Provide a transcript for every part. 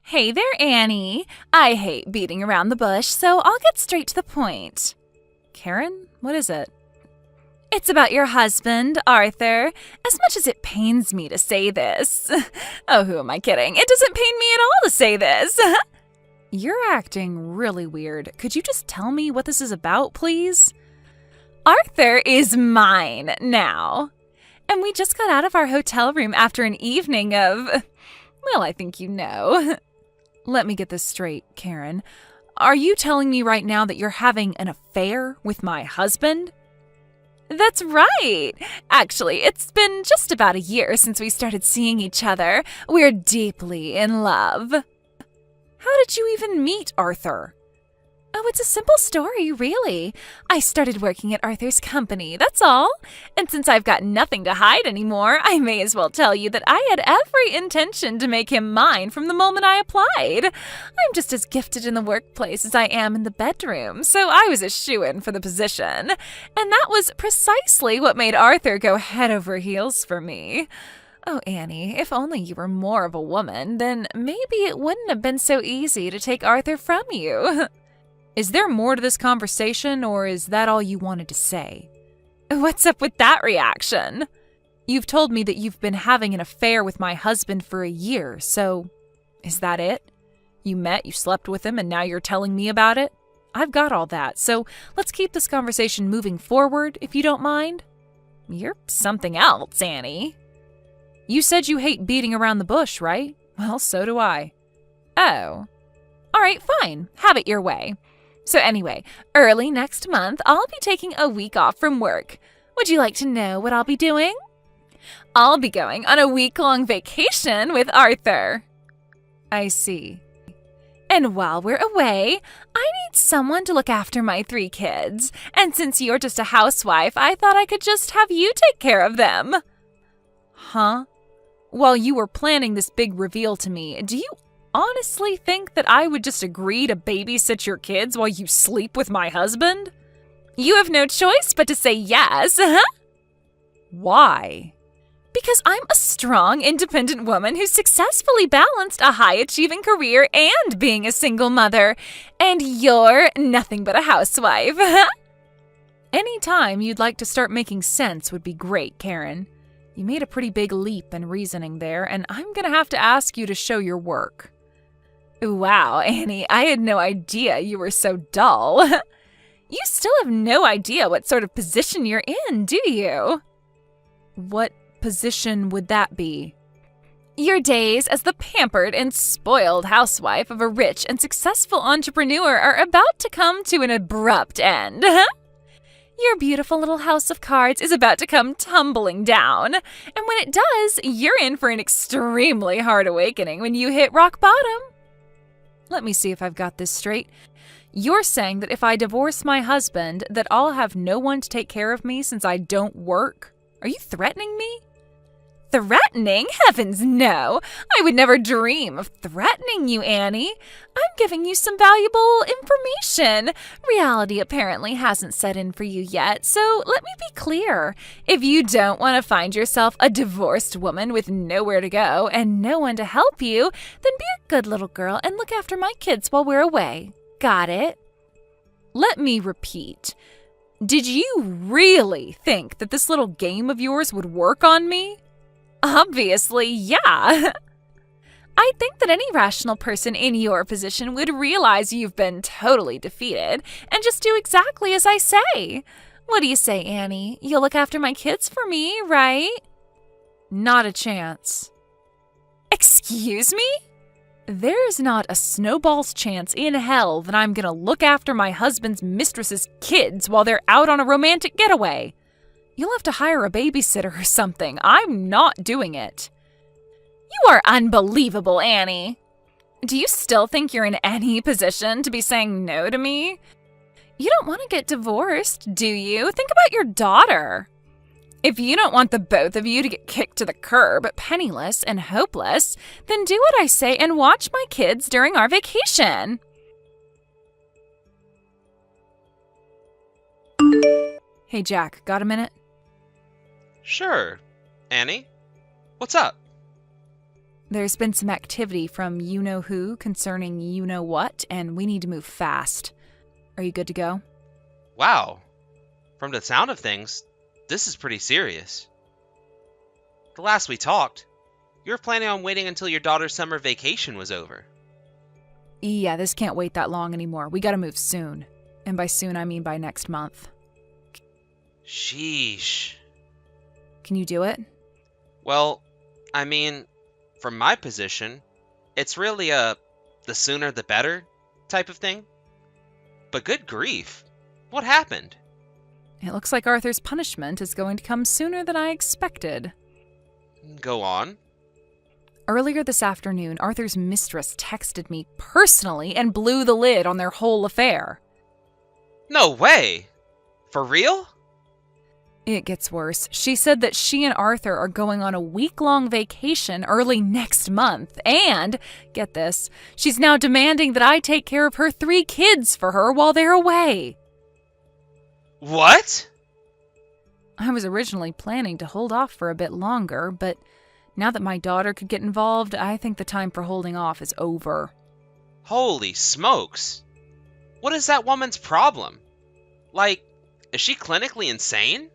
Hey there, Annie. I hate beating around the bush, so I'll get straight to the point. Karen, what is it? It's about your husband, Arthur. As much as it pains me to say this. Oh, who am I kidding? It doesn't pain me at all to say this. You're acting really weird. Could you just tell me what this is about, please? Arthur is mine now. And we just got out of our hotel room after an evening of, well, I think you know. Let me get this straight, Karen. Are you telling me right now that you're having an affair with my husband? That's right. Actually, it's been just about a year since we started seeing each other. We're deeply in love. How did you even meet Arthur? Oh, it's a simple story, really. I started working at Arthur's company, that's all. And since I've got nothing to hide anymore, I may as well tell you that I had every intention to make him mine from the moment I applied. I'm just as gifted in the workplace as I am in the bedroom, so I was a shoo-in for the position. And that was precisely what made Arthur go head over heels for me. Oh, Annie, if only you were more of a woman, then maybe it wouldn't have been so easy to take Arthur from you. Is there more to this conversation, or is that all you wanted to say? What's up with that reaction? You've told me that you've been having an affair with my husband for a year, so is that it? You met, you slept with him, and now you're telling me about it? I've got all that, so let's keep this conversation moving forward, if you don't mind. You're something else, Annie. You said you hate beating around the bush, right? Well, so do I. Oh. All right, fine. Have it your way. So anyway, early next month, I'll be taking a week off from work. Would you like to know what I'll be doing? I'll be going on a week-long vacation with Arthur. I see. And while we're away, I need someone to look after my 3 kids. And since you're just a housewife, I thought I could just have you take care of them. Huh? While you were planning this big reveal to me, do you honestly think that I would just agree to babysit your kids while you sleep with my husband? You have no choice but to say yes, huh? Why? Because I'm a strong, independent woman who successfully balanced a high-achieving career and being a single mother. And you're nothing but a housewife, huh? Any time you'd like to start making sense would be great, Karen. You made a pretty big leap in reasoning there, and I'm gonna have to ask you to show your work. Wow, Annie, I had no idea you were so dull. You still have no idea what sort of position you're in, do you? What position would that be? Your days as the pampered and spoiled housewife of a rich and successful entrepreneur are about to come to an abrupt end. Your beautiful little house of cards is about to come tumbling down. And when it does, you're in for an extremely hard awakening when you hit rock bottom. Let me see if I've got this straight. You're saying that if I divorce my husband, that I'll have no one to take care of me since I don't work? Are you threatening me? Threatening? Heavens, no. I would never dream of threatening you, Annie. I'm giving you some valuable information. Reality apparently hasn't set in for you yet, so let me be clear. If you don't want to find yourself a divorced woman with nowhere to go and no one to help you, then be a good little girl and look after my kids while we're away. Got it? Let me repeat. Did you really think that this little game of yours would work on me? Obviously, yeah. I think that any rational person in your position would realize you've been totally defeated and just do exactly as I say. What do you say, Annie? You'll look after my kids for me, right? Not a chance. Excuse me? There's not a snowball's chance in hell that I'm gonna look after my husband's mistress's kids while they're out on a romantic getaway. You'll have to hire a babysitter or something. I'm not doing it. You are unbelievable, Annie. Do you still think you're in any position to be saying no to me? You don't want to get divorced, do you? Think about your daughter. If you don't want the both of you to get kicked to the curb, penniless and hopeless, then do what I say and watch my kids during our vacation. Hey, Jack, got a minute? Sure. Annie? What's up? There's been some activity from you-know-who concerning you-know-what, and we need to move fast. Are you good to go? Wow. From the sound of things, this is pretty serious. The last we talked, you were planning on waiting until your daughter's summer vacation was over. Yeah, this can't wait that long anymore. We gotta move soon. And by soon, I mean by next month. Sheesh. Can you do it? Well, I mean, from my position, it's really a the sooner the better type of thing. But good grief, what happened? It looks like Arthur's punishment is going to come sooner than I expected. Go on. Earlier this afternoon, Arthur's mistress texted me personally and blew the lid on their whole affair. No way! For real? It gets worse. She said that she and Arthur are going on a week-long vacation early next month, and, get this, she's now demanding that I take care of her 3 kids for her while they're away. What? I was originally planning to hold off for a bit longer, but now that my daughter could get involved, I think the time for holding off is over. Holy smokes. What is that woman's problem? Like, is she clinically insane?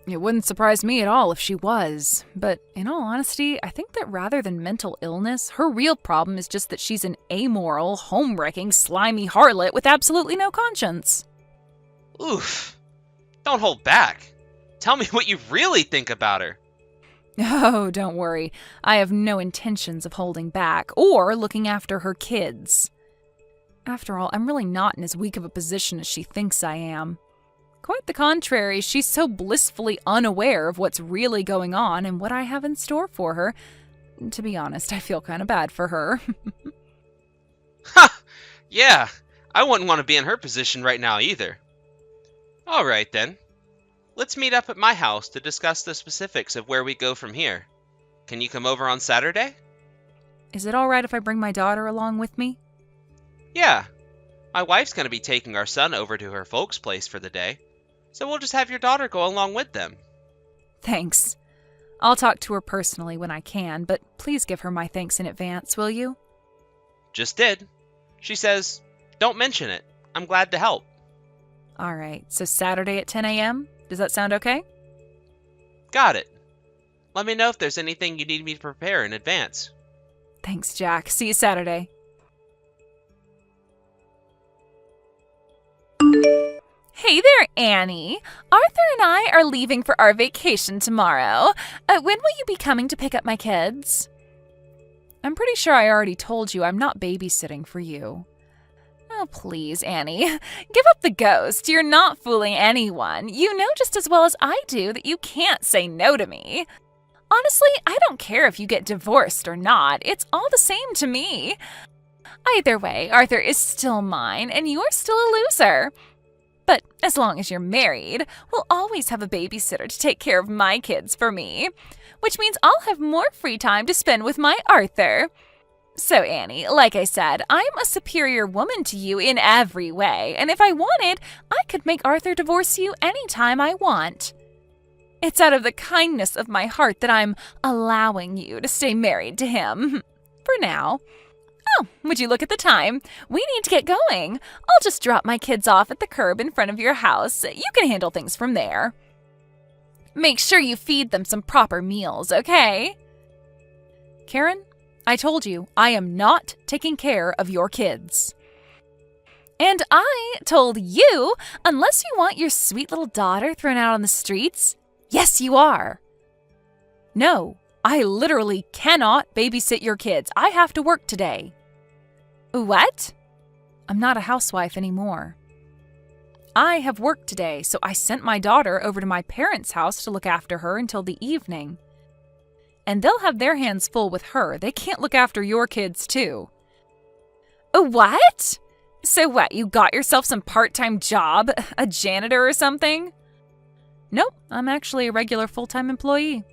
It wouldn't surprise me at all if she was, but in all honesty, I think that rather than mental illness, her real problem is just that she's an amoral, home-wrecking, slimy harlot with absolutely no conscience. Oof. Don't hold back. Tell me what you really think about her. Oh, don't worry. I have no intentions of holding back or looking after her kids. After all, I'm really not in as weak of a position as she thinks I am. Quite the contrary, she's so blissfully unaware of what's really going on and what I have in store for her. To be honest, I feel kind of bad for her. Ha! Yeah, I wouldn't want to be in her position right now either. Alright then. Let's meet up at my house to discuss the specifics of where we go from here. Can you come over on Saturday? Is it all right if I bring my daughter along with me? Yeah. My wife's going to be taking our son over to her folks' place for the day, so we'll just have your daughter go along with them. Thanks. I'll talk to her personally when I can, but please give her my thanks in advance, will you? Just did. She says, don't mention it. I'm glad to help. All right, so Saturday at 10 a.m.? Does that sound okay? Got it. Let me know if there's anything you need me to prepare in advance. Thanks, Jack. See you Saturday. Hey there, Annie. Arthur and I are leaving for our vacation tomorrow. When will you be coming to pick up my kids? I'm pretty sure I already told you I'm not babysitting for you. Oh, please, Annie. Give up the ghost. You're not fooling anyone. You know just as well as I do that you can't say no to me. Honestly, I don't care if you get divorced or not. It's all the same to me. Either way, Arthur is still mine, and you're still a loser. But as long as you're married, we'll always have a babysitter to take care of my kids for me, which means I'll have more free time to spend with my Arthur. So, Annie, like I said, I'm a superior woman to you in every way, and if I wanted, I could make Arthur divorce you anytime I want. It's out of the kindness of my heart that I'm allowing you to stay married to him. For now. Oh, would you look at the time? We need to get going. I'll just drop my kids off at the curb in front of your house. You can handle things from there. Make sure you feed them some proper meals, okay? Karen, I told you I am not taking care of your kids. And I told you, unless you want your sweet little daughter thrown out on the streets, yes, you are. No, I literally cannot babysit your kids. I have to work today. What? I'm not a housewife anymore. I have work today, so I sent my daughter over to my parents' house to look after her until the evening. And they'll have their hands full with her. They can't look after your kids, too. What? So what, you got yourself some part-time job? A janitor or something? Nope, I'm actually a regular full-time employee.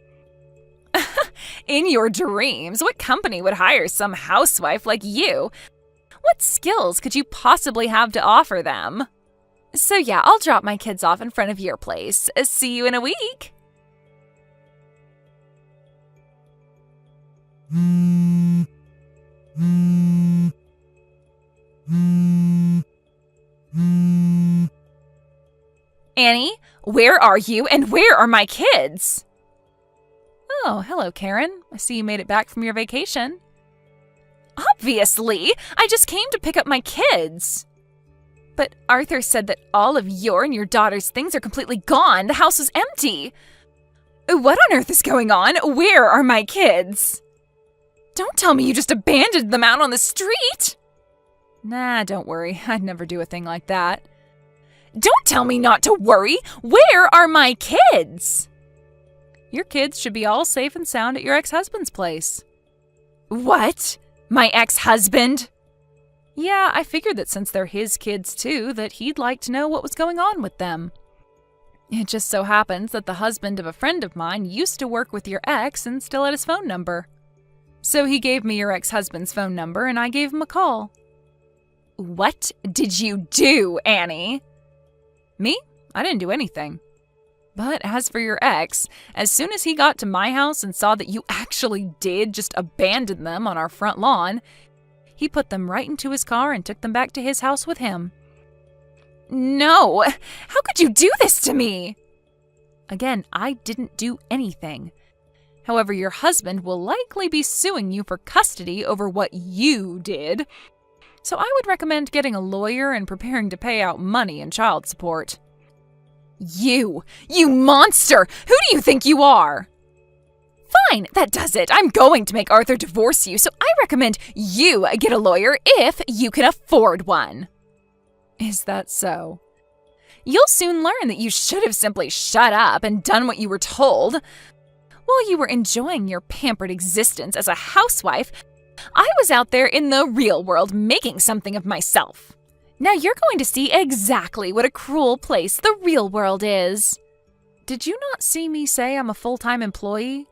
In your dreams, what company would hire some housewife like you? What skills could you possibly have to offer them? So yeah, I'll drop my kids off in front of your place. See you in a week. Annie, where are you and where are my kids? Oh, hello, Karen. I see you made it back from your vacation. Obviously! I just came to pick up my kids. But Arthur said that all of your and your daughter's things are completely gone. The house was empty. What on earth is going on? Where are my kids? Don't tell me you just abandoned them out on the street. Nah, don't worry. I'd never do a thing like that. Don't tell me not to worry. Where are my kids? Your kids should be all safe and sound at your ex-husband's place. What? My ex-husband? Yeah, I figured that since they're his kids too, that he'd like to know what was going on with them. It just so happens that the husband of a friend of mine used to work with your ex and still had his phone number. So he gave me your ex-husband's phone number and I gave him a call. What did you do, Annie? Me? I didn't do anything. But as for your ex, as soon as he got to my house and saw that you actually did just abandon them on our front lawn, he put them right into his car and took them back to his house with him. No! How could you do this to me? Again, I didn't do anything. However, your husband will likely be suing you for custody over what you did. So I would recommend getting a lawyer and preparing to pay out money in child support. You monster! Who do you think you are? Fine, that does it. I'm going to make Arthur divorce you, so I recommend you get a lawyer if you can afford one. Is that so? You'll soon learn that you should have simply shut up and done what you were told. While you were enjoying your pampered existence as a housewife, I was out there in the real world making something of myself. Now you're going to see exactly what a cruel place the real world is. Did you not see me say I'm a full-time employee?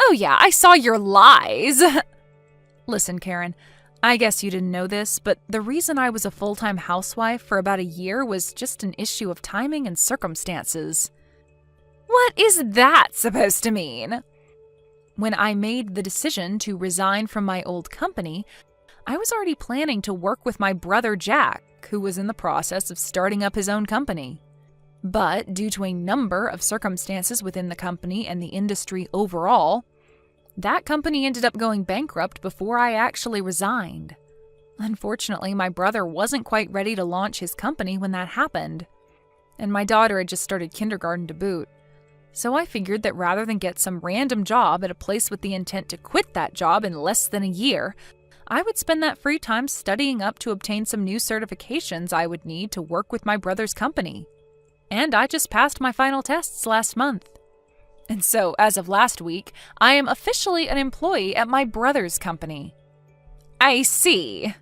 Oh yeah, I saw your lies. Listen, Karen, I guess you didn't know this, but the reason I was a full-time housewife for about a year was just an issue of timing and circumstances. What is that supposed to mean? When I made the decision to resign from my old company, I was already planning to work with my brother Jack, who was in the process of starting up his own company. But due to a number of circumstances within the company and the industry overall, that company ended up going bankrupt before I actually resigned. Unfortunately, my brother wasn't quite ready to launch his company when that happened, and my daughter had just started kindergarten to boot. So I figured that rather than get some random job at a place with the intent to quit that job in less than a year, I would spend that free time studying up to obtain some new certifications I would need to work with my brother's company. And I just passed my final tests last month. And so, as of last week, I am officially an employee at my brother's company. I see.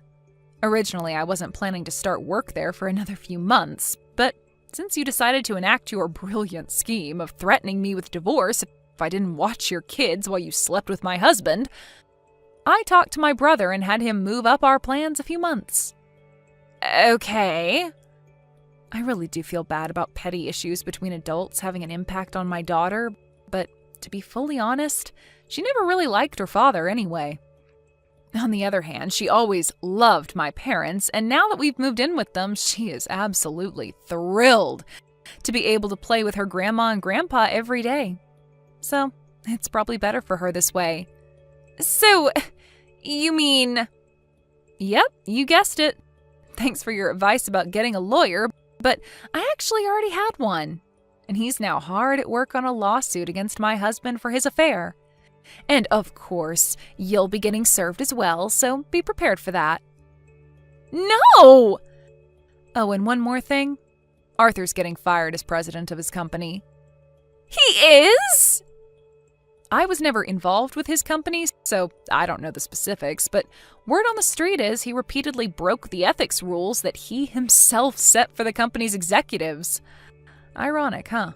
Originally, I wasn't planning to start work there for another few months, but since you decided to enact your brilliant scheme of threatening me with divorce if I didn't watch your kids while you slept with my husband, I talked to my brother and had him move up our plans a few months. Okay. I really do feel bad about petty issues between adults having an impact on my daughter, but to be fully honest, she never really liked her father anyway. On the other hand, she always loved my parents, and now that we've moved in with them, she is absolutely thrilled to be able to play with her grandma and grandpa every day. So, it's probably better for her this way. So, you mean... Yep, you guessed it. Thanks for your advice about getting a lawyer, but I actually already had one. And he's now hard at work on a lawsuit against my husband for his affair. And of course, you'll be getting served as well, so be prepared for that. No! Oh, and one more thing. Arthur's getting fired as president of his company. He is? I was never involved with his company, so I don't know the specifics, but word on the street is he repeatedly broke the ethics rules that he himself set for the company's executives. Ironic, huh?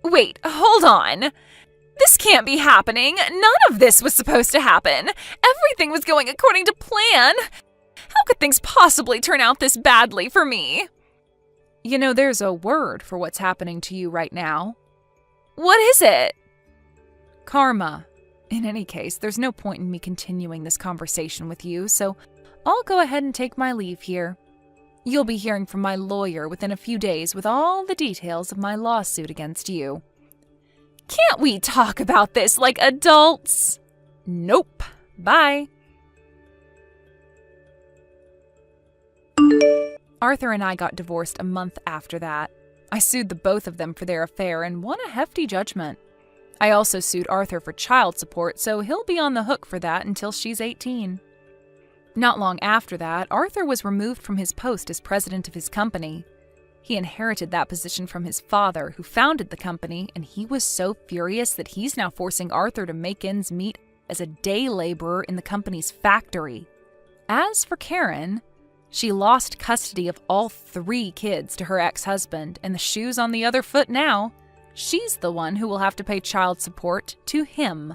Wait, hold on. This can't be happening. None of this was supposed to happen. Everything was going according to plan. How could things possibly turn out this badly for me? You know, there's a word for what's happening to you right now. What is it? Karma. In any case, there's no point in me continuing this conversation with you, so I'll go ahead and take my leave here. You'll be hearing from my lawyer within a few days with all the details of my lawsuit against you. Can't we talk about this like adults? Nope. Bye. Arthur and I got divorced a month after that. I sued the both of them for their affair and won a hefty judgment. I also sued Arthur for child support, so he'll be on the hook for that until she's 18. Not long after that, Arthur was removed from his post as president of his company. He inherited that position from his father, who founded the company, and he was so furious that he's now forcing Arthur to make ends meet as a day laborer in the company's factory. As for Karen, she lost custody of all 3 kids to her ex-husband, and the shoe's on the other foot now. She's the one who will have to pay child support to him.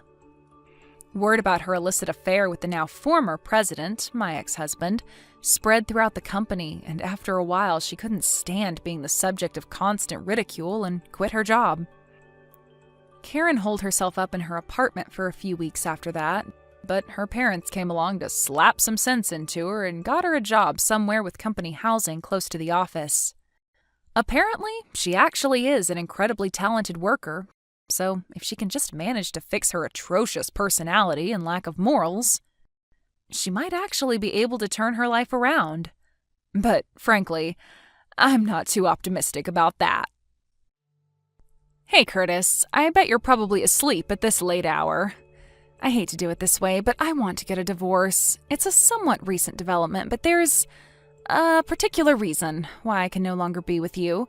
Word about her illicit affair with the now former president, my ex-husband, spread throughout the company, and after a while she couldn't stand being the subject of constant ridicule and quit her job. Karen holed herself up in her apartment for a few weeks after that, but her parents came along to slap some sense into her and got her a job somewhere with company housing close to the office. Apparently, she actually is an incredibly talented worker, so if she can just manage to fix her atrocious personality and lack of morals, she might actually be able to turn her life around. But, frankly, I'm not too optimistic about that. Hey, Curtis, I bet you're probably asleep at this late hour. I hate to do it this way, but I want to get a divorce. It's a somewhat recent development, but there's a particular reason why I can no longer be with you.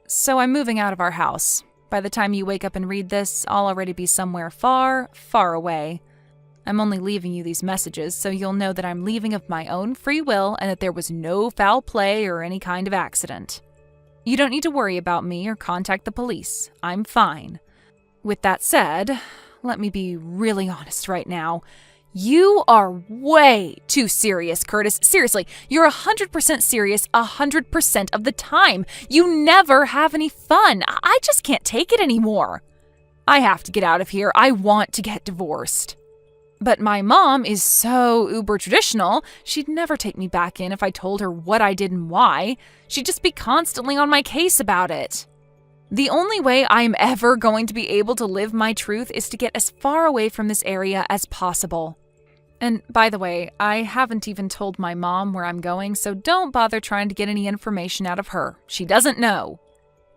So I'm moving out of our house. By the time you wake up and read this, I'll already be somewhere far, far away. I'm only leaving you these messages so you'll know that I'm leaving of my own free will and that there was no foul play or any kind of accident. You don't need to worry about me or contact the police. I'm fine. With that said, let me be really honest right now. You are way too serious, Curtis. Seriously, you're 100% serious 100% of the time. You never have any fun. I just can't take it anymore. I have to get out of here. I want to get divorced. But my mom is so uber traditional, she'd never take me back in if I told her what I did and why. She'd just be constantly on my case about it. The only way I'm ever going to be able to live my truth is to get as far away from this area as possible. And by the way, I haven't even told my mom where I'm going, so don't bother trying to get any information out of her. She doesn't know.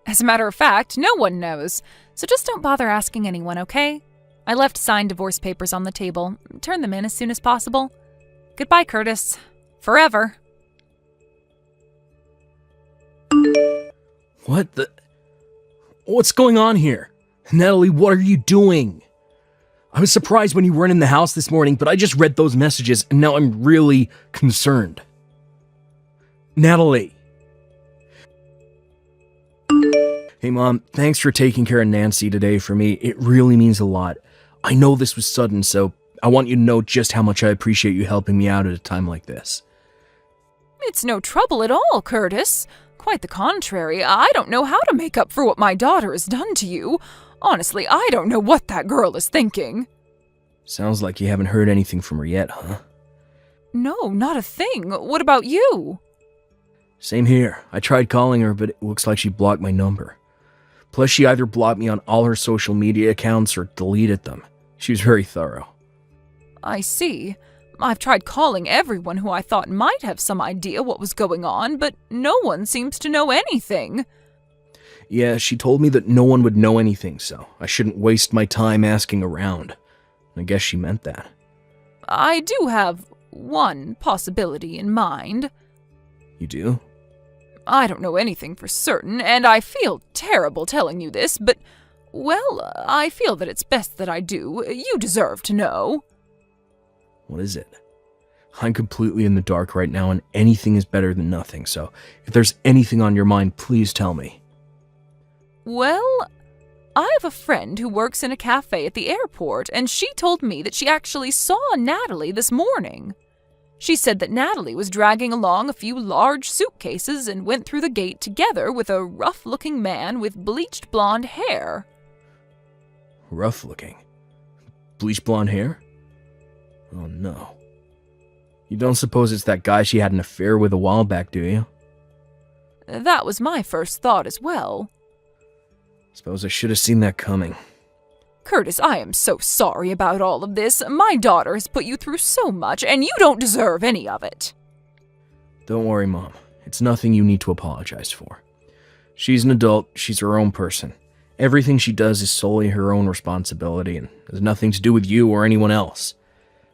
As a matter of fact, no one knows, so just don't bother asking anyone, okay? I left signed divorce papers on the table. Turn them in as soon as possible. Goodbye, Curtis. Forever. What the... What's going on here? Natalie, what are you doing? I was surprised when you weren't in the house this morning, but I just read those messages and now I'm really concerned. Natalie. Hey Mom, thanks for taking care of Nancy today for me. It really means a lot. I know this was sudden, so I want you to know just how much I appreciate you helping me out at a time like this. It's no trouble at all, Curtis. Quite the contrary. I don't know how to make up for what my daughter has done to you. Honestly, I don't know what that girl is thinking. Sounds like you haven't heard anything from her yet, huh? No, not a thing. What about you? Same here. I tried calling her, but it looks like she blocked my number. Plus, she either blocked me on all her social media accounts or deleted them. She was very thorough. I see. I've tried calling everyone who I thought might have some idea what was going on, but no one seems to know anything. Yeah, she told me that no one would know anything, so I shouldn't waste my time asking around. I guess she meant that. I do have one possibility in mind. You do? I don't know anything for certain, and I feel terrible telling you this, but, well, I feel that it's best that I do. You deserve to know. What is it? I'm completely in the dark right now, and anything is better than nothing, so if there's anything on your mind, please tell me. Well, I have a friend who works in a cafe at the airport, and she told me that she actually saw Natalie this morning. She said that Natalie was dragging along a few large suitcases and went through the gate together with a rough-looking man with bleached blonde hair. Rough-looking? bleach blonde hair? Oh no. You don't suppose it's that guy she had an affair with a while back, do you? That was my first thought as well. Suppose I should have seen that coming. Curtis, I am so sorry about all of this. My daughter has put you through so much, and you don't deserve any of it. Don't worry, Mom. It's nothing you need to apologize for. She's an adult, she's her own person. Everything she does is solely her own responsibility and has nothing to do with you or anyone else.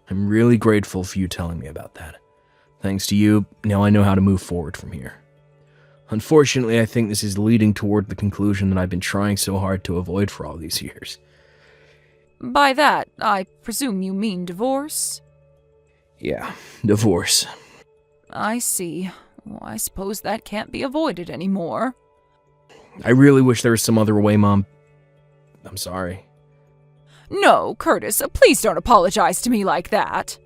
I'm really grateful for you telling me about that. Thanks to you, now I know how to move forward from here. Unfortunately, I think this is leading toward the conclusion that I've been trying so hard to avoid for all these years. By that, I presume you mean divorce? Yeah, divorce. I see. Well, I suppose that can't be avoided anymore. I really wish there was some other way, Mom. I'm sorry. No, Curtis, please don't apologize to me like that.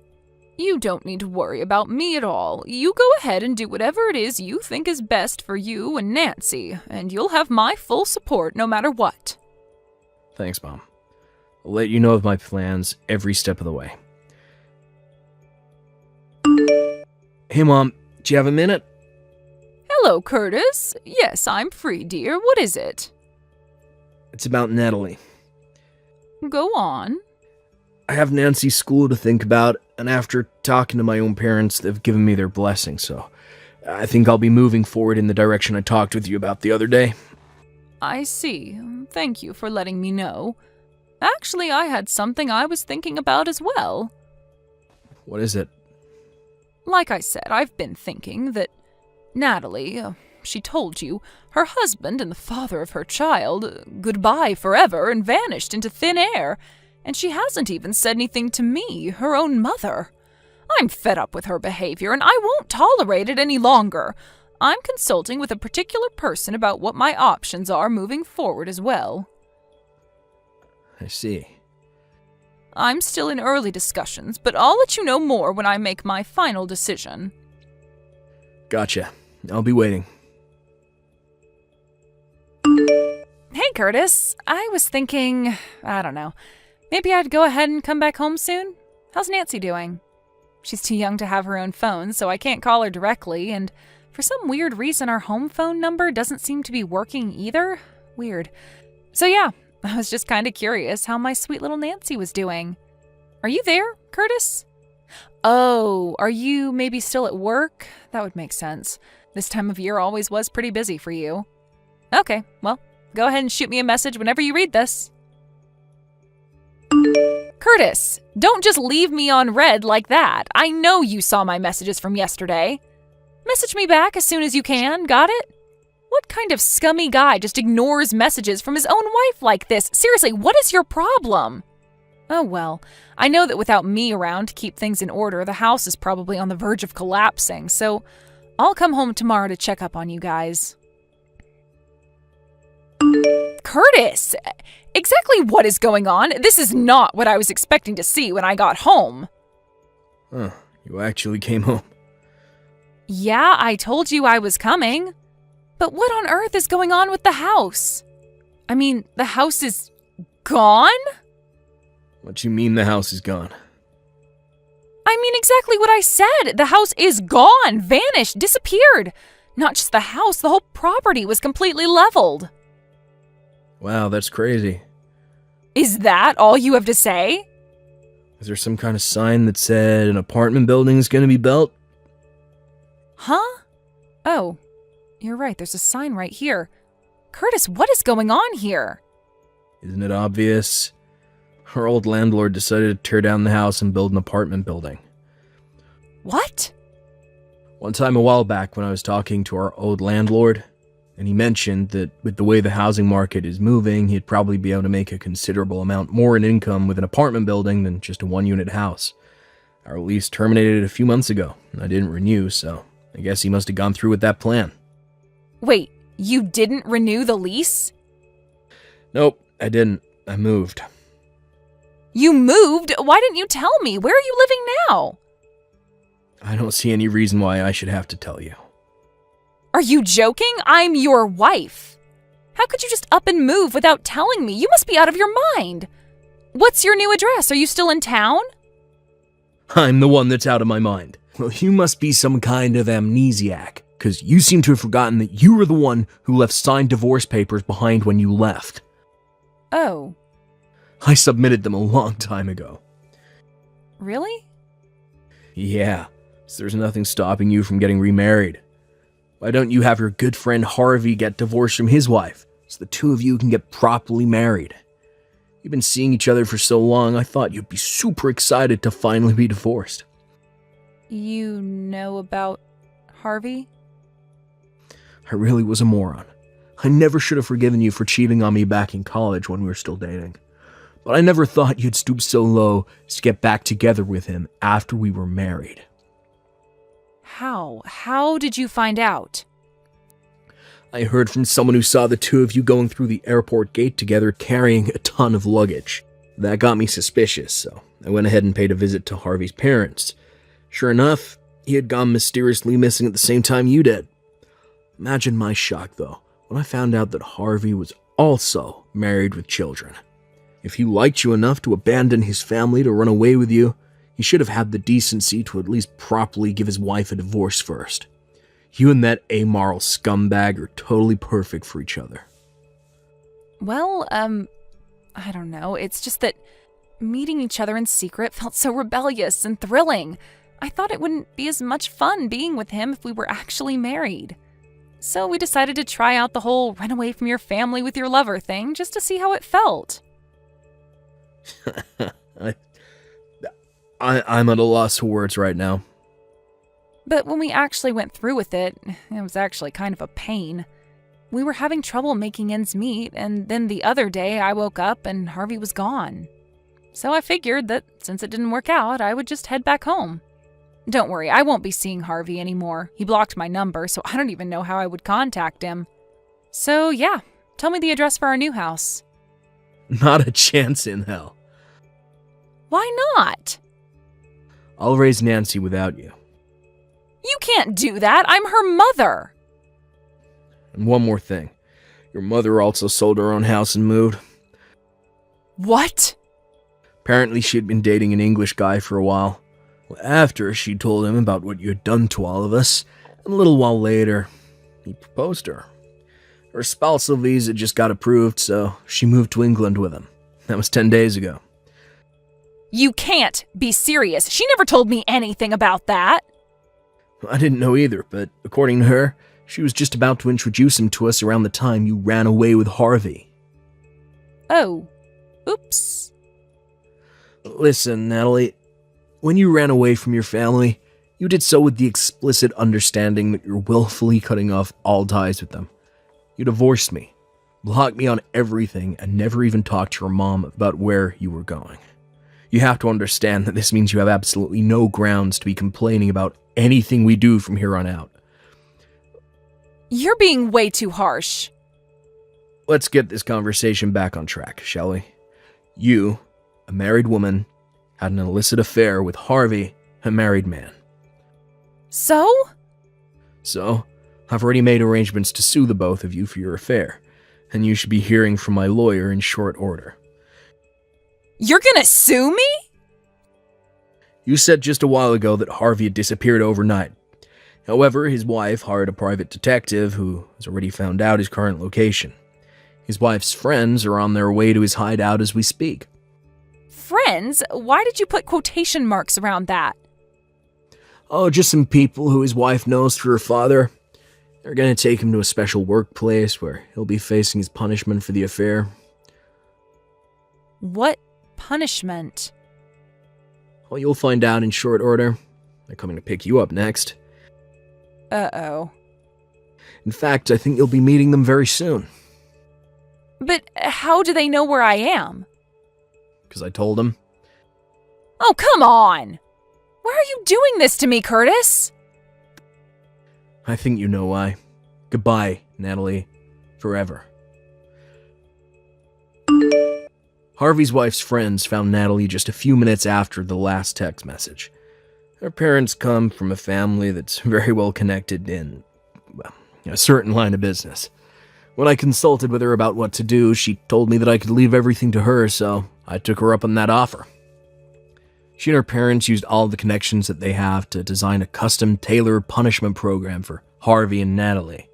You don't need to worry about me at all. You go ahead and do whatever it is you think is best for you and Nancy, and you'll have my full support no matter what. Thanks, Mom. I'll let you know of my plans every step of the way. Hey, Mom, do you have a minute? Hello, Curtis. Yes, I'm free, dear. What is it? It's about Natalie. Go on. I have Nancy's school to think about, and after talking to my own parents, they've given me their blessing, so I think I'll be moving forward in the direction I talked with you about the other day. I see. Thank you for letting me know. Actually, I had something I was thinking about as well. What is it? Like I said, I've been thinking that Natalie, she told you, her husband and the father of her child, goodbye forever and vanished into thin air, and she hasn't even said anything to me, her own mother. I'm fed up with her behavior, and I won't tolerate it any longer. I'm consulting with a particular person about what my options are moving forward as well. I see. I'm still in early discussions, but I'll let you know more when I make my final decision. Gotcha. I'll be waiting. Hey, Curtis. I was thinking, I don't know, maybe I'd go ahead and come back home soon? How's Nancy doing? She's too young to have her own phone, so I can't call her directly, and for some weird reason our home phone number doesn't seem to be working either. Weird. So yeah, I was just kind of curious how my sweet little Nancy was doing. Are you there, Curtis? Oh, are you maybe still at work? That would make sense. This time of year always was pretty busy for you. Okay, well, go ahead and shoot me a message whenever you read this. Curtis, don't just leave me on red like that. I know you saw my messages from yesterday. Message me back as soon as you can, got it? What kind of scummy guy just ignores messages from his own wife like this? Seriously, what is your problem? Oh well, I know that without me around to keep things in order, the house is probably on the verge of collapsing, so I'll come home tomorrow to check up on you guys. Curtis! Exactly what is going on? This is not what I was expecting to see when I got home. Huh, you actually came home. Yeah, I told you I was coming. But what on earth is going on with the house? I mean, the house is gone? What you mean the house is gone? I mean exactly what I said. The house is gone, vanished, disappeared. Not just the house, the whole property was completely leveled. Wow, that's crazy. Is that all you have to say? Is there some kind of sign that said an apartment building is going to be built? Huh? Oh, you're right, there's a sign right here. Curtis, what is going on here? Isn't it obvious? Our old landlord decided to tear down the house and build an apartment building. What? One time a while back when I was talking to our old landlord, and he mentioned that with the way the housing market is moving, he'd probably be able to make a considerable amount more in income with an apartment building than just a one-unit house. Our lease terminated a few months ago, and I didn't renew, so I guess he must have gone through with that plan. Wait, you didn't renew the lease? Nope, I didn't. I moved. You moved? Why didn't you tell me? Where are you living now? I don't see any reason why I should have to tell you. Are you joking? I'm your wife. How could you just up and move without telling me? You must be out of your mind. What's your new address? Are you still in town? I'm the one that's out of my mind. Well, you must be some kind of amnesiac, because you seem to have forgotten that you were the one who left signed divorce papers behind when you left. Oh. I submitted them a long time ago. Really? Yeah, so there's nothing stopping you from getting remarried. Why don't you have your good friend Harvey get divorced from his wife, so the two of you can get properly married? You've been seeing each other for so long, I thought you'd be super excited to finally be divorced. You know about Harvey? I really was a moron. I never should have forgiven you for cheating on me back in college when we were still dating. But I never thought you'd stoop so low as to get back together with him after we were married. How? How did you find out? I heard from someone who saw the two of you going through the airport gate together carrying a ton of luggage. That got me suspicious, so I went ahead and paid a visit to Harvey's parents. Sure enough, he had gone mysteriously missing at the same time you did. Imagine my shock, though, when I found out that Harvey was also married with children. If he liked you enough to abandon his family to run away with you, he should have had the decency to at least properly give his wife a divorce first. You and that amoral scumbag are totally perfect for each other. Well, I don't know. It's just that meeting each other in secret felt so rebellious and thrilling. I thought it wouldn't be as much fun being with him if we were actually married. So we decided to try out the whole run away from your family with your lover thing just to see how it felt. I'm at a loss for words right now. But when we actually went through with it, it was actually kind of a pain. We were having trouble making ends meet, and then the other day I woke up and Harvey was gone. So I figured that since it didn't work out, I would just head back home. Don't worry, I won't be seeing Harvey anymore. He blocked my number, so I don't even know how I would contact him. So yeah, tell me the address for our new house. Not a chance in hell. Why not? I'll raise Nancy without you. You can't do that. I'm her mother. And one more thing. Your mother also sold her own house and moved. What? Apparently she'd been dating an English guy for a while. Well, after she told him about what you had done to all of us, and a little while later, he proposed to her. Her spousal visa just got approved, so she moved to England with him. That was 10 days ago. You can't be serious. She never told me anything about that. I didn't know either, but according to her, she was just about to introduce him to us around the time you ran away with Harvey. Oh. Oops. Listen, Natalie, when you ran away from your family, you did so with the explicit understanding that you're willfully cutting off all ties with them. You divorced me, blocked me on everything, and never even talked to your mom about where you were going. You have to understand that this means you have absolutely no grounds to be complaining about anything we do from here on out. You're being way too harsh. Let's get this conversation back on track, shall we? You, a married woman, had an illicit affair with Harvey, a married man. So? So, I've already made arrangements to sue the both of you for your affair, and you should be hearing from my lawyer in short order. You're gonna sue me? You said just a while ago that Harvey had disappeared overnight. However, his wife hired a private detective who has already found out his current location. His wife's friends are on their way to his hideout as we speak. Friends? Why did you put quotation marks around that? Oh, just some people who his wife knows through her father. They're going to take him to a special workplace where he'll be facing his punishment for the affair. What punishment? Well, you'll find out in short order. They're coming to pick you up next. Uh-oh. In fact, I think you'll be meeting them very soon. But how do they know where I am? Because I told them. Oh, come on! Why are you doing this to me, Curtis? I think you know why. Goodbye, Natalie. Forever. Harvey's wife's friends found Natalie just a few minutes after the last text message. Her parents come from a family that's very well connected in, well, a certain line of business. When I consulted with her about what to do, she told me that I could leave everything to her, so I took her up on that offer. She and her parents used all the connections that they have to design a custom tailored punishment program for Harvey and Natalie.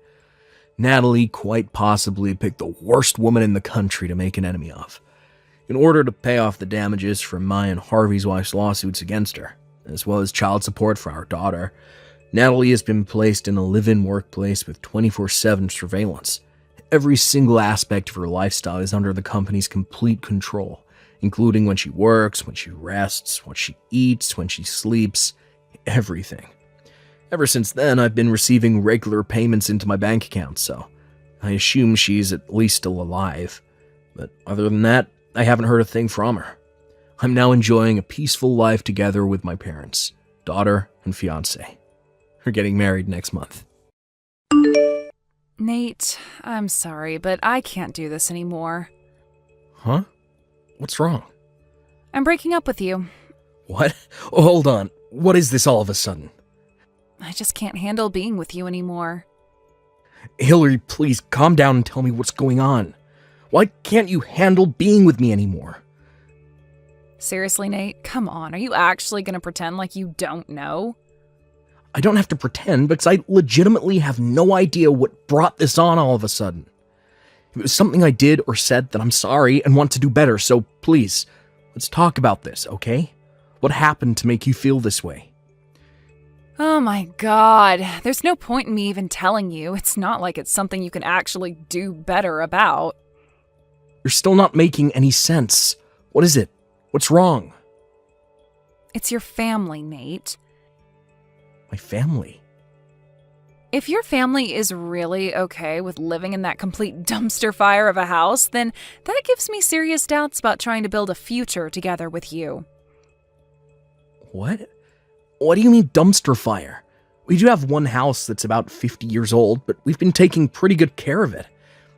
Natalie quite possibly picked the worst woman in the country to make an enemy of, in order to pay off the damages from my and Harvey's wife's lawsuits against her, as well as child support for our daughter. Natalie has been placed in a live-in workplace with 24/7 surveillance. Every single aspect of her lifestyle is under the company's complete control, including when she works, when she rests, what she eats, when she sleeps, everything. Ever since then, I've been receiving regular payments into my bank account, so I assume she's at least still alive. But other than that, I haven't heard a thing from her. I'm now enjoying a peaceful life together with my parents, daughter, and fiancé. We're getting married next month. Nate, I'm sorry, but I can't do this anymore. Huh? What's wrong? I'm breaking up with you. What? Oh, hold on. What is this all of a sudden? I just can't handle being with you anymore. Hillary, please calm down and tell me what's going on. Why can't you handle being with me anymore? Seriously, Nate, come on. Are you actually going to pretend like you don't know? I don't have to pretend because I legitimately have no idea what brought this on all of a sudden. If it was something I did or said, then I'm sorry and want to do better, so please, let's talk about this, okay? What happened to make you feel this way? Oh my god, there's no point in me even telling you. It's not like it's something you can actually do better about. You're still not making any sense. What is it? What's wrong? It's your family, Nate. My family? If your family is really okay with living in that complete dumpster fire of a house, then that gives me serious doubts about trying to build a future together with you. What? What do you mean dumpster fire? We do have one house that's about 50 years old, but we've been taking pretty good care of it.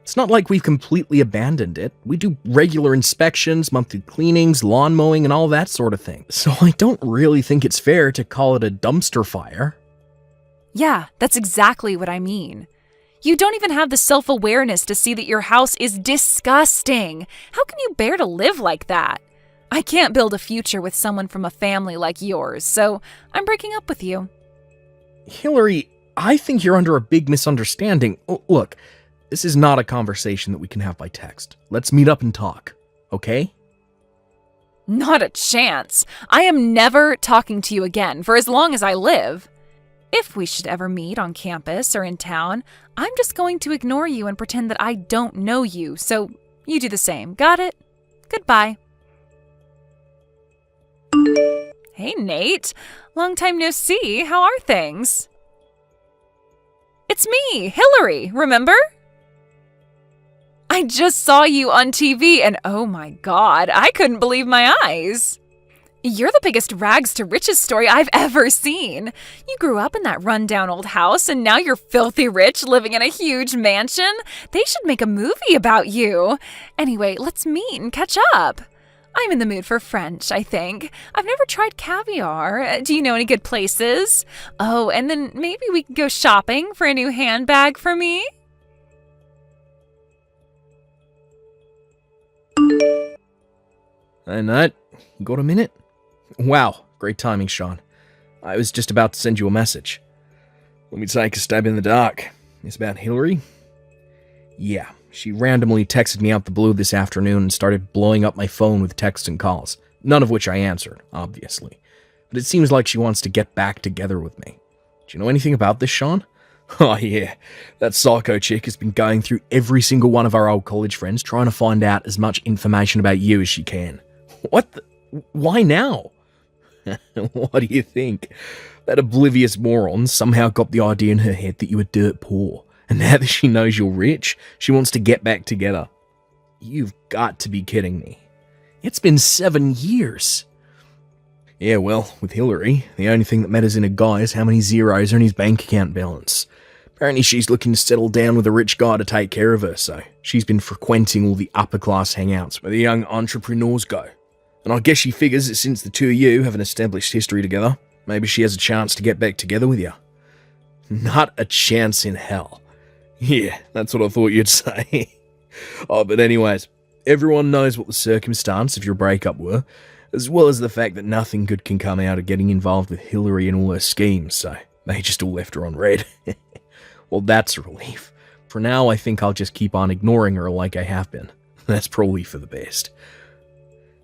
It's not like we've completely abandoned it. We do regular inspections, monthly cleanings, lawn mowing, and all that sort of thing. So I don't really think it's fair to call it a dumpster fire. Yeah, that's exactly what I mean. You don't even have the self-awareness to see that your house is disgusting. How can you bear to live like that? I can't build a future with someone from a family like yours, so I'm breaking up with you. Hillary, I think you're under a big misunderstanding. Look, this is not a conversation that we can have by text. Let's meet up and talk, okay? Not a chance. I am never talking to you again for as long as I live. If we should ever meet on campus or in town, I'm just going to ignore you and pretend that I don't know you, so you do the same. Got it? Goodbye. Hey, Nate. Long time no see. How are things? It's me, Hillary, remember? I just saw you on TV and oh my god, I couldn't believe my eyes. You're the biggest rags to riches story I've ever seen. You grew up in that rundown old house and now you're filthy rich living in a huge mansion. They should make a movie about you. Anyway, let's meet and catch up. I'm in the mood for French, I think. I've never tried caviar. Do you know any good places? Oh, and then maybe we could go shopping for a new handbag for me? Hey, Nat, you got a minute? Wow, great timing, Sean. I was just about to send you a message. Let me take a stab in the dark. It's about Hillary? Yeah, she randomly texted me out the blue this afternoon and started blowing up my phone with texts and calls, none of which I answered, obviously. But it seems like she wants to get back together with me. Do you know anything about this, Sean? Oh yeah, that psycho chick has been going through every single one of our old college friends trying to find out as much information about you as she can. What the? Why now? What do you think? That oblivious moron somehow got the idea in her head that you were dirt poor, and now that she knows you're rich, she wants to get back together. You've got to be kidding me. It's been 7 years. Yeah, well, with Hillary, the only thing that matters in a guy is how many zeros are in his bank account balance. Apparently she's looking to settle down with a rich guy to take care of her, so she's been frequenting all the upper-class hangouts where the young entrepreneurs go. And I guess she figures that since the two of you have an established history together, maybe she has a chance to get back together with you. Not a chance in hell. Yeah, that's what I thought you'd say. Oh, but anyways, Everyone knows what the circumstance of your breakup were, as well as the fact that nothing good can come out of getting involved with Hillary and all her schemes, so they just all left her on red. Well, that's a relief. For now, I think I'll just keep on ignoring her like I have been. That's probably for the best.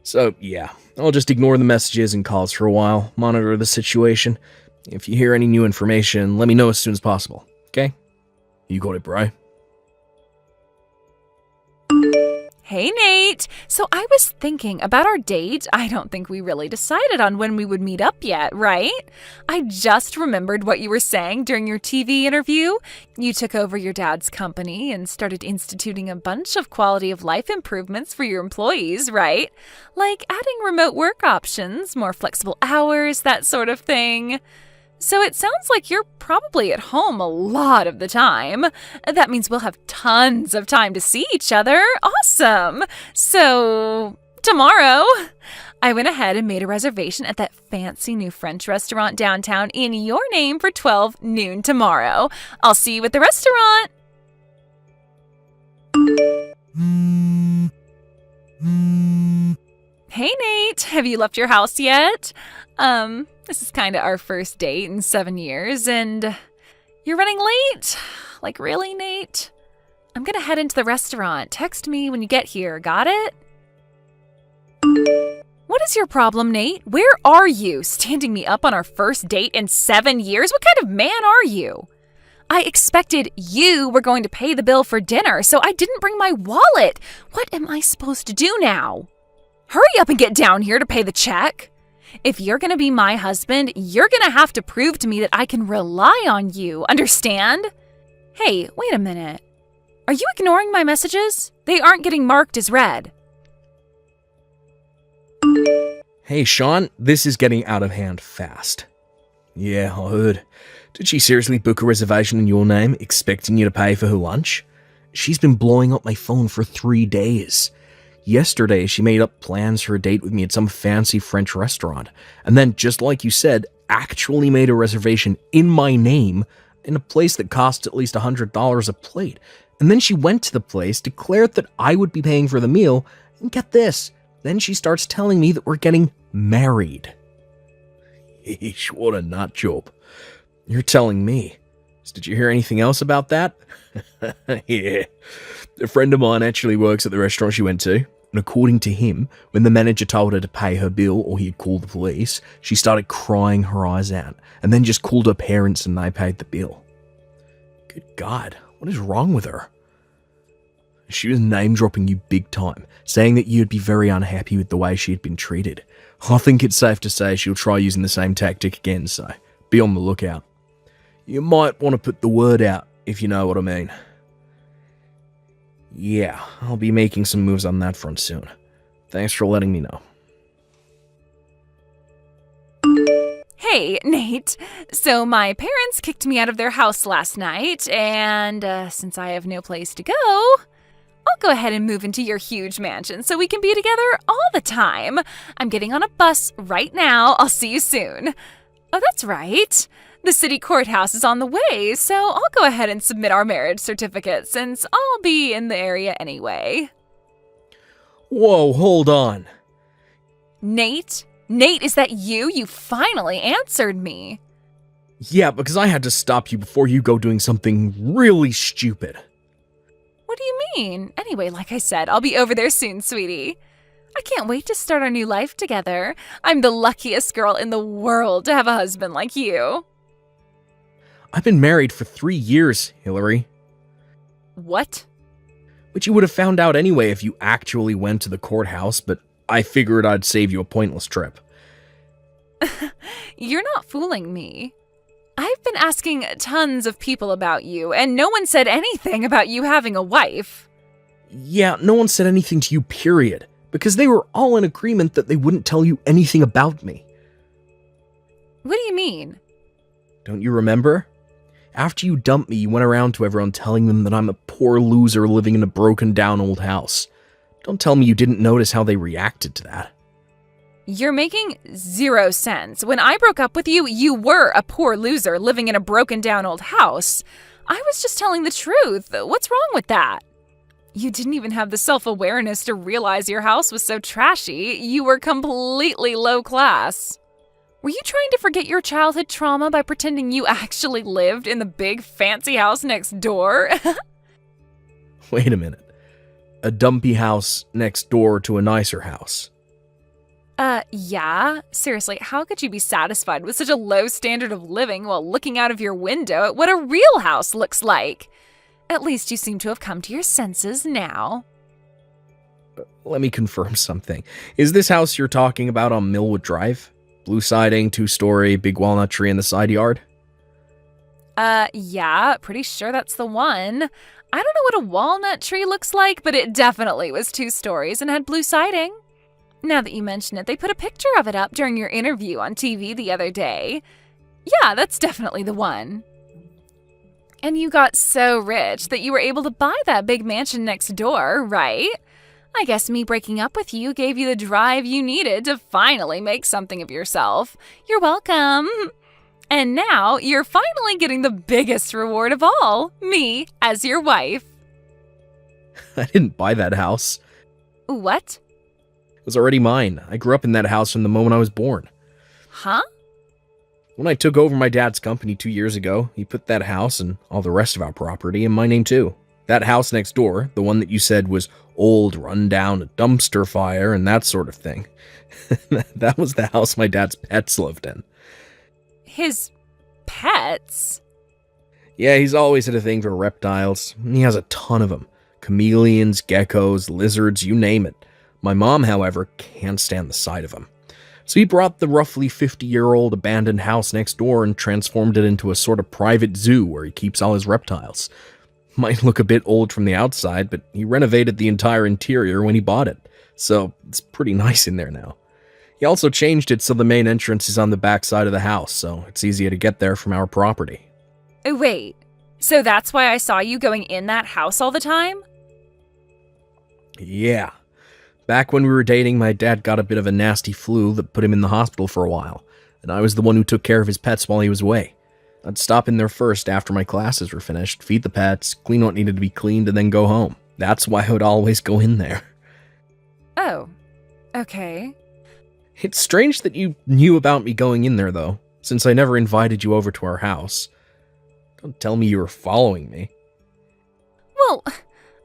So, yeah, I'll just ignore the messages and calls for a while, monitor the situation. If you hear any new information, let me know as soon as possible, okay? You got it, bro. Hey, Nate. So I was thinking about our date. I don't think we really decided on when we would meet up yet, right? I just remembered what you were saying during your TV interview. You took over your dad's company and started instituting a bunch of quality of life improvements for your employees, right? Like adding remote work options, more flexible hours, that sort of thing. So it sounds like you're probably at home a lot of the time. That means we'll have tons of time to see each other. Awesome. So, tomorrow, I went ahead and made a reservation at that fancy new French restaurant downtown in your name for 12 noon tomorrow. I'll see you at the restaurant. Hey, Nate. Have you left your house yet? This is kind of our first date in 7 years, and you're running late? Like, really, Nate? I'm gonna head into the restaurant. Text me when you get here, got it? What is your problem, Nate? Where are you? Standing me up on our first date in 7 years? What kind of man are you? I expected you were going to pay the bill for dinner, so I didn't bring my wallet. What am I supposed to do now? Hurry up and get down here to pay the check. If you're going to be my husband, you're going to have to prove to me that I can rely on you, understand? Hey, wait a minute. Are you ignoring my messages? They aren't getting marked as read. Hey, Sean, this is getting out of hand fast. Yeah, I heard. Did she seriously book a reservation in your name, expecting you to pay for her lunch? She's been blowing up my phone for 3 days. Yesterday, she made up plans for a date with me at some fancy French restaurant, and then, just like you said, actually made a reservation in my name in a place that costs at least $100 a plate. And then she went to the place, declared that I would be paying for the meal, and get this, then she starts telling me that we're getting married. Eesh, what a nut job. You're telling me. Did you hear anything else about that? Yeah. A friend of mine actually works at the restaurant she went to, and according to him, when the manager told her to pay her bill or he'd call the police, she started crying her eyes out, and then just called her parents and they paid the bill. Good God, what is wrong with her? She was name-dropping you big time, saying that you'd be very unhappy with the way she had been treated. I think it's safe to say she'll try using the same tactic again, so be on the lookout. You might want to put the word out, if you know what I mean. Yeah, I'll be making some moves on that front soon. Thanks for letting me know. Hey, Nate. So my parents kicked me out of their house last night, and since I have no place to go, I'll go ahead and move into your huge mansion so we can be together all the time. I'm getting on a bus right now. I'll see you soon. Oh, that's right. The city courthouse is on the way, so I'll go ahead and submit our marriage certificate since I'll be in the area anyway. Whoa, hold on. Nate? Nate, is that you? You finally answered me. Yeah, because I had to stop you before you go doing something really stupid. What do you mean? Anyway, like I said, I'll be over there soon, sweetie. I can't wait to start our new life together. I'm the luckiest girl in the world to have a husband like you. I've been married for 3 years, Hillary. What? But you would have found out anyway if you actually went to the courthouse, but I figured I'd save you a pointless trip. You're not fooling me. I've been asking tons of people about you, and no one said anything about you having a wife. Yeah, no one said anything to you, period, because they were all in agreement that they wouldn't tell you anything about me. What do you mean? Don't you remember? After you dumped me, you went around to everyone telling them that I'm a poor loser living in a broken-down old house. Don't tell me you didn't notice how they reacted to that. You're making zero sense. When I broke up with you, you were a poor loser living in a broken-down old house. I was just telling the truth. What's wrong with that? You didn't even have the self-awareness to realize your house was so trashy. You were completely low class. Were you trying to forget your childhood trauma by pretending you actually lived in the big fancy house next door? Wait a minute. A dumpy house next door to a nicer house. Yeah. Seriously, how could you be satisfied with such a low standard of living while looking out of your window at what a real house looks like? At least you seem to have come to your senses now. Let me confirm something. Is this house you're talking about on Millwood Drive? Blue siding, 2-story, big walnut tree in the side yard? Yeah, pretty sure that's the one. I don't know what a walnut tree looks like, but it definitely was 2 stories and had blue siding. Now that you mention it, they put a picture of it up during your interview on TV the other day. Yeah, that's definitely the one. And you got so rich that you were able to buy that big mansion next door, right? I guess me breaking up with you gave you the drive you needed to finally make something of yourself. You're welcome. And now you're finally getting the biggest reward of all, me as your wife. I didn't buy that house. What? It was already mine. I grew up in that house from the moment I was born. Huh? When I took over my dad's company 2 years ago, he put that house and all the rest of our property in my name too. That house next door, the one that you said was old, run down, a dumpster fire, and that sort of thing. That was the house my dad's pets lived in. His pets? Yeah, he's always had a thing for reptiles. He has a ton of them. Chameleons, geckos, lizards, you name it. My mom, however, can't stand the sight of them. So he brought the roughly 50-year-old abandoned house next door and transformed it into a sort of private zoo where he keeps all his reptiles. Might look a bit old from the outside, but he renovated the entire interior when he bought it, so it's pretty nice in there now. He also changed it so the main entrance is on the back side of the house, so it's easier to get there from our property. Wait, so that's why I saw you going in that house all the time? Yeah. Back when we were dating, my dad got a bit of a nasty flu that put him in the hospital for a while, and I was the one who took care of his pets while he was away. I'd stop in there first after my classes were finished, feed the pets, clean what needed to be cleaned, and then go home. That's why I would always go in there. Oh, okay. It's strange that you knew about me going in there, though, since I never invited you over to our house. Don't tell me you were following me. Well,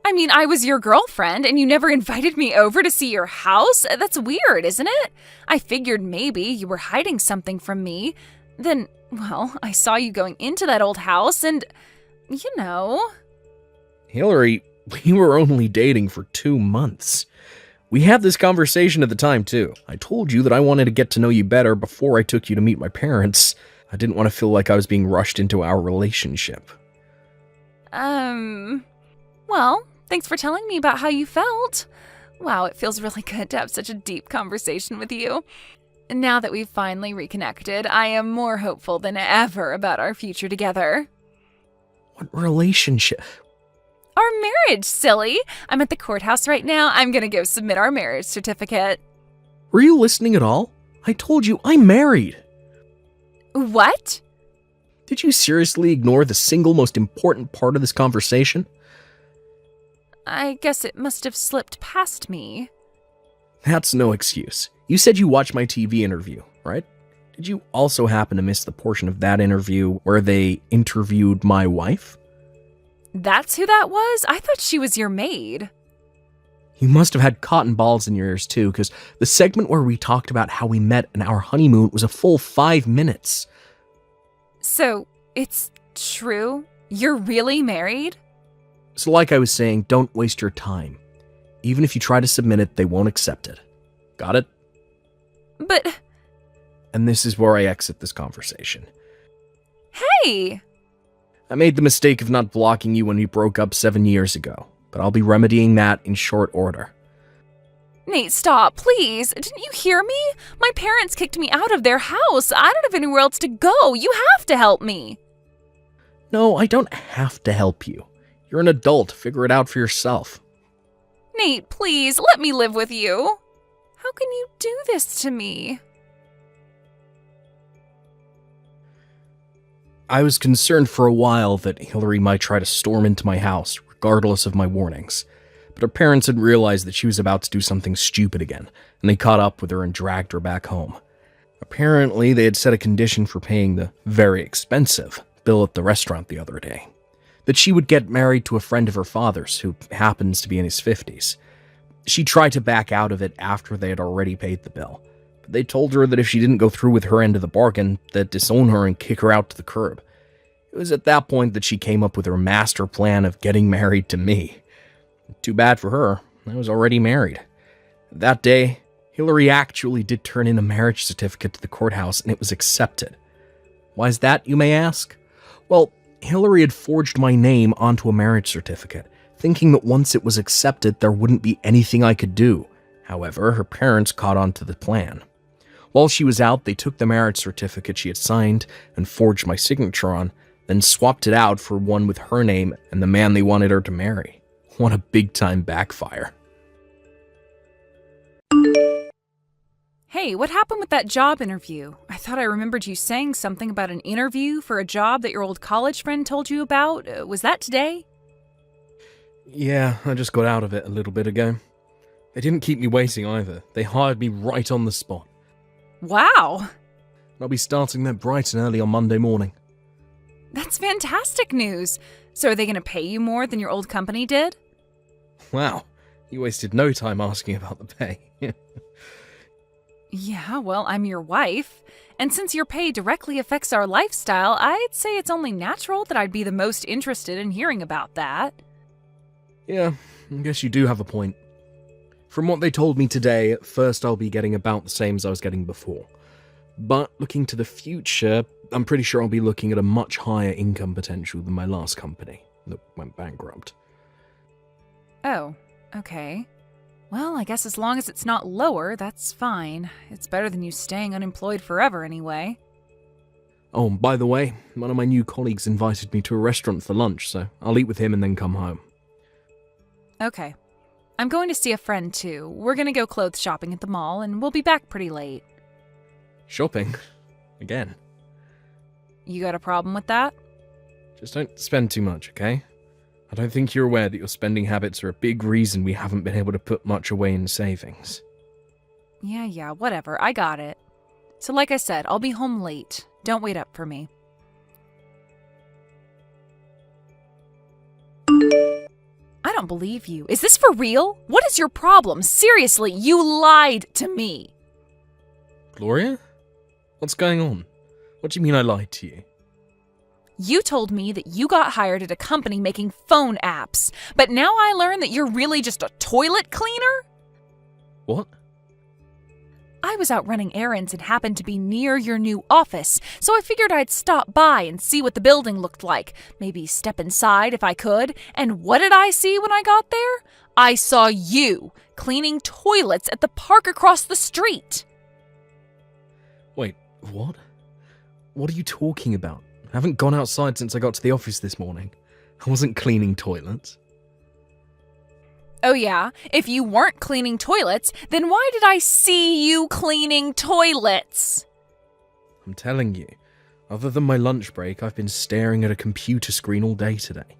I mean, I was your girlfriend, and you never invited me over to see your house? That's weird, isn't it? I figured maybe you were hiding something from me. Then, well, I saw you going into that old house, and, you know... Hillary, we were only dating for 2 months. We had this conversation at the time, too. I told you that I wanted to get to know you better before I took you to meet my parents. I didn't want to feel like I was being rushed into our relationship. Well, thanks for telling me about how you felt. Wow, it feels really good to have such a deep conversation with you. Now that we've finally reconnected, I am more hopeful than ever about our future together. What relationship? Our marriage, silly! I'm at the courthouse right now. I'm gonna go submit our marriage certificate. Were you listening at all? I told you I'm married. What? Did you seriously ignore the single most important part of this conversation? I guess it must have slipped past me. That's no excuse. You said you watched my TV interview, right? Did you also happen to miss the portion of that interview where they interviewed my wife? That's who that was? I thought she was your maid. You must have had cotton balls in your ears too, because the segment where we talked about how we met and our honeymoon was a full 5 minutes. So, it's true? You're really married? So like I was saying, don't waste your time. Even if you try to submit it, they won't accept it. Got it? But... And this is where I exit this conversation. Hey! I made the mistake of not blocking you when we broke up 7 years ago, but I'll be remedying that in short order. Nate, stop, please. Didn't you hear me? My parents kicked me out of their house. I don't have anywhere else to go. You have to help me. No, I don't have to help you. You're an adult. Figure it out for yourself. Nate, please, let me live with you. How can you do this to me? I was concerned for a while that Hillary might try to storm into my house, regardless of my warnings. but her parents had realized that she was about to do something stupid again, and they caught up with her and dragged her back home. Apparently, they had set a condition for paying the very expensive bill at the restaurant the other day, that she would get married to a friend of her father's who happens to be in his 50s. She tried to back out of it after they had already paid the bill, but they told her that if she didn't go through with her end of the bargain, they'd disown her and kick her out to the curb. It was at that point that she came up with her master plan of getting married to me. Too bad for her, I was already married. That day, Hillary actually did turn in a marriage certificate to the courthouse, and it was accepted. Why is that, you may ask? Well, Hillary had forged my name onto a marriage certificate, thinking that once it was accepted, there wouldn't be anything I could do. However, her parents caught on to the plan. While she was out, they took the marriage certificate she had signed and forged my signature on, then swapped it out for one with her name and the man they wanted her to marry. What a big-time backfire. Hey, what happened with that job interview? I thought I remembered you saying something about an interview for a job that your old college friend told you about. Was that today? Yeah, I just got out of it a little bit ago. They didn't keep me waiting either. They hired me right on the spot. Wow! I'll be starting there bright and early on Monday morning. That's fantastic news. So are they going to pay you more than your old company did? Wow, you wasted no time asking about the pay. Yeah, well, I'm your wife. And since your pay directly affects our lifestyle, I'd say it's only natural that I'd be the most interested in hearing about that. Yeah, I guess you do have a point. From what they told me today, at first I'll be getting about the same as I was getting before. But looking to the future, I'm pretty sure I'll be looking at a much higher income potential than my last company that went bankrupt. Oh, okay. Well, I guess as long as it's not lower, that's fine. It's better than you staying unemployed forever anyway. Oh, and by the way, one of my new colleagues invited me to a restaurant for lunch, so I'll eat with him and then come home. Okay. I'm going to see a friend too. We're going to go clothes shopping at the mall, and we'll be back pretty late. Shopping? Again? You got a problem with that? Just don't spend too much, okay? I don't think you're aware that your spending habits are a big reason we haven't been able to put much away in savings. Yeah, whatever. I got it. So like I said, I'll be home late. Don't wait up for me. I don't believe you. Is this for real? What is your problem? Seriously, you lied to me. Gloria? What's going on? What do you mean I lied to you? You told me that you got hired at a company making phone apps, but now I learn that you're really just a toilet cleaner? What? I was out running errands and happened to be near your new office, so I figured I'd stop by and see what the building looked like, maybe step inside if I could, and what did I see when I got there? I saw you cleaning toilets at the park across the street. Wait, what? What are you talking about? I haven't gone outside since I got to the office this morning. I wasn't cleaning toilets. Oh yeah? If you weren't cleaning toilets, then why did I see you cleaning toilets? I'm telling you, other than my lunch break, I've been staring at a computer screen all day today.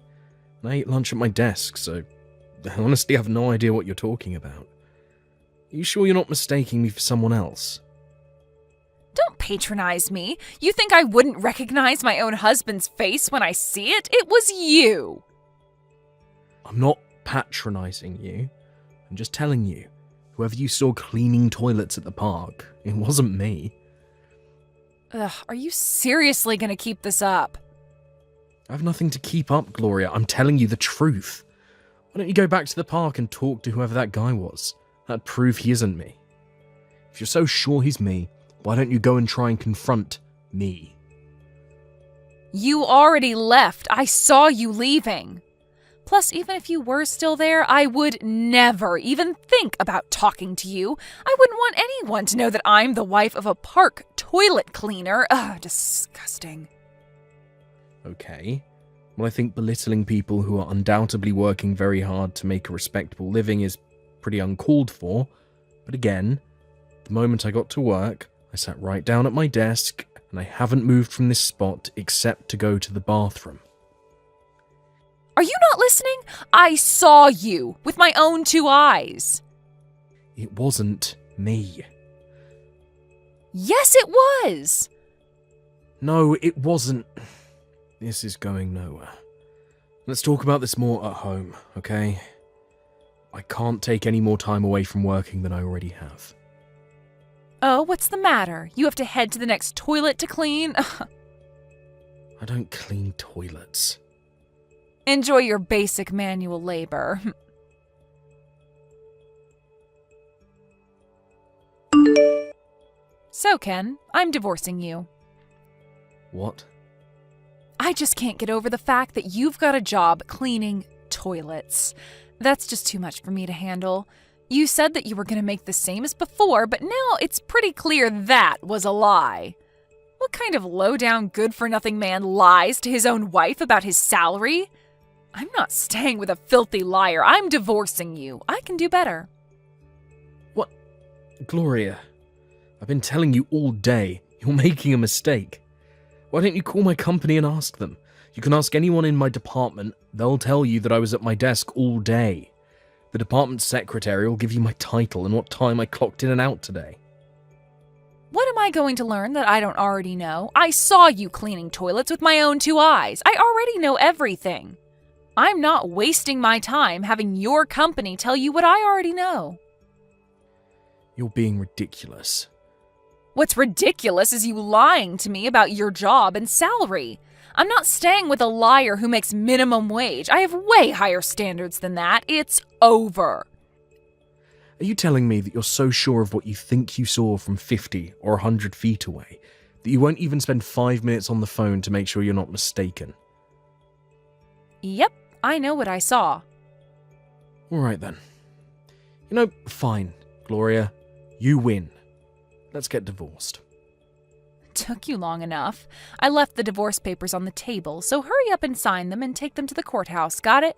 And I ate lunch at my desk, so I honestly have no idea what you're talking about. Are you sure you're not mistaking me for someone else? Don't patronize me. You think I wouldn't recognize my own husband's face when I see it? It was you. I'm not patronizing you. I'm just telling you, whoever you saw cleaning toilets at the park, it wasn't me. Ugh, are you seriously gonna keep this up? I have nothing to keep up, Gloria. I'm telling you the truth. Why don't you go back to the park and talk to whoever that guy was? That'd prove he isn't me. If you're so sure he's me, why don't you go and try and confront me? You already left. I saw you leaving. Plus, even if you were still there, I would never even think about talking to you. I wouldn't want anyone to know that I'm the wife of a park toilet cleaner. Ugh, disgusting. Okay. Well, I think belittling people who are undoubtedly working very hard to make a respectable living is pretty uncalled for. But again, the moment I got to work, I sat right down at my desk, and I haven't moved from this spot except to go to the bathroom. Are you not listening? I saw you with my own 2 eyes. It wasn't me. Yes, it was. No, it wasn't. This is going nowhere. Let's talk about this more at home, okay? I can't take any more time away from working than I already have. Oh, what's the matter? You have to head to the next toilet to clean? I don't clean toilets. Enjoy your basic manual labor. So, Ken, I'm divorcing you. What? I just can't get over the fact that you've got a job cleaning toilets. That's just too much for me to handle. You said that you were going to make the same as before, but now it's pretty clear that was a lie. What kind of low-down, good-for-nothing man lies to his own wife about his salary? I'm not staying with a filthy liar. I'm divorcing you. I can do better. What? Gloria, I've been telling you all day. You're making a mistake. Why don't you call my company and ask them? You can ask anyone in my department. They'll tell you that I was at my desk all day. The department secretary will give you my title and what time I clocked in and out today. What am I going to learn that I don't already know? I saw you cleaning toilets with my own 2 eyes. I already know everything. I'm not wasting my time having your company tell you what I already know. You're being ridiculous. What's ridiculous is you lying to me about your job and salary. I'm not staying with a liar who makes minimum wage. I have way higher standards than that. It's over. Are you telling me that you're so sure of what you think you saw from 50 or 100 feet away that you won't even spend 5 minutes on the phone to make sure you're not mistaken? Yep, I know what I saw. All right then. You know, fine, Gloria. You win. Let's get divorced. Took you long enough. I left the divorce papers on the table, so hurry up and sign them and take them to the courthouse, got it?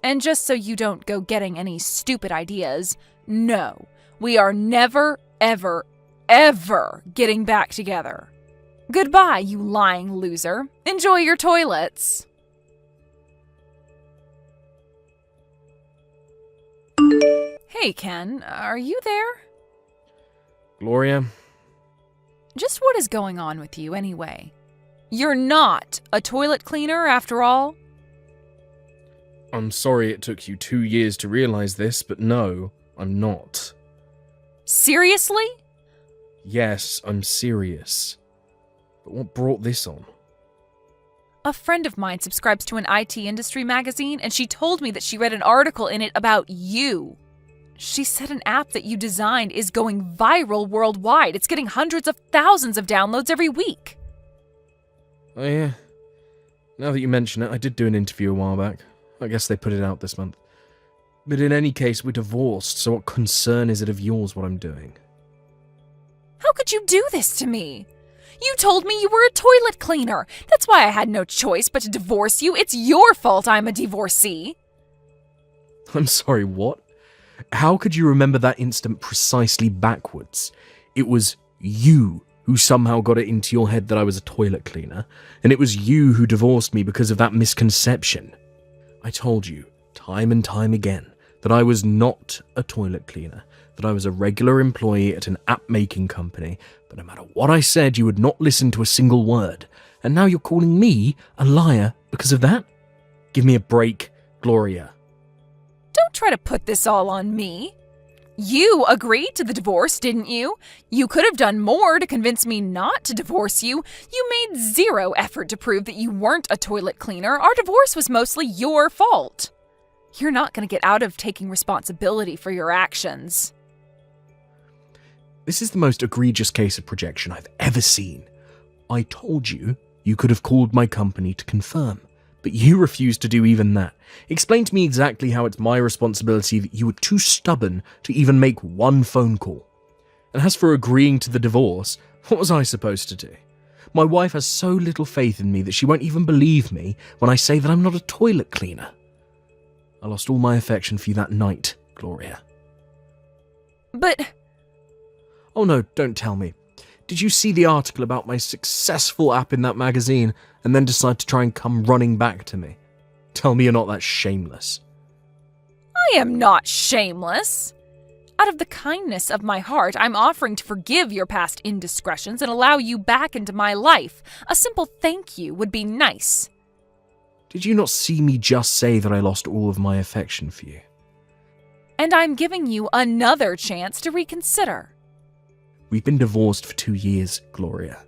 And just so you don't go getting any stupid ideas, no, we are never, ever, ever getting back together. Goodbye, you lying loser. Enjoy your toilets. Hey, Ken, are you there? Gloria? Just what is going on with you, anyway? You're not a toilet cleaner, after all? I'm sorry it took you 2 years to realize this, but no, I'm not. Seriously? Yes, I'm serious. But what brought this on? A friend of mine subscribes to an IT industry magazine, and she told me that she read an article in it about you. She said an app that you designed is going viral worldwide. It's getting hundreds of thousands of downloads every week. Oh yeah. Now that you mention it, I did do an interview a while back. I guess they put it out this month. But in any case, we're divorced, so what concern is it of yours what I'm doing? How could you do this to me? You told me you were a toilet cleaner. That's why I had no choice but to divorce you. It's your fault I'm a divorcee. I'm sorry, what? How could you remember that instant precisely backwards? It was you who somehow got it into your head that I was a toilet cleaner, and it was you who divorced me because of that misconception. I told you, time and time again, that I was not a toilet cleaner, that I was a regular employee at an app-making company, but no matter what I said, you would not listen to a single word, and now you're calling me a liar because of that? Give me a break, Gloria. Don't try to put this all on me. You agreed to the divorce, didn't you? You could have done more to convince me not to divorce you. You made zero effort to prove that you weren't a toilet cleaner. Our divorce was mostly your fault. You're not going to get out of taking responsibility for your actions. This is the most egregious case of projection I've ever seen. I told you you could have called my company to confirm, but you refused to do even that. Explain to me exactly how it's my responsibility that you were too stubborn to even make one phone call. And as for agreeing to the divorce, what was I supposed to do? My wife has so little faith in me that she won't even believe me when I say that I'm not a toilet cleaner. I lost all my affection for you that night, Gloria. But... Oh no, don't tell me. Did you see the article about my successful app in that magazine and then decide to try and come running back to me? Tell me you're not that shameless. I am not shameless. Out of the kindness of my heart, I'm offering to forgive your past indiscretions and allow you back into my life. A simple thank you would be nice. Did you not see me just say that I lost all of my affection for you? And I'm giving you another chance to reconsider. We've been divorced for 2 years, Gloria.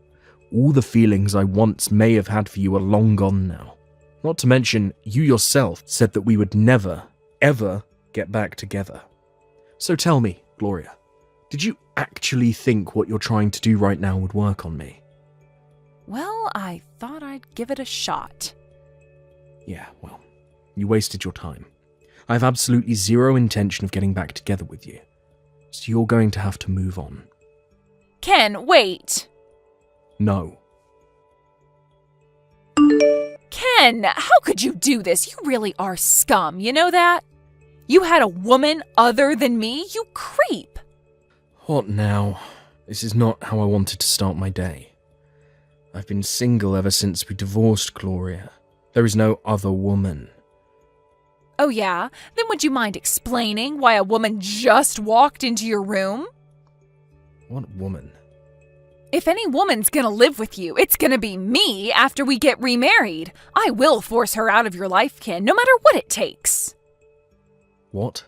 All the feelings I once may have had for you are long gone now. Not to mention, you yourself said that we would never, ever get back together. So tell me, Gloria, did you actually think what you're trying to do right now would work on me? Well, I thought I'd give it a shot. Yeah, well, you wasted your time. I have absolutely zero intention of getting back together with you. So you're going to have to move on. Ken, wait! No. Ken, how could you do this? You really are scum, you know that? You had a woman other than me, you creep! What now? This is not how I wanted to start my day. I've been single ever since we divorced, Gloria. There is no other woman. Oh yeah? Then would you mind explaining why a woman just walked into your room? What woman? If any woman's gonna live with you, it's gonna be me after we get remarried. I will force her out of your life, Ken, no matter what it takes. What?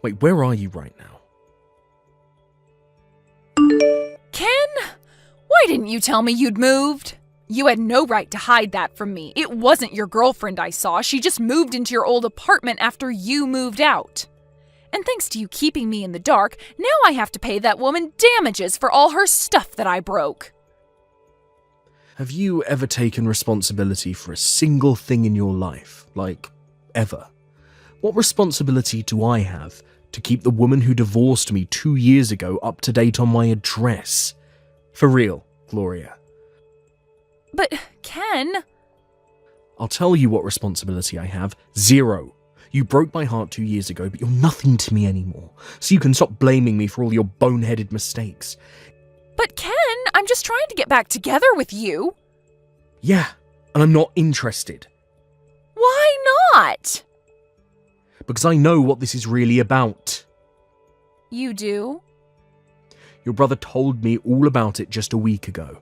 Wait, where are you right now? Ken? Why didn't you tell me you'd moved? You had no right to hide that from me. It wasn't your girlfriend I saw. She just moved into your old apartment after you moved out. And thanks to you keeping me in the dark, now I have to pay that woman damages for all her stuff that I broke. Have you ever taken responsibility for a single thing in your life? Like, ever? What responsibility do I have to keep the woman who divorced me 2 years ago up to date on my address? For real, Gloria. But, Ken... I'll tell you what responsibility I have. Zero. You broke my heart 2 years ago, but you're nothing to me anymore. So you can stop blaming me for all your boneheaded mistakes. But Ken, I'm just trying to get back together with you. Yeah, and I'm not interested. Why not? Because I know what this is really about. You do? Your brother told me all about it just a week ago.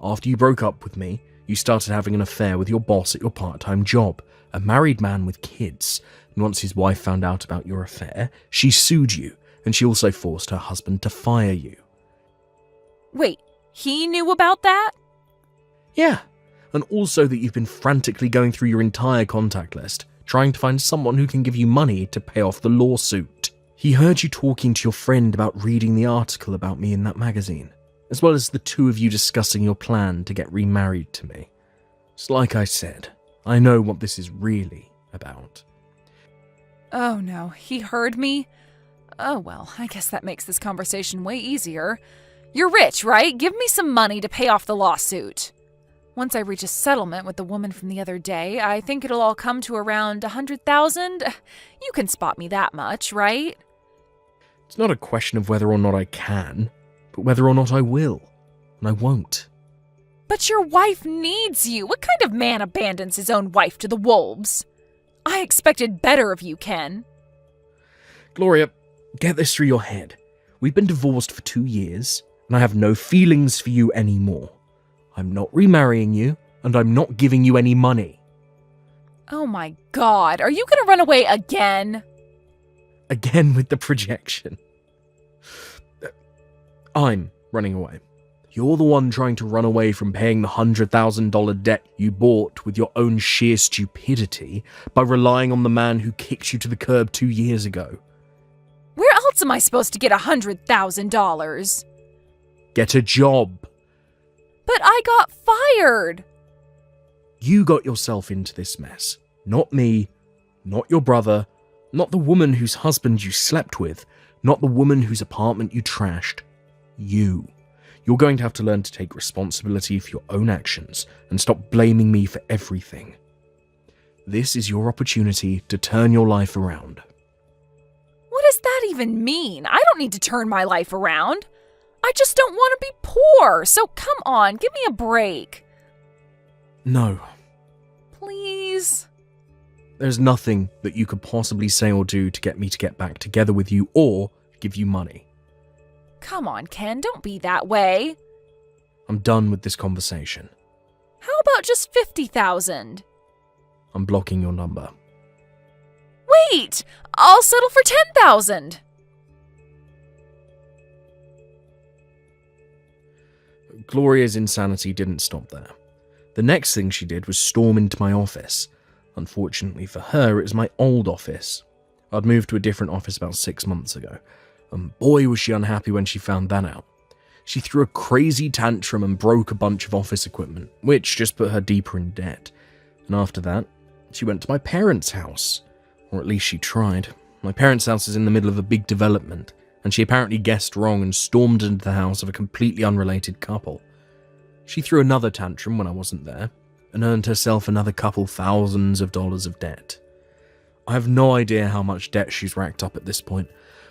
After you broke up with me, you started having an affair with your boss at your part-time job, a married man with kids. And once his wife found out about your affair, she sued you, and she also forced her husband to fire you. Wait, he knew about that? Yeah, and also that you've been frantically going through your entire contact list, trying to find someone who can give you money to pay off the lawsuit. He heard you talking to your friend about reading the article about me in that magazine, as well as the two of you discussing your plan to get remarried to me. So like I said, I know what this is really about. Oh no, he heard me? Oh well, I guess that makes this conversation way easier. You're rich, right? Give me some money to pay off the lawsuit. Once I reach a settlement with the woman from the other day, I think it'll all come to around 100,000. You can spot me that much, right? It's not a question of whether or not I can, but whether or not I will. And I won't. But your wife needs you. What kind of man abandons his own wife to the wolves? I expected better of you, Ken. Gloria, get this through your head. We've been divorced for 2 years, and I have no feelings for you anymore. I'm not remarrying you, and I'm not giving you any money. Oh my God, are you gonna run away again? Again with the projection. I'm running away. You're the one trying to run away from paying the $100,000 debt you bought with your own sheer stupidity by relying on the man who kicked you to the curb 2 years ago. Where else am I supposed to get $100,000? Get a job. But I got fired. You got yourself into this mess. Not me, not your brother, not the woman whose husband you slept with, not the woman whose apartment you trashed. You. You're going to have to learn to take responsibility for your own actions and stop blaming me for everything. This is your opportunity to turn your life around. What does that even mean? I don't need to turn my life around. I just don't want to be poor, so come on, give me a break. No. Please? There's nothing that you could possibly say or do to get me to get back together with you or give you money. Come on, Ken, don't be that way. I'm done with this conversation. How about just 50,000? I'm blocking your number. Wait! I'll settle for 10,000. Gloria's insanity didn't stop there. The next thing she did was storm into my office. Unfortunately for her, it was my old office. I'd moved to a different office about 6 months ago, and boy was she unhappy when she found that out. She threw a crazy tantrum and broke a bunch of office equipment, which just put her deeper in debt. And after that, she went to my parents' house. Or at least she tried. My parents' house is in the middle of a big development, and she apparently guessed wrong and stormed into the house of a completely unrelated couple. She threw another tantrum when I wasn't there, and earned herself another couple thousands of dollars of debt. I have no idea how much debt she's racked up at this point,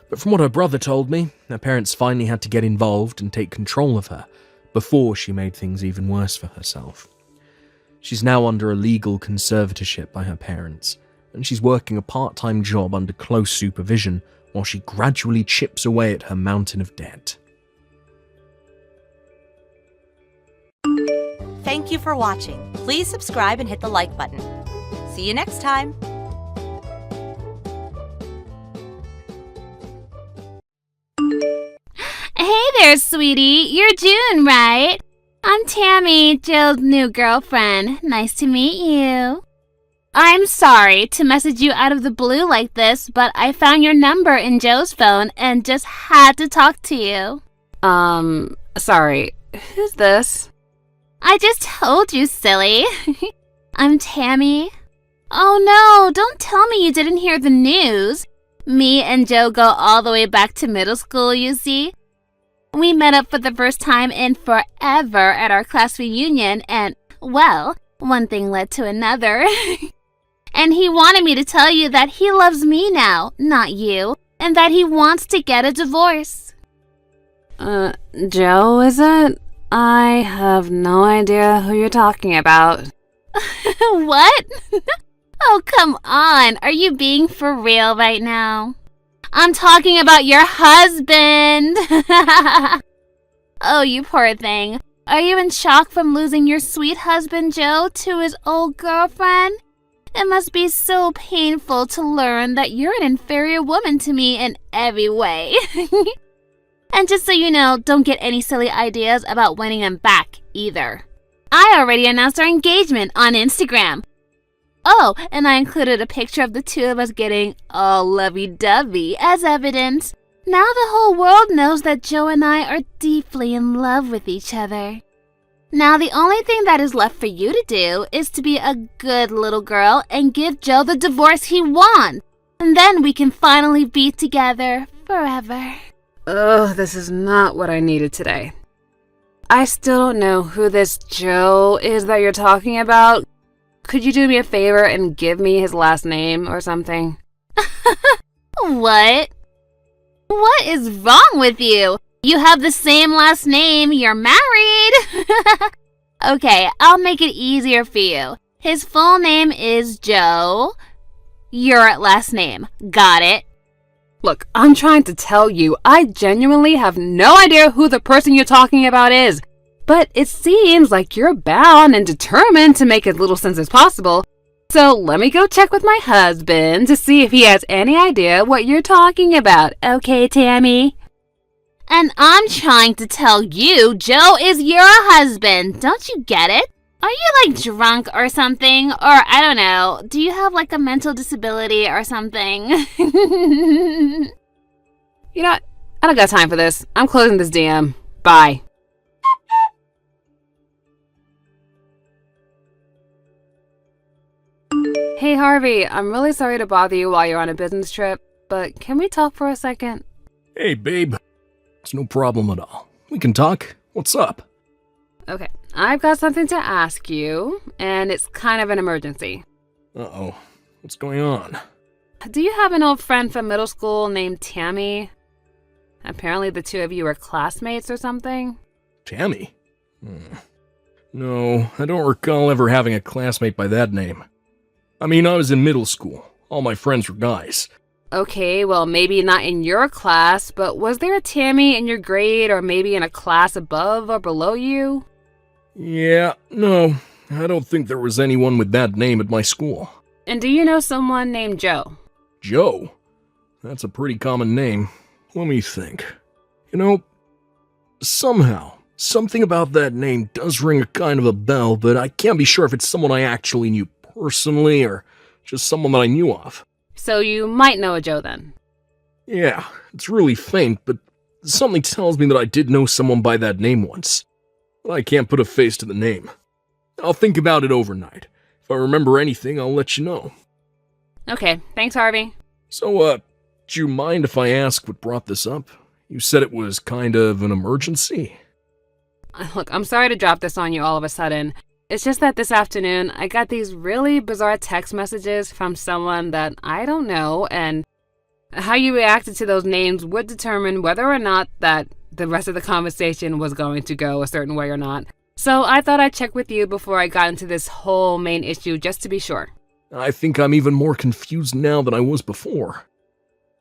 but from what her brother told me, her parents finally had to get involved and take control of her before she made things even worse for herself. She's now under a legal conservatorship by her parents, and she's working a part-time job under close supervision while she gradually chips away at her mountain of debt. Thank you for watching. Please subscribe and hit the like button. See you next time. Hey there, sweetie. You're June, right? I'm Tammy, Jill's new girlfriend. Nice to meet you. I'm sorry to message you out of the blue like this, but I found your number in Joe's phone and just had to talk to you. Sorry. Who's this? I just told you, silly. I'm Tammy. Oh no, don't tell me you didn't hear the news. Me and Joe go all the way back to middle school, you see. We met up for the first time in forever at our class reunion and, well, one thing led to another. And he wanted me to tell you that he loves me now, not you, and that he wants to get a divorce. Joe, is it? I have no idea who you're talking about. What? Oh, come on. Are you being for real right now? I'm talking about your husband. Oh, you poor thing. Are you in shock from losing your sweet husband, Joe, to his old girlfriend? It must be so painful to learn that you're an inferior woman to me in every way. And just so you know, don't get any silly ideas about winning him back, either. I already announced our engagement on Instagram. Oh, and I included a picture of the two of us getting all lovey-dovey as evidence. Now the whole world knows that Joe and I are deeply in love with each other. Now the only thing that is left for you to do is to be a good little girl and give Joe the divorce he wants. And then we can finally be together forever. Ugh, this is not what I needed today. I still don't know who this Joe is that you're talking about. Could you do me a favor and give me his last name or something? What? What is wrong with you? You have the same last name. You're married. Okay, I'll make it easier for you. His full name is Joe. Your last name. Got it? Look, I'm trying to tell you, I genuinely have no idea who the person you're talking about is. But it seems like you're bound and determined to make as little sense as possible. So let me go check with my husband to see if he has any idea what you're talking about. Okay, Tammy? And I'm trying to tell you, Joe is your husband. Don't you get it? Are you like drunk or something? Or I don't know, do you have like a mental disability or something? You know what? I don't got time for this. I'm closing this DM. Bye. Hey Harvey, I'm really sorry to bother you while you're on a business trip, but can we talk for a second? Hey, babe. It's no problem at all. We can talk. What's up? Okay, I've got something to ask you, and it's kind of an emergency. Uh-oh. What's going on? Do you have an old friend from middle school named Tammy? Apparently the two of you were classmates or something? Tammy? No, I don't recall ever having a classmate by that name. I mean, I was in middle school. All my friends were guys. Okay, well, maybe not in your class, but was there a Tammy in your grade or maybe in a class above or below you? Yeah, no, I don't think there was anyone with that name at my school. And do you know someone named Joe? Joe? That's a pretty common name. Let me think. You know, somehow, something about that name does ring a kind of a bell, but I can't be sure if it's someone I actually knew personally or just someone that I knew of. So you might know a Joe then. Yeah, it's really faint, but something tells me that I did know someone by that name once. But I can't put a face to the name. I'll think about it overnight. If I remember anything, I'll let you know. Okay, thanks, Harvey. So, do you mind if I ask what brought this up? You said it was kind of an emergency. Look, I'm sorry to drop this on you all of a sudden. It's just that this afternoon, I got these really bizarre text messages from someone that I don't know, and how you reacted to those names would determine whether or not that the rest of the conversation was going to go a certain way or not. So I thought I'd check with you before I got into this whole main issue just to be sure. I think I'm even more confused now than I was before.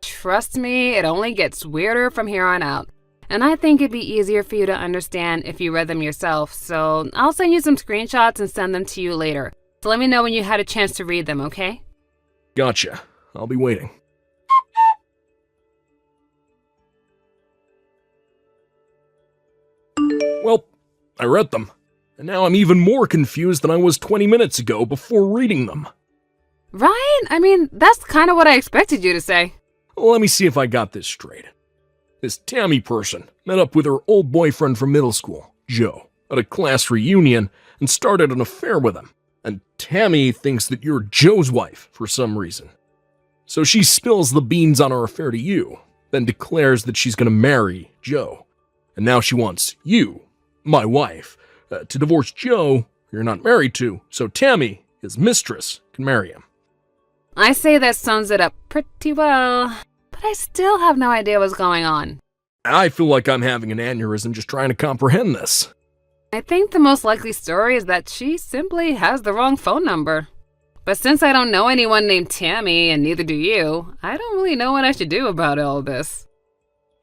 Trust me, it only gets weirder from here on out. And I think it'd be easier for you to understand if you read them yourself, so I'll send you some screenshots and send them to you later. So let me know when you had a chance to read them, okay? Gotcha. I'll be waiting. Well, I read them, and now I'm even more confused than I was 20 minutes ago before reading them. Right? I mean, that's kind of what I expected you to say. Let me see if I got this straight. This Tammy person met up with her old boyfriend from middle school, Joe, at a class reunion and started an affair with him. And Tammy thinks that you're Joe's wife for some reason. So she spills the beans on her affair to you, then declares that she's going to marry Joe. And now she wants you, my wife, to divorce Joe, who you're not married to, so Tammy, his mistress, can marry him. I say that sums it up pretty well, but I still have no idea what's going on. I feel like I'm having an aneurysm just trying to comprehend this. I think the most likely story is that she simply has the wrong phone number. But since I don't know anyone named Tammy, and neither do you, I don't really know what I should do about all this.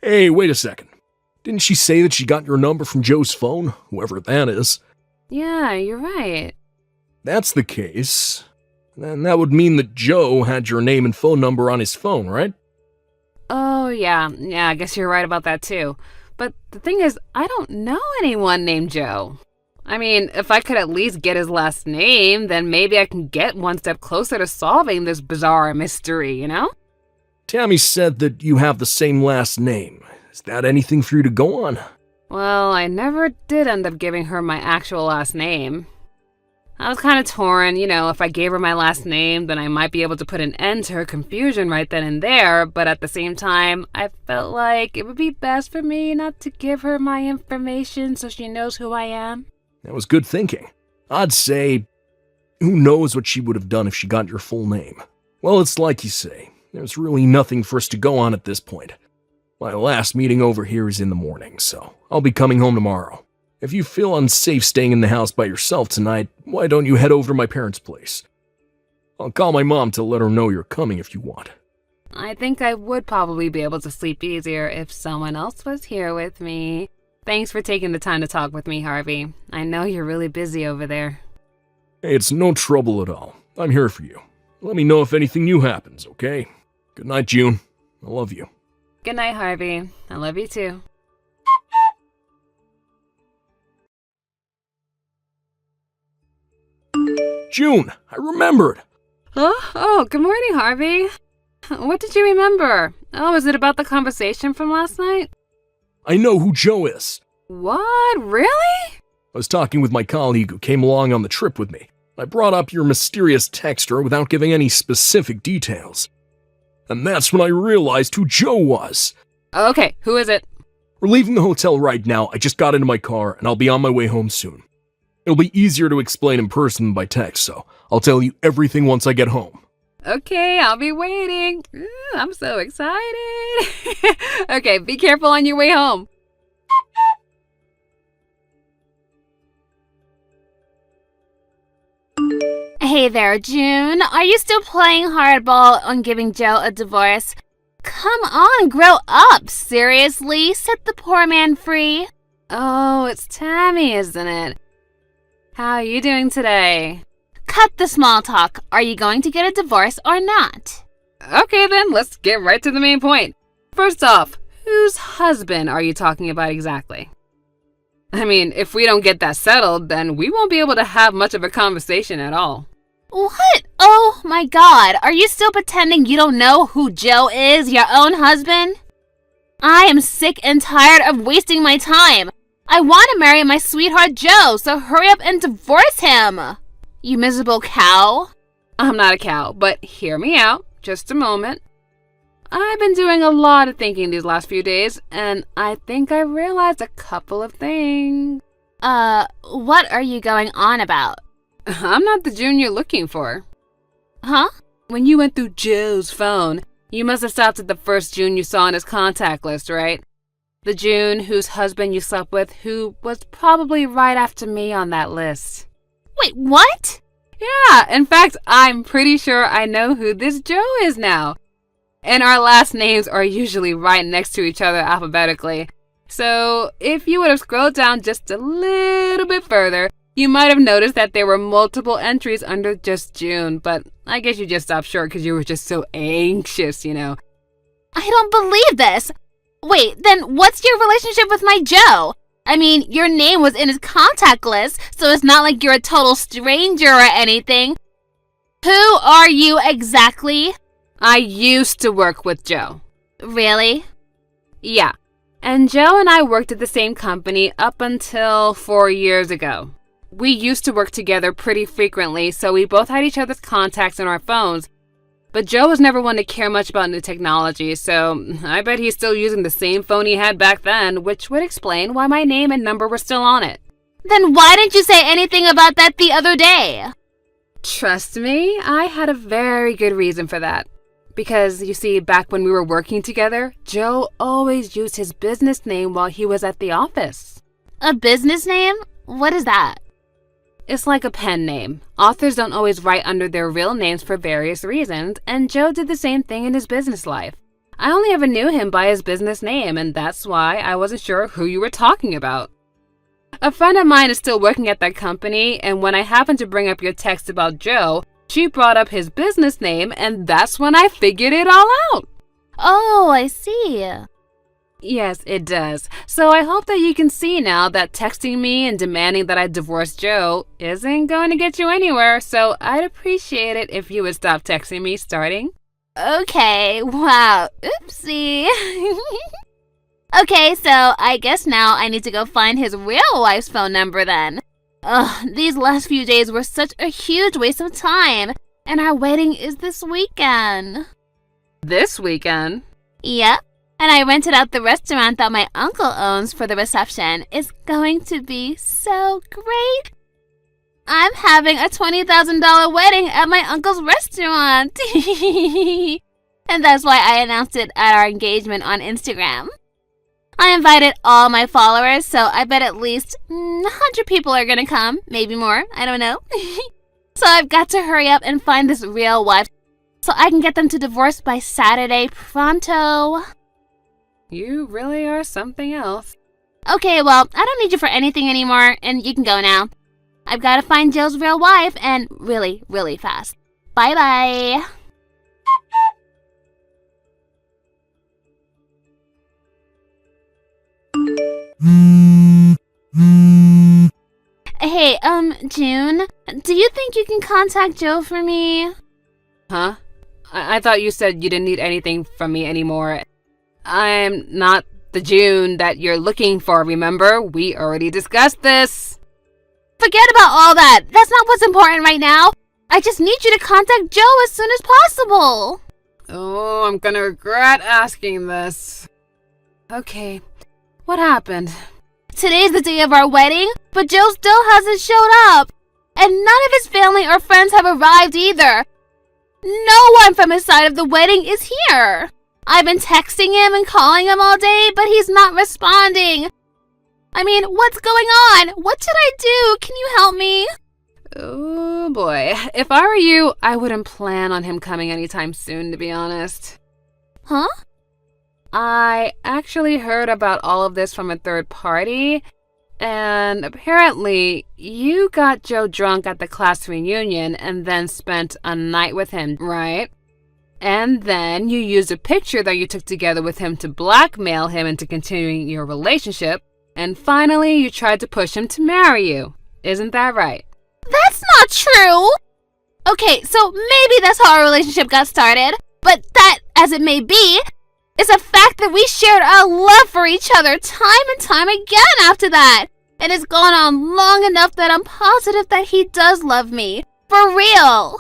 Hey, wait a second. Didn't she say that she got your number from Joe's phone, whoever that is? Yeah, you're right. That's the case. Then that would mean that Joe had your name and phone number on his phone, right? Oh, yeah, I guess you're right about that too. But the thing is, I don't know anyone named Joe. I mean, if I could at least get his last name, then maybe I can get one step closer to solving this bizarre mystery, you know? Tammy said that you have the same last name. Is that anything for you to go on? Well, I never did end up giving her my actual last name. I was kind of torn, if I gave her my last name, then I might be able to put an end to her confusion right then and there, but at the same time, I felt like it would be best for me not to give her my information so she knows who I am. That was good thinking. I'd say, who knows what she would have done if she got your full name? Well, it's like you say, there's really nothing for us to go on at this point. My last meeting over here is in the morning, so I'll be coming home tomorrow. If you feel unsafe staying in the house by yourself tonight, why don't you head over to my parents' place? I'll call my mom to let her know you're coming if you want. I think I would probably be able to sleep easier if someone else was here with me. Thanks for taking the time to talk with me, Harvey. I know you're really busy over there. Hey, it's no trouble at all. I'm here for you. Let me know if anything new happens, okay? Good night, June. I love you. Good night, Harvey. I love you too. June, I remembered. Oh, good morning, Harvey. What did you remember? Oh, is it about the conversation from last night? I know who Joe is. What? Really? I was talking with my colleague who came along on the trip with me. I brought up your mysterious texter without giving any specific details. And that's when I realized who Joe was. Okay, who is it? We're leaving the hotel right now. I just got into my car and I'll be on my way home soon. It'll be easier to explain in person than by text, so I'll tell you everything once I get home. Okay, I'll be waiting. Ooh, I'm so excited. Okay, be careful on your way home. Hey there, June. Are you still playing hardball on giving Joe a divorce? Come on, grow up. Seriously, set the poor man free. Oh, it's Tammy, isn't it? How are you doing today? Cut the small talk. Are you going to get a divorce or not? Okay then, let's get right to the main point. First off, whose husband are you talking about exactly? I mean, if we don't get that settled, then we won't be able to have much of a conversation at all. What? Oh my God. Are you still pretending you don't know who Joe is, your own husband? I am sick and tired of wasting my time. I want to marry my sweetheart Joe, so hurry up and divorce him. You miserable cow. I'm not a cow, but hear me out. Just a moment. I've been doing a lot of thinking these last few days, and I think I realized a couple of things. What are you going on about? I'm not the June you're looking for. Huh? When you went through Joe's phone, you must have stopped at the first June you saw on his contact list, right? The June whose husband you slept with, who was probably right after me on that list. Wait, what? Yeah, in fact, I'm pretty sure I know who this Joe is now. And our last names are usually right next to each other alphabetically. So if you would have scrolled down just a little bit further, you might have noticed that there were multiple entries under just June, but I guess you just stopped short because you were just so anxious, you know. I don't believe this. Wait, then what's your relationship with my Joe? I mean, your name was in his contact list, so it's not like you're a total stranger or anything. Who are you exactly? I used to work with Joe. Really? Yeah. And Joe and I worked at the same company up until 4 years ago. We used to work together pretty frequently, so we both had each other's contacts on our phones. But Joe was never one to care much about new technology, so I bet he's still using the same phone he had back then, which would explain why my name and number were still on it. Then why didn't you say anything about that the other day? Trust me, I had a very good reason for that. Because, you see, back when we were working together, Joe always used his business name while he was at the office. A business name? What is that? It's like a pen name. Authors don't always write under their real names for various reasons, and Joe did the same thing in his business life. I only ever knew him by his business name, and that's why I wasn't sure who you were talking about. A friend of mine is still working at that company, and when I happened to bring up your text about Joe, she brought up his business name, and that's when I figured it all out. Oh, I see. Yes, it does. So I hope that you can see now that texting me and demanding that I divorce Joe isn't going to get you anywhere, so I'd appreciate it if you would stop texting me starting. Okay, wow, oopsie. Okay, so I guess now I need to go find his real wife's phone number then. Ugh, these last few days were such a huge waste of time, and our wedding is this weekend. This weekend? Yep. And I rented out the restaurant that my uncle owns for the reception. It's going to be so great. I'm having a $20,000 wedding at my uncle's restaurant. And that's why I announced it at our engagement on Instagram. I invited all my followers, so I bet at least 100 people are going to come. Maybe more. I don't know. So I've got to hurry up and find this real wife so I can get them to divorce by Saturday pronto. You really are something else. Okay, well, I don't need you for anything anymore, and you can go now. I've got to find Jill's real wife, and really, really fast. Bye-bye. Hey, June, do you think you can contact Joe for me? Huh? I thought you said you didn't need anything from me anymore. I'm not the June that you're looking for, remember? We already discussed this. Forget about all that. That's not what's important right now. I just need you to contact Joe as soon as possible. Oh, I'm gonna regret asking this. Okay, what happened? Today's the day of our wedding, but Joe still hasn't showed up. And none of his family or friends have arrived either. No one from his side of the wedding is here. I've been texting him and calling him all day, but he's not responding. I mean, what's going on? What should I do? Can you help me? Oh boy. If I were you, I wouldn't plan on him coming anytime soon, to be honest. Huh? I actually heard about all of this from a third party, and apparently you got Joe drunk at the class reunion and then spent a night with him, right? And then you used a picture that you took together with him to blackmail him into continuing your relationship, and finally you tried to push him to marry you. Isn't that right? That's not true! Okay, so maybe that's how our relationship got started, but that, as it may be, is a fact that we shared a love for each other time and time again after that. And it's gone on long enough that I'm positive that he does love me. For real!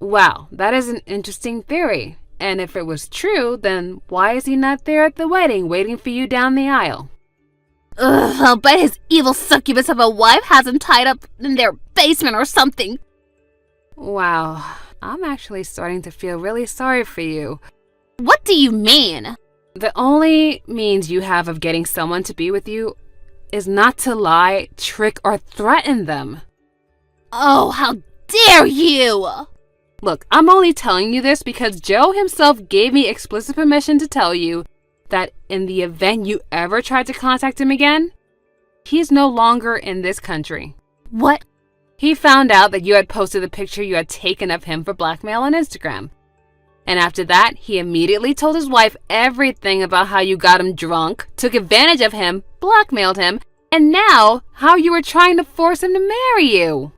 Wow, that is an interesting theory. And if it was true, then why is he not there at the wedding waiting for you down the aisle? Ugh, I'll bet his evil succubus of a wife has him tied up in their basement or something. Wow, I'm actually starting to feel really sorry for you. What do you mean? The only means you have of getting someone to be with you is not to lie, trick, or threaten them. Oh, how dare you! Look, I'm only telling you this because Joe himself gave me explicit permission to tell you that in the event you ever tried to contact him again, he's no longer in this country. What? He found out that you had posted the picture you had taken of him for blackmail on Instagram. And after that, he immediately told his wife everything about how you got him drunk, took advantage of him, blackmailed him, and now how you were trying to force him to marry you.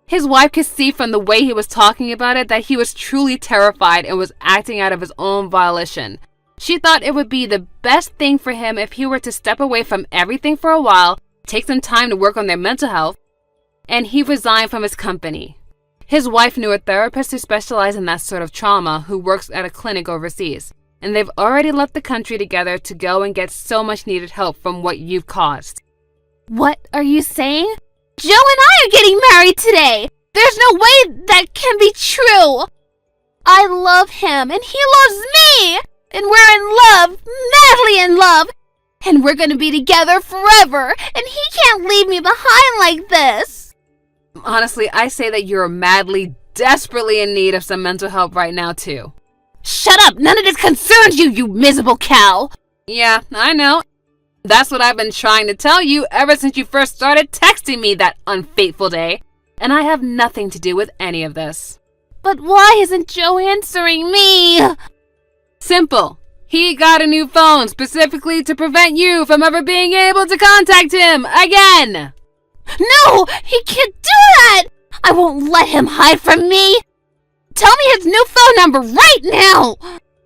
His wife could see from the way he was talking about it that he was truly terrified and was acting out of his own volition. She thought it would be the best thing for him if he were to step away from everything for a while, take some time to work on their mental health, and he resigned from his company. His wife knew a therapist who specialized in that sort of trauma who works at a clinic overseas, and they've already left the country together to go and get so much needed help from what you've caused. What are you saying? Joe and I are getting married today! There's no way that can be true! I love him, and he loves me! And we're in love, madly in love! And we're gonna be together forever, and he can't leave me behind like this! Honestly, I say that you're madly, desperately in need of some mental help right now, too. Shut up! None of this concerns you, you miserable cow! Yeah, I know. That's what I've been trying to tell you ever since you first started texting me that unfateful day. And I have nothing to do with any of this. But why isn't Joe answering me? Simple. He got a new phone specifically to prevent you from ever being able to contact him again. No! He can't do that! I won't let him hide from me! Tell me his new phone number right now!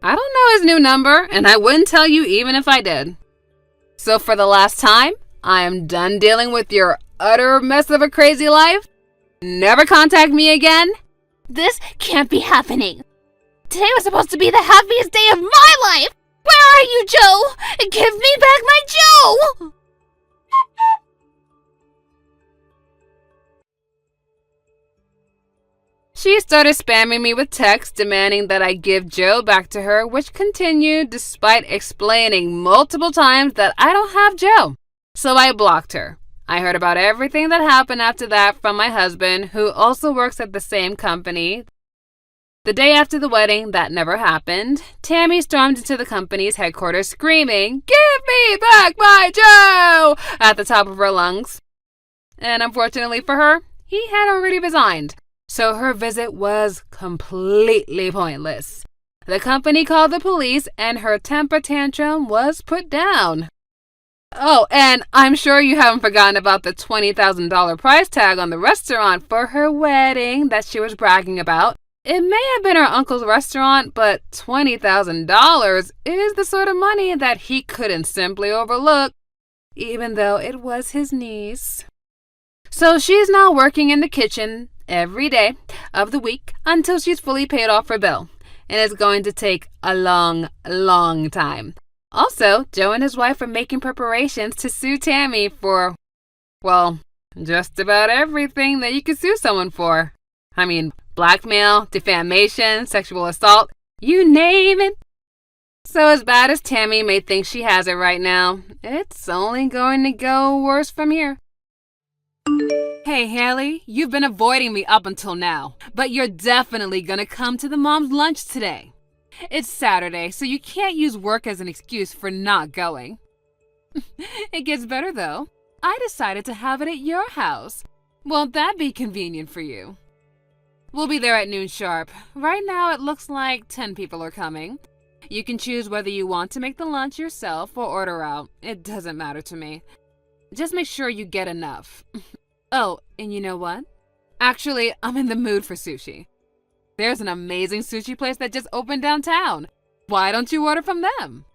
I don't know his new number, and I wouldn't tell you even if I did. So for the last time, I am done dealing with your utter mess of a crazy life. Never contact me again. This can't be happening. Today was supposed to be the happiest day of my life! Where are you, Joe? Give me back my Joe! She started spamming me with texts demanding that I give Joe back to her, which continued despite explaining multiple times that I don't have Joe. So I blocked her. I heard about everything that happened after that from my husband, who also works at the same company. The day after the wedding, that never happened, Tammy stormed into the company's headquarters screaming, "Give me back my Joe!" at the top of her lungs. And unfortunately for her, he had already resigned. So her visit was completely pointless. The company called the police and her temper tantrum was put down. Oh, and I'm sure you haven't forgotten about the $20,000 price tag on the restaurant for her wedding that she was bragging about. It may have been her uncle's restaurant, but $20,000 is the sort of money that he couldn't simply overlook, even though it was his niece. So she's now working in the kitchen every day of the week until she's fully paid off her bill. And it's going to take a long, long time. Also, Joe and his wife are making preparations to sue Tammy for, well, just about everything that you could sue someone for. I mean, blackmail, defamation, sexual assault, you name it. So as bad as Tammy may think she has it right now, it's only going to go worse from here. Hey, Haley, you've been avoiding me up until now, but you're definitely gonna come to the mom's lunch today. It's Saturday, so you can't use work as an excuse for not going. It gets better, though. I decided to have it at your house. Won't that be convenient for you? We'll be there at noon sharp. Right now, it looks like 10 people are coming. You can choose whether you want to make the lunch yourself or order out. It doesn't matter to me. Just make sure you get enough. Oh, and you know what? Actually, I'm in the mood for sushi. There's an amazing sushi place that just opened downtown. Why don't you order from them?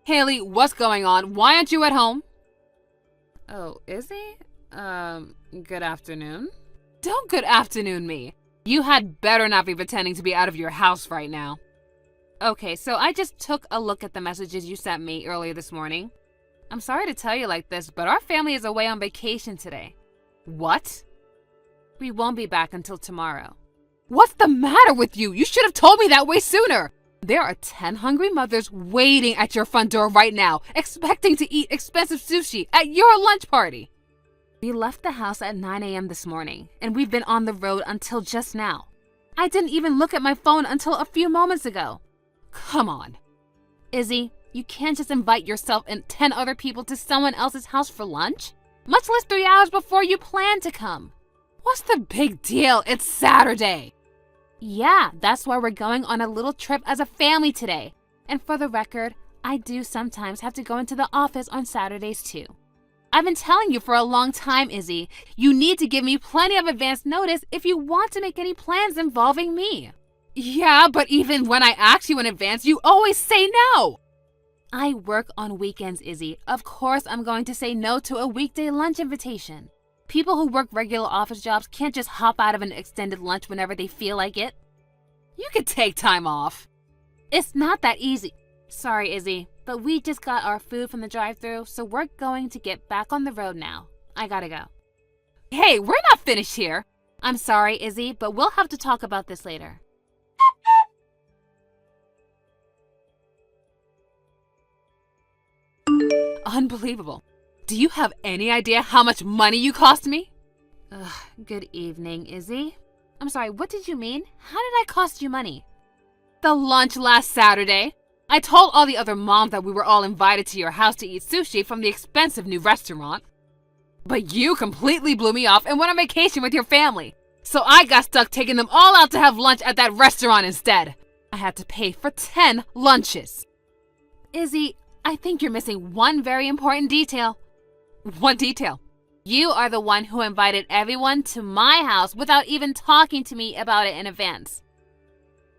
Haley, what's going on? Why aren't you at home? Oh, is he? Good afternoon. Don't good afternoon me. You had better not be pretending to be out of your house right now. Okay, so I just took a look at the messages you sent me earlier this morning. I'm sorry to tell you like this, but our family is away on vacation today. What? We won't be back until tomorrow. What's the matter with you? You should have told me that way sooner. There are 10 hungry mothers waiting at your front door right now, expecting to eat expensive sushi at your lunch party. We left the house at 9 a.m. this morning, and we've been on the road until just now. I didn't even look at my phone until a few moments ago. Come on. Izzy, you can't just invite yourself and 10 other people to someone else's house for lunch, much less 3 hours before you plan to come. What's the big deal? It's Saturday. Yeah, that's why we're going on a little trip as a family today. And for the record, I do sometimes have to go into the office on Saturdays too. I've been telling you for a long time, Izzy, you need to give me plenty of advance notice if you want to make any plans involving me. Yeah, but even when I ask you in advance, you always say no. I work on weekends, Izzy. Of course I'm going to say no to a weekday lunch invitation. People who work regular office jobs can't just hop out of an extended lunch whenever they feel like it. You could take time off. It's not that easy. Sorry, Izzy, but we just got our food from the drive-thru, so we're going to get back on the road now. I gotta go. Hey, we're not finished here. I'm sorry, Izzy, but we'll have to talk about this later. Unbelievable. Do you have any idea how much money you cost me? Good evening, Izzy. I'm sorry, what did you mean? How did I cost you money? The lunch last Saturday. I told all the other moms that we were all invited to your house to eat sushi from the expensive new restaurant. But you completely blew me off and went on vacation with your family. So I got stuck taking them all out to have lunch at that restaurant instead. I had to pay for 10 lunches. Izzy, I think you're missing one very important detail. What detail? You are the one who invited everyone to my house without even talking to me about it in advance.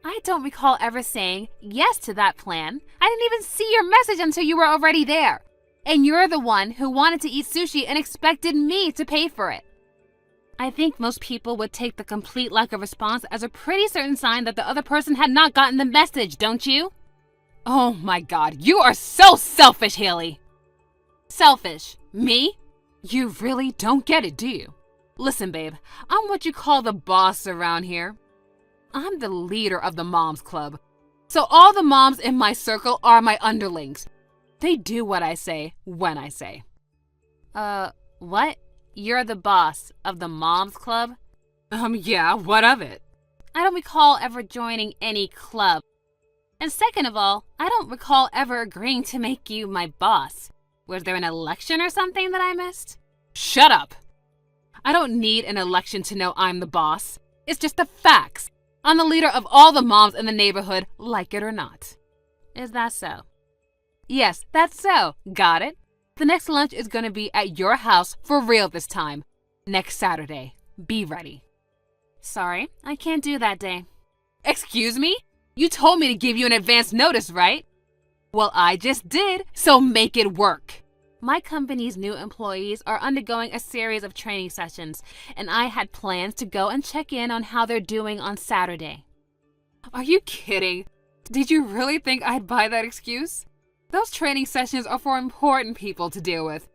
I don't recall ever saying yes to that plan. I didn't even see your message until you were already there. And you're the one who wanted to eat sushi and expected me to pay for it. I think most people would take the complete lack of response as a pretty certain sign that the other person had not gotten the message, don't you? Oh my God, you are so selfish, Haley. Selfish? Me? You really don't get it, do you? Listen, babe, I'm what you call the boss around here. I'm the leader of the Moms Club. So all the moms in my circle are my underlings. They do what I say when I say. What? You're the boss of the Moms Club? Yeah, what of it? I don't recall ever joining any club. And second of all, I don't recall ever agreeing to make you my boss. Was there an election or something that I missed? Shut up! I don't need an election to know I'm the boss. It's just the facts. I'm the leader of all the moms in the neighborhood, like it or not. Is that so? Yes, that's so. Got it? The next lunch is going to be at your house for real this time. Next Saturday. Be ready. Sorry, I can't do that day. Excuse me? You told me to give you an advance notice, right? Well, I just did, so make it work. My company's new employees are undergoing a series of training sessions, and I had plans to go and check in on how they're doing on Saturday. Are you kidding? Did you really think I'd buy that excuse? Those training sessions are for important people to deal with.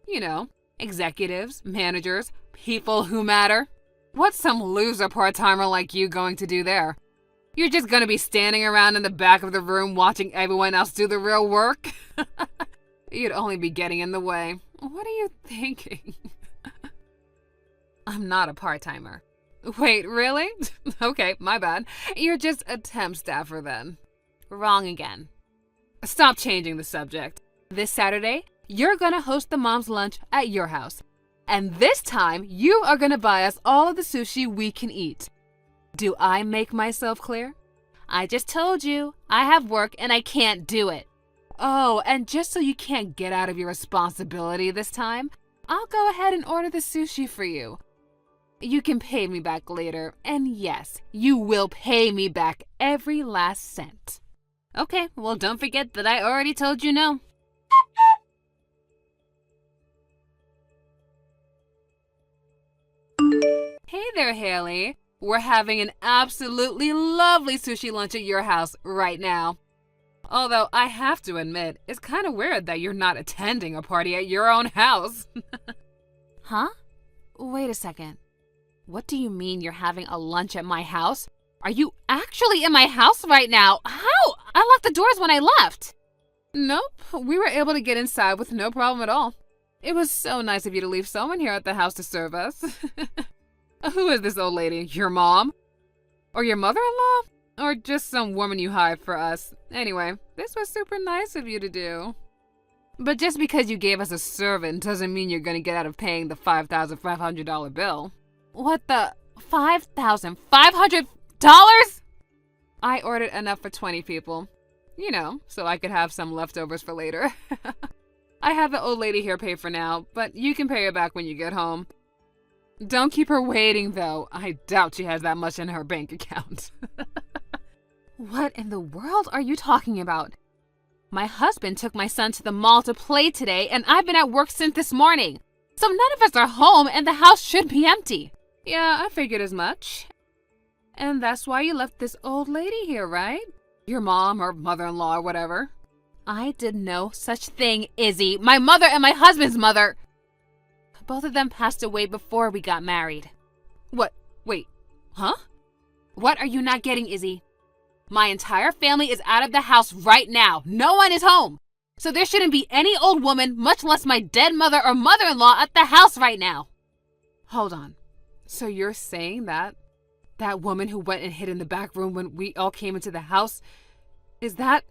You know, executives, managers, people who matter. What's some loser part-timer like you going to do there? You're just gonna be standing around in the back of the room watching everyone else do the real work? You'd only be getting in the way. What are you thinking? I'm not a part-timer. Wait, really? Okay, my bad. You're just a temp staffer then. Wrong again. Stop changing the subject. This Saturday, you're gonna host the mom's lunch at your house. And this time, you are gonna buy us all of the sushi we can eat. Do I make myself clear? I just told you, I have work and I can't do it. Oh, and just so you can't get out of your responsibility this time, I'll go ahead and order the sushi for you. You can pay me back later, and yes, you will pay me back every last cent. Okay, well, don't forget that I already told you no. Hey there, Haley. We're having an absolutely lovely sushi lunch at your house right now. Although I have to admit, it's kind of weird that you're not attending a party at your own house. Huh? Wait a second. What do you mean you're having a lunch at my house? Are you actually in my house right now? How? I locked the doors when I left. Nope, we were able to get inside with no problem at all. It was so nice of you to leave someone here at the house to serve us. Who is this old lady? Your mom? Or your mother-in-law? Or just some woman you hired for us? Anyway, this was super nice of you to do. But just because you gave us a servant doesn't mean you're going to get out of paying the $5,500 bill. What the? $5,500? I ordered enough for 20 people. You know, so I could have some leftovers for later. I have the old lady here pay for now, but you can pay her back when you get home. Don't keep her waiting, though. I doubt she has that much in her bank account. What in the world are you talking about? My husband took my son to the mall to play today, and I've been at work since this morning. So none of us are home, and the house should be empty. Yeah, I figured as much. And that's why you left this old lady here, right? Your mom or mother-in-law or whatever. I did no such thing, Izzy. My mother and my husband's mother. Both of them passed away before we got married. What? Wait. Huh? What are you not getting, Izzy? My entire family is out of the house right now. No one is home. So there shouldn't be any old woman, much less my dead mother or mother-in-law at the house right now. Hold on. So you're saying that woman who went and hid in the back room when we all came into the house, is that...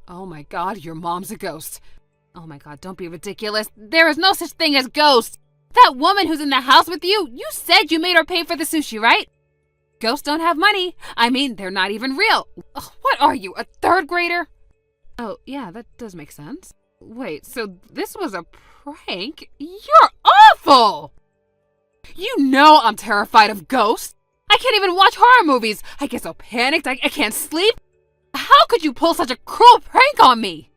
Oh my God, your mom's a ghost. Oh my God, don't be ridiculous. There is no such thing as ghosts. That woman who's in the house with you, you said you made her pay for the sushi, right? Ghosts don't have money. I mean, they're not even real. Ugh, what are you, a third grader? Oh, yeah, that does make sense. Wait, so this was a prank? You're awful! You know I'm terrified of ghosts. I can't even watch horror movies. I get so panicked I can't sleep. How could you pull such a cruel prank on me?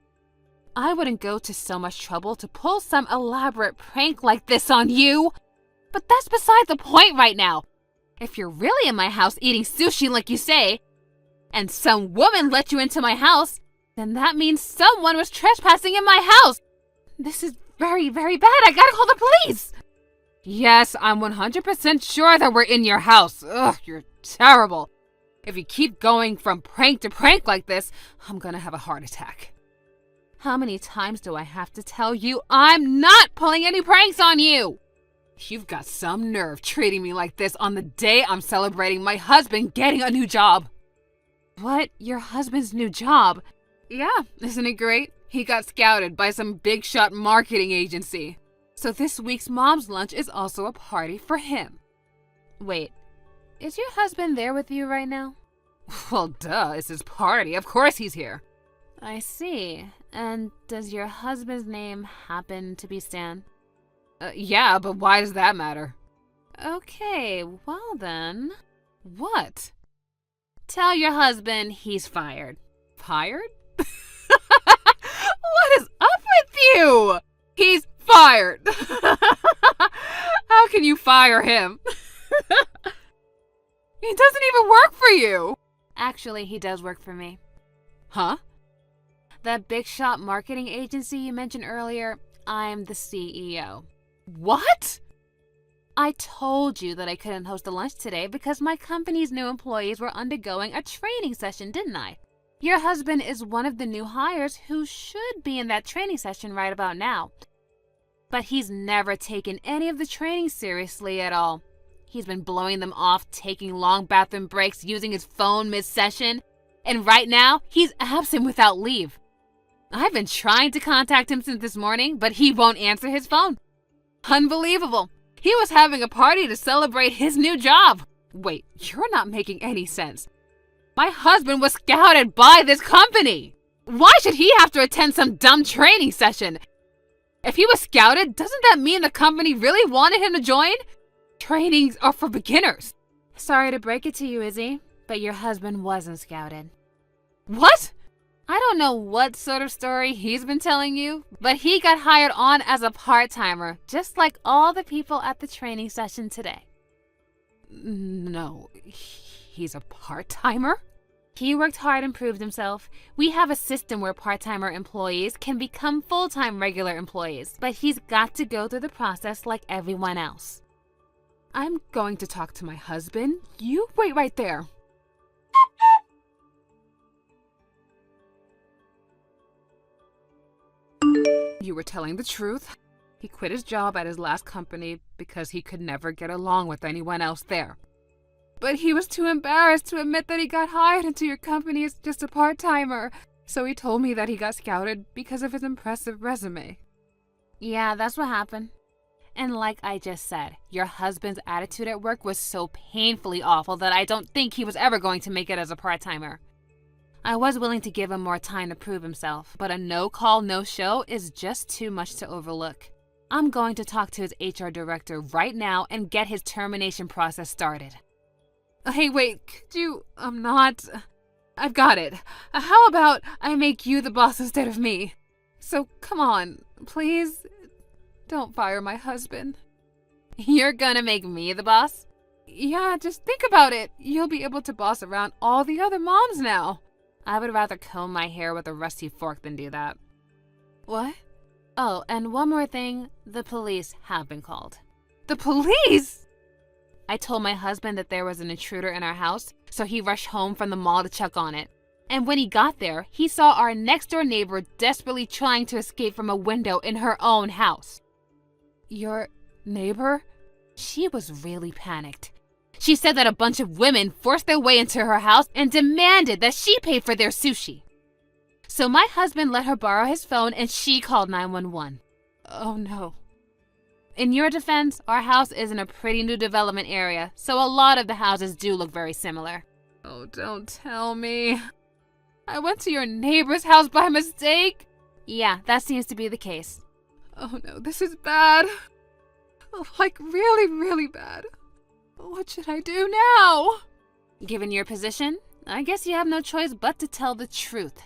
I wouldn't go to so much trouble to pull some elaborate prank like this on you. But that's beside the point right now. If you're really in my house eating sushi like you say, and some woman let you into my house, then that means someone was trespassing in my house. This is very, very bad. I gotta call the police. Yes, I'm 100% sure that we're in your house. Ugh, you're terrible. If you keep going from prank to prank like this, I'm gonna have a heart attack. How many times do I have to tell you I'm not pulling any pranks on you? You've got some nerve treating me like this on the day I'm celebrating my husband getting a new job. What? Your husband's new job? Yeah, isn't it great? He got scouted by some big shot marketing agency. So this week's mom's lunch is also a party for him. Wait, is your husband there with you right now? Well, duh, it's his party. Of course he's here. I see. And does your husband's name happen to be Stan? Yeah, but why does that matter? Okay, well then. What? Tell your husband he's fired. Fired? What is up with you? He's fired. How can you fire him? He doesn't even work for you. Actually, he does work for me. Huh? That big shot marketing agency you mentioned earlier, I'm the CEO. What? I told you that I couldn't host a lunch today because my company's new employees were undergoing a training session, didn't I? Your husband is one of the new hires who should be in that training session right about now. But he's never taken any of the training seriously at all. He's been blowing them off, taking long bathroom breaks, using his phone mid-session, and right now, he's absent without leave. I've been trying to contact him since this morning, but he won't answer his phone. Unbelievable. He was having a party to celebrate his new job. Wait, you're not making any sense. My husband was scouted by this company. Why should he have to attend some dumb training session? If he was scouted, doesn't that mean the company really wanted him to join? Trainings are for beginners. Sorry to break it to you, Izzy, but your husband wasn't scouted. What? I don't know what sort of story he's been telling you, but he got hired on as a part-timer, just like all the people at the training session today. No, he's a part-timer? He worked hard and proved himself. We have a system where part-timer employees can become full-time regular employees, but he's got to go through the process like everyone else. I'm going to talk to my husband. You wait right there. You were telling the truth. He quit his job at his last company because he could never get along with anyone else there. But he was too embarrassed to admit that he got hired into your company as just a part-timer, so he told me that he got scouted because of his impressive resume. Yeah, that's what happened. And like I just said, your husband's attitude at work was so painfully awful that I don't think he was ever going to make it as a part-timer. I was willing to give him more time to prove himself, but a no-call, no-show is just too much to overlook. I'm going to talk to his HR director right now and get his termination process started. Hey, wait, could you, I've got it. How about I make you the boss instead of me? So come on, please, don't fire my husband. You're gonna make me the boss? Yeah, just think about it. You'll be able to boss around all the other moms now. I would rather comb my hair with a rusty fork than do that. What? Oh, and one more thing, the police have been called. The police? I told my husband that there was an intruder in our house, so he rushed home from the mall to check on it. And when he got there, he saw our next-door neighbor desperately trying to escape from a window in her own house. Your neighbor? She was really panicked. She said that a bunch of women forced their way into her house and demanded that she pay for their sushi. So my husband let her borrow his phone and she called 911. Oh no. In your defense, our house is in a pretty new development area, so a lot of the houses do look very similar. Oh, don't tell me. I went to your neighbor's house by mistake? Yeah, that seems to be the case. Oh no, this is bad. Like really, really bad. What should I do now? Given your position, I guess you have no choice but to tell the truth.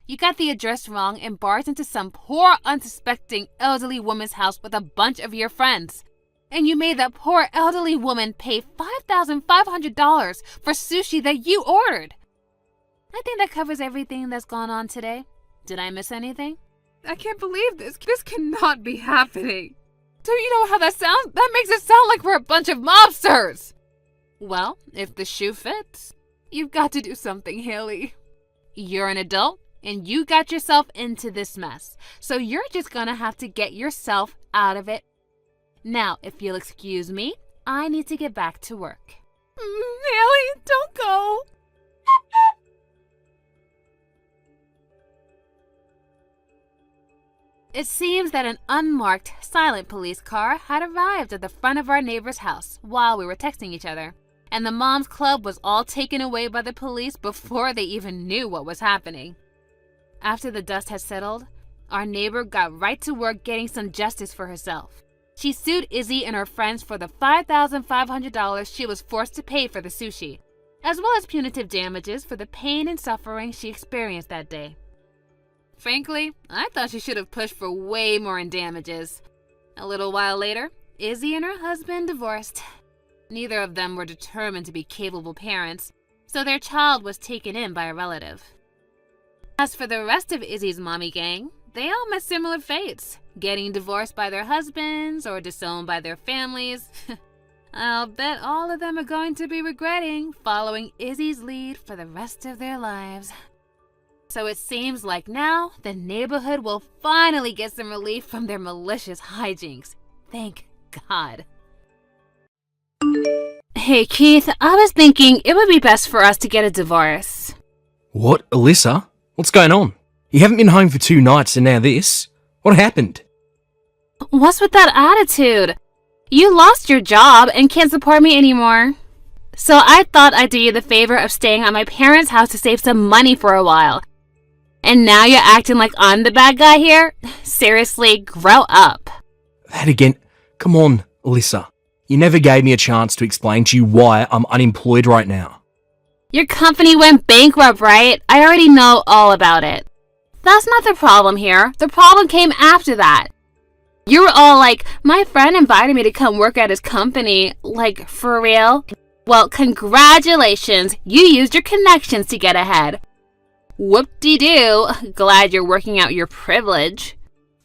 You got the address wrong and barged into some poor, unsuspecting elderly woman's house with a bunch of your friends. And you made that poor elderly woman pay $5,500 for sushi that you ordered. I think that covers everything that's gone on today. Did I miss anything? I can't believe this. This cannot be happening. Do you know how that sounds? That makes it sound like we're a bunch of mobsters. Well, if the shoe fits. You've got to do something, Haley. You're an adult, and you got yourself into this mess. So you're just gonna have to get yourself out of it. Now, if you'll excuse me, I need to get back to work. Haley, don't go. It seems that an unmarked, silent police car had arrived at the front of our neighbor's house while we were texting each other, and the Moms Club was all taken away by the police before they even knew what was happening. After the dust had settled, our neighbor got right to work getting some justice for herself. She sued Izzy and her friends for the $5,500 she was forced to pay for the sushi, as well as punitive damages for the pain and suffering she experienced that day. Frankly, I thought she should have pushed for way more in damages. A little while later, Izzy and her husband divorced. Neither of them were determined to be capable parents, so their child was taken in by a relative. As for the rest of Izzy's mommy gang, they all met similar fates, getting divorced by their husbands or disowned by their families. I'll bet all of them are going to be regretting following Izzy's lead for the rest of their lives. So it seems like now the neighborhood will finally get some relief from their malicious hijinks. Thank God. Hey Keith, I was thinking it would be best for us to get a divorce. What, Alyssa? What's going on? You haven't been home for 2 nights and now this? What happened? What's with that attitude? You lost your job and can't support me anymore. So I thought I'd do you the favor of staying at my parents' house to save some money for a while. And now you're acting like I'm the bad guy here? Seriously, grow up. That again. Come on, Alyssa. You never gave me a chance to explain to you why I'm unemployed right now. Your company went bankrupt, right? I already know all about it. That's not the problem here. The problem came after that. You were all like, my friend invited me to come work at his company. Like, for real? Well, congratulations. You used your connections to get ahead. Whoop-de-doo. Glad you're working out your privilege.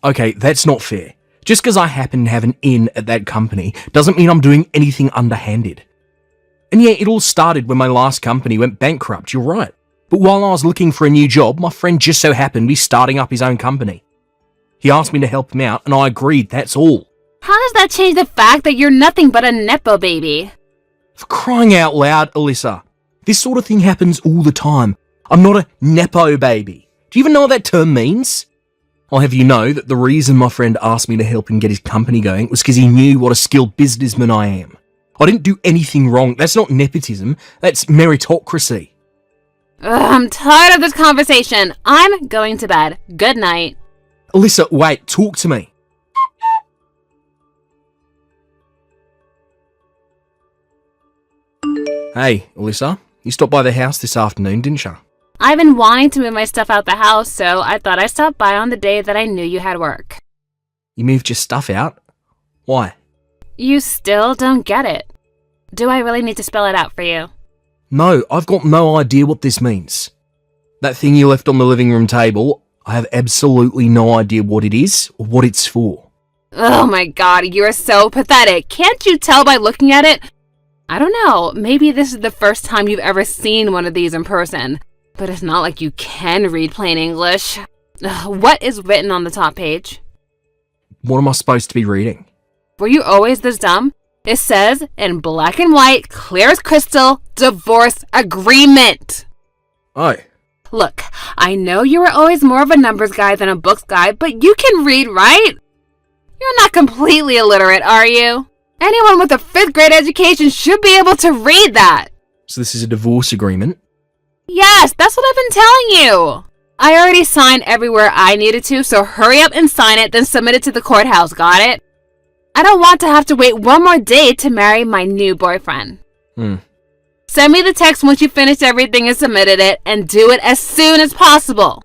Okay, that's not fair. Just because I happen to have an in at that company doesn't mean I'm doing anything underhanded. And yeah, it all started when my last company went bankrupt, you're right. But while I was looking for a new job, my friend just so happened to be starting up his own company. He asked me to help him out, and I agreed, that's all. How does that change the fact that you're nothing but a Nepo baby? For crying out loud, Alyssa. This sort of thing happens all the time. I'm not a Nepo baby. Do you even know what that term means? I'll have you know that the reason my friend asked me to help him get his company going was because he knew what a skilled businessman I am. I didn't do anything wrong. That's not nepotism. That's meritocracy. I'm tired of this conversation. I'm going to bed. Good night. Alyssa, wait. Talk to me. Hey, Alyssa. You stopped by the house this afternoon, didn't you? I've been wanting to move my stuff out the house, so I thought I'd stop by on the day that I knew you had work. You moved your stuff out? Why? You still don't get it. Do I really need to spell it out for you? No, I've got no idea what this means. That thing you left on the living room table, I have absolutely no idea what it is or what it's for. Oh my god, you're so pathetic. Can't you tell by looking at it? I don't know, maybe this is the first time you've ever seen one of these in person. But it's not like you can read plain English. What is written on the top page? What am I supposed to be reading? Were you always this dumb? It says, in black and white, clear as crystal, divorce agreement. Oh. Look, I know you were always more of a numbers guy than a books guy, but you can read, right? You're not completely illiterate, are you? Anyone with a 5th grade education should be able to read that. So this is a divorce agreement? Yes, that's what I've been telling you. I already signed everywhere I needed to, so hurry up and sign it, then submit it to the courthouse, got it? I don't want to have to wait one more day to marry my new boyfriend. Send me the text once you finished everything and submitted it, and do it as soon as possible.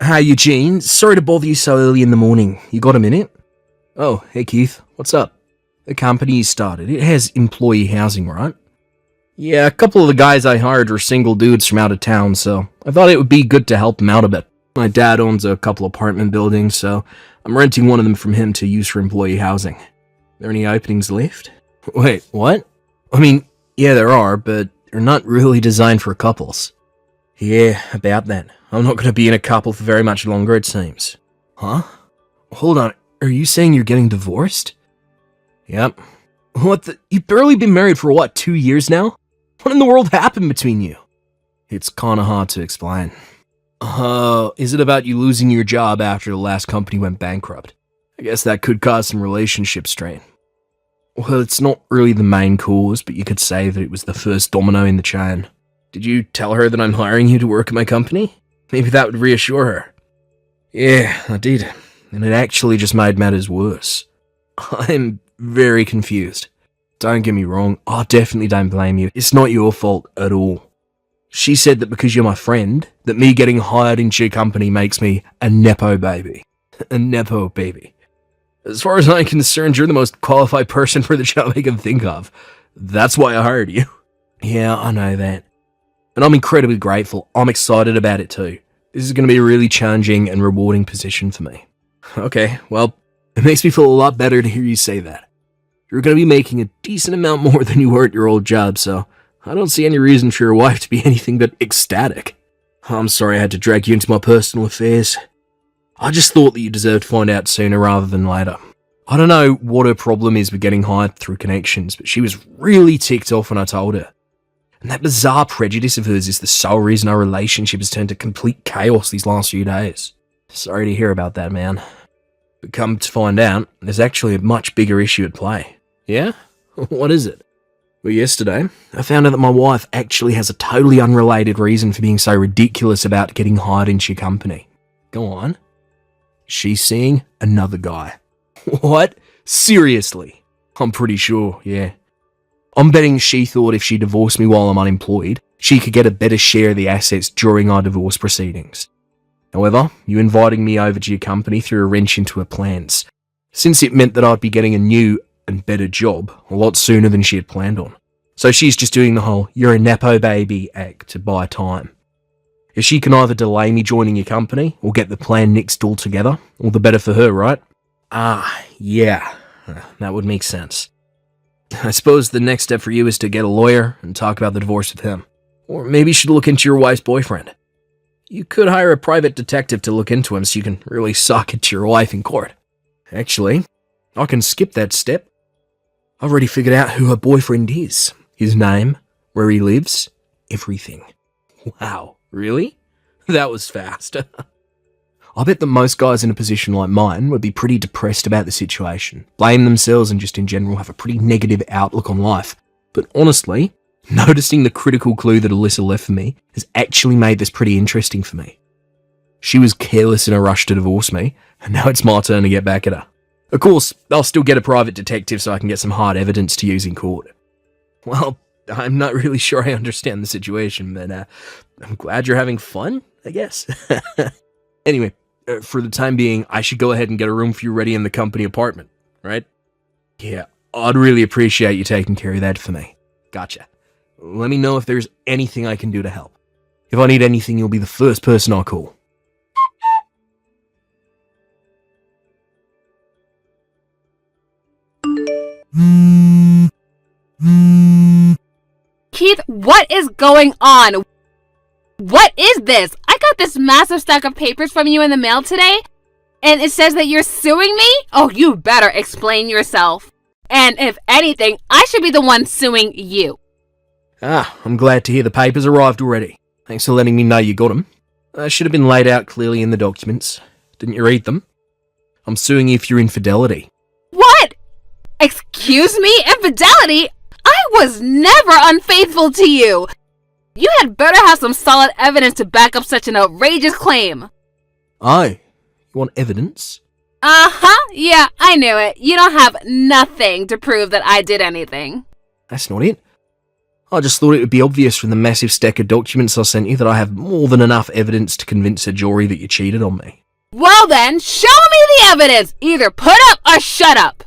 Hi, Eugene. Sorry to bother you so early in the morning. You got a minute? Oh, hey Keith. What's up? The company you started, it has employee housing, right? Yeah, a couple of the guys I hired are single dudes from out of town, so I thought it would be good to help them out a bit. My dad owns a couple apartment buildings, so I'm renting one of them from him to use for employee housing. There any openings left? Wait, what? I mean, yeah, there are, but they're not really designed for couples. Yeah, about that. I'm not going to be in a couple for very much longer, it seems. Huh? Hold on, are you saying you're getting divorced? Yep. What the? You've barely been married for what, 2 years now? What in the world happened between you? It's kinda hard to explain. Is it about you losing your job after the last company went bankrupt? I guess that could cause some relationship strain. Well, it's not really the main cause, but you could say that it was the first domino in the chain. Did you tell her that I'm hiring you to work at my company? Maybe that would reassure her. Yeah, I did. And it actually just made matters worse. I'm very confused. Don't get me wrong, I definitely don't blame you. It's not your fault at all. She said that because you're my friend, that me getting hired into your company makes me a Nepo baby. A Nepo baby. As far as I'm concerned, you're the most qualified person for the job I can think of. That's why I hired you. Yeah, I know that. And I'm incredibly grateful. I'm excited about it too. This is going to be a really challenging and rewarding position for me. Okay, well, it makes me feel a lot better to hear you say that. You're going to be making a decent amount more than you were at your old job, so I don't see any reason for your wife to be anything but ecstatic. I'm sorry I had to drag you into my personal affairs. I just thought that you deserved to find out sooner rather than later. I don't know what her problem is with getting hired through connections, but she was really ticked off when I told her. And that bizarre prejudice of hers is the sole reason our relationship has turned to complete chaos these last few days. Sorry to hear about that, man. But come to find out, there's actually a much bigger issue at play. Yeah? What is it? Well, yesterday, I found out that my wife actually has a totally unrelated reason for being so ridiculous about getting hired into your company. Go on. She's seeing another guy. What? Seriously? I'm pretty sure, yeah. I'm betting she thought if she divorced me while I'm unemployed, she could get a better share of the assets during our divorce proceedings. However, you inviting me over to your company threw a wrench into her plans, since it meant that I'd be getting a new and better job a lot sooner than she had planned on. So she's just doing the whole "you're a nepo baby" act to buy time. If she can either delay me joining your company or get the plan nixed altogether, all the better for her, right? Ah, yeah, that would make sense. I suppose the next step for you is to get a lawyer and talk about the divorce with him. Or maybe you should look into your wife's boyfriend. You could hire a private detective to look into him so you can really sock it to your wife in court. Actually, I can skip that step. I've already figured out who her boyfriend is. His name, where he lives, everything. Wow, really? That was fast. I bet that most guys in a position like mine would be pretty depressed about the situation, blame themselves and just in general have a pretty negative outlook on life. But honestly, noticing the critical clue that Alyssa left for me has actually made this pretty interesting for me. She was careless in a rush to divorce me, and now it's my turn to get back at her. Of course, I'll still get a private detective so I can get some hard evidence to use in court. Well, I'm not really sure I understand the situation, but I'm glad you're having fun, I guess. Anyway, for the time being, I should go ahead and get a room for you ready in the company apartment, right? Yeah, I'd really appreciate you taking care of that for me. Gotcha. Let me know if there's anything I can do to help. If I need anything, you'll be the first person I'll call. Keith, what is going on? What is this? I got this massive stack of papers from you in the mail today, and it says that you're suing me? Oh, you better explain yourself. And if anything, I should be the one suing you. Ah, I'm glad to hear the papers arrived already. Thanks for letting me know you got them. They should have been laid out clearly in the documents. Didn't you read them? I'm suing you for your infidelity. What? Excuse me? Infidelity? I was never unfaithful to you. You had better have some solid evidence to back up such an outrageous claim. Oh, you want evidence? Uh-huh, yeah, I knew it. You don't have nothing to prove that I did anything. That's not it. I just thought it would be obvious from the massive stack of documents I sent you that I have more than enough evidence to convince a jury that you cheated on me. Well then, show me the evidence! Either put up or shut up!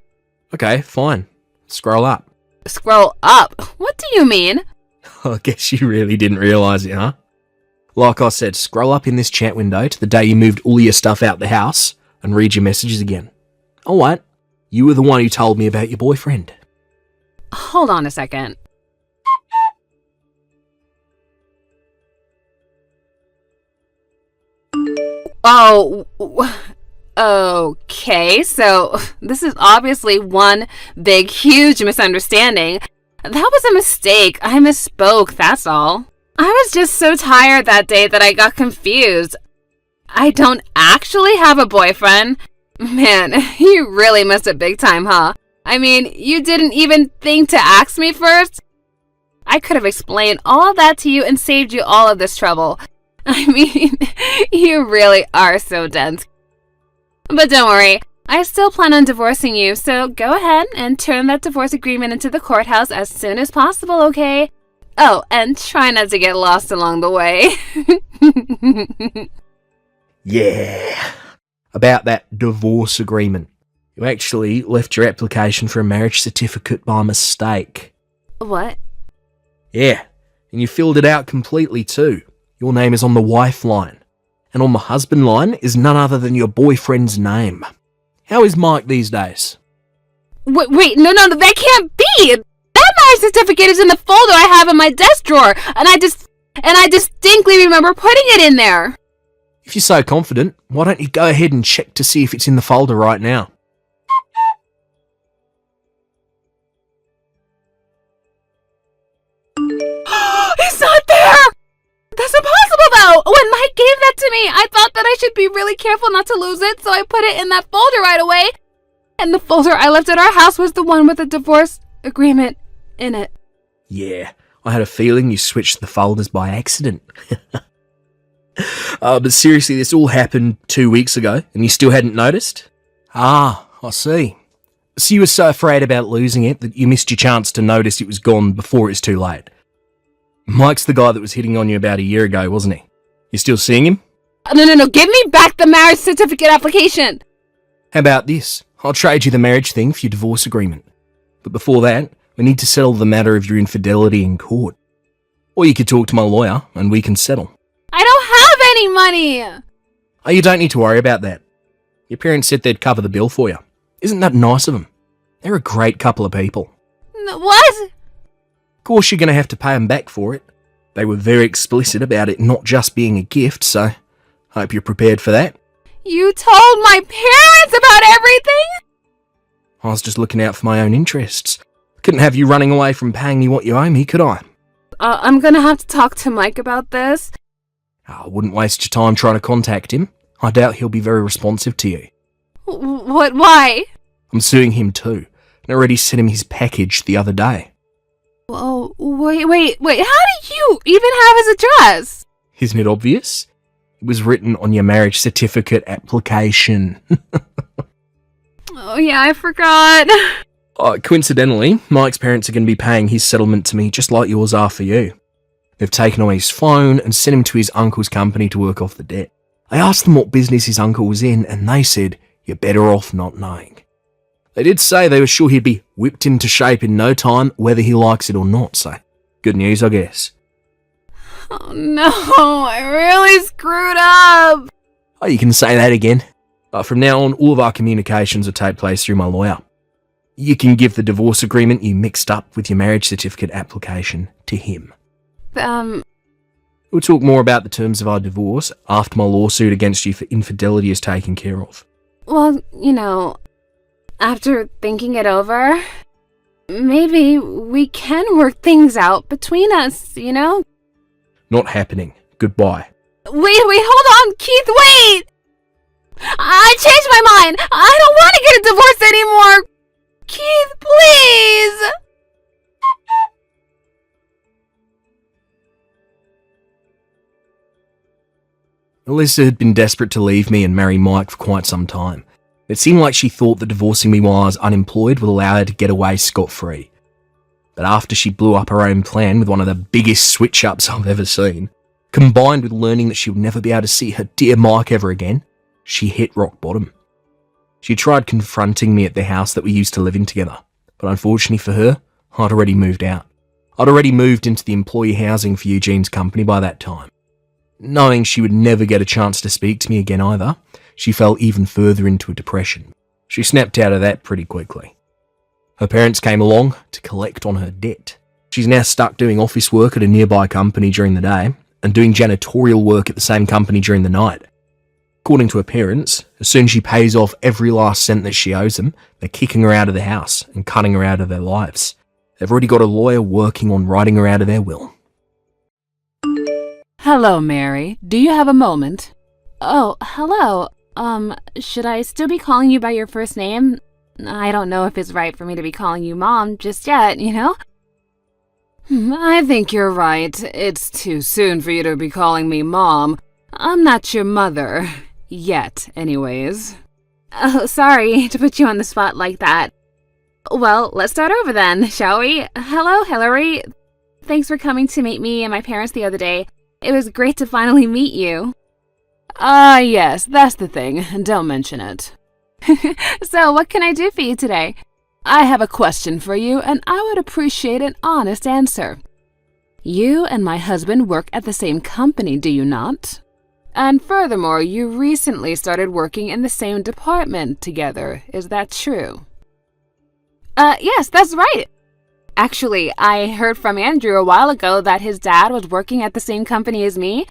Okay, fine. Scroll up. Scroll up? What do you mean? I guess you really didn't realise it, huh? Like I said, scroll up in this chat window to the day you moved all your stuff out the house and read your messages again. Oh, what? You were the one who told me about your boyfriend. Hold on a second. Oh, okay, so this is obviously one big, huge misunderstanding. That was a mistake. I misspoke, that's all. I was just so tired that day that I got confused. I don't actually have a boyfriend. Man, you really missed it big time, huh? I mean, you didn't even think to ask me first? I could have explained all of that to you and saved you all of this trouble. I mean, you really are so dense. But don't worry, I still plan on divorcing you, so go ahead and turn that divorce agreement into the courthouse as soon as possible, okay? Oh, and try not to get lost along the way. Yeah. About that divorce agreement. You actually left your application for a marriage certificate by mistake. What? Yeah. And you filled it out completely too. Your name is on the wife line. And on the husband line is none other than your boyfriend's name. How is Mike these days? Wait, no, that can't be! That marriage certificate is in the folder I have in my desk drawer, and I distinctly remember putting it in there. If you're so confident, why don't you go ahead and check to see if it's in the folder right now? It's not there! That's impossible, though! When Mike gave that to me, I thought that I should be really careful not to lose it, so I put it in that folder right away. And the folder I left at our house was the one with the divorce agreement in it. Yeah, I had a feeling you switched the folders by accident. But seriously, this all happened 2 weeks ago, and you still hadn't noticed? Ah, I see. So you were so afraid about losing it that you missed your chance to notice it was gone before it's too late. Mike's the guy that was hitting on you about a year ago, wasn't he? You still seeing him? No, give me back the marriage certificate application! How about this? I'll trade you the marriage thing for your divorce agreement. But before that, we need to settle the matter of your infidelity in court. Or you could talk to my lawyer, and we can settle. I don't have any money! Oh, you don't need to worry about that. Your parents said they'd cover the bill for you. Isn't that nice of them? They're a great couple of people. What? Of course you're going to have to pay them back for it. They were very explicit about it not just being a gift, so hope you're prepared for that. You told my parents about everything? I was just looking out for my own interests. Couldn't have you running away from paying me what you owe me, could I? I'm gonna have to talk to Mike about this. I wouldn't waste your time trying to contact him. I doubt he'll be very responsive to you. Why? I'm suing him too, and already sent him his package the other day. Oh, wait, how do you even have his address? Isn't it obvious? It was written on your marriage certificate application. Oh yeah, I forgot. Coincidentally, Mike's parents are going to be paying his settlement to me just like yours are for you. They've taken away his phone and sent him to his uncle's company to work off the debt. I asked them what business his uncle was in, and they said, you're better off not knowing. They did say they were sure he'd be whipped into shape in no time, whether he likes it or not, so good news, I guess. Oh no, I really screwed up. Oh, you can say that again. From now on, all of our communications will take place through my lawyer. You can give the divorce agreement you mixed up with your marriage certificate application to him. We'll talk more about the terms of our divorce after my lawsuit against you for infidelity is taken care of. Well, after thinking it over, maybe we can work things out between us, Not happening. Goodbye. Wait, hold on, Keith, wait! I changed my mind! I don't want to get a divorce anymore! Keith, please! Alyssa had been desperate to leave me and marry Mike for quite some time. It seemed like she thought that divorcing me while I was unemployed would allow her to get away scot-free. But after she blew up her own plan with one of the biggest switch-ups I've ever seen, combined with learning that she would never be able to see her dear Mike ever again, she hit rock bottom. She tried confronting me at the house that we used to live in together, but unfortunately for her, I'd already moved out. I'd already moved into the employee housing for Eugene's company by that time. Knowing she would never get a chance to speak to me again either, she fell even further into a depression. She snapped out of that pretty quickly. Her parents came along to collect on her debt. She's now stuck doing office work at a nearby company during the day and doing janitorial work at the same company during the night. According to her parents, as soon as she pays off every last cent that she owes them, they're kicking her out of the house and cutting her out of their lives. They've already got a lawyer working on writing her out of their will. Hello, Mary. Do you have a moment? Oh, hello. Should I still be calling you by your first name? I don't know if it's right for me to be calling you Mom just yet, I think you're right. It's too soon for you to be calling me Mom. I'm not your mother. Yet, anyways. Oh, sorry to put you on the spot like that. Well, let's start over then, shall we? Hello, Hillary. Thanks for coming to meet me and my parents the other day. It was great to finally meet you. Yes, that's the thing. Don't mention it. So, what can I do for you today? I have a question for you, and I would appreciate an honest answer. You and my husband work at the same company, do you not? And furthermore, you recently started working in the same department together. Is that true? Yes, that's right. Actually, I heard from Andrew a while ago that his dad was working at the same company as me.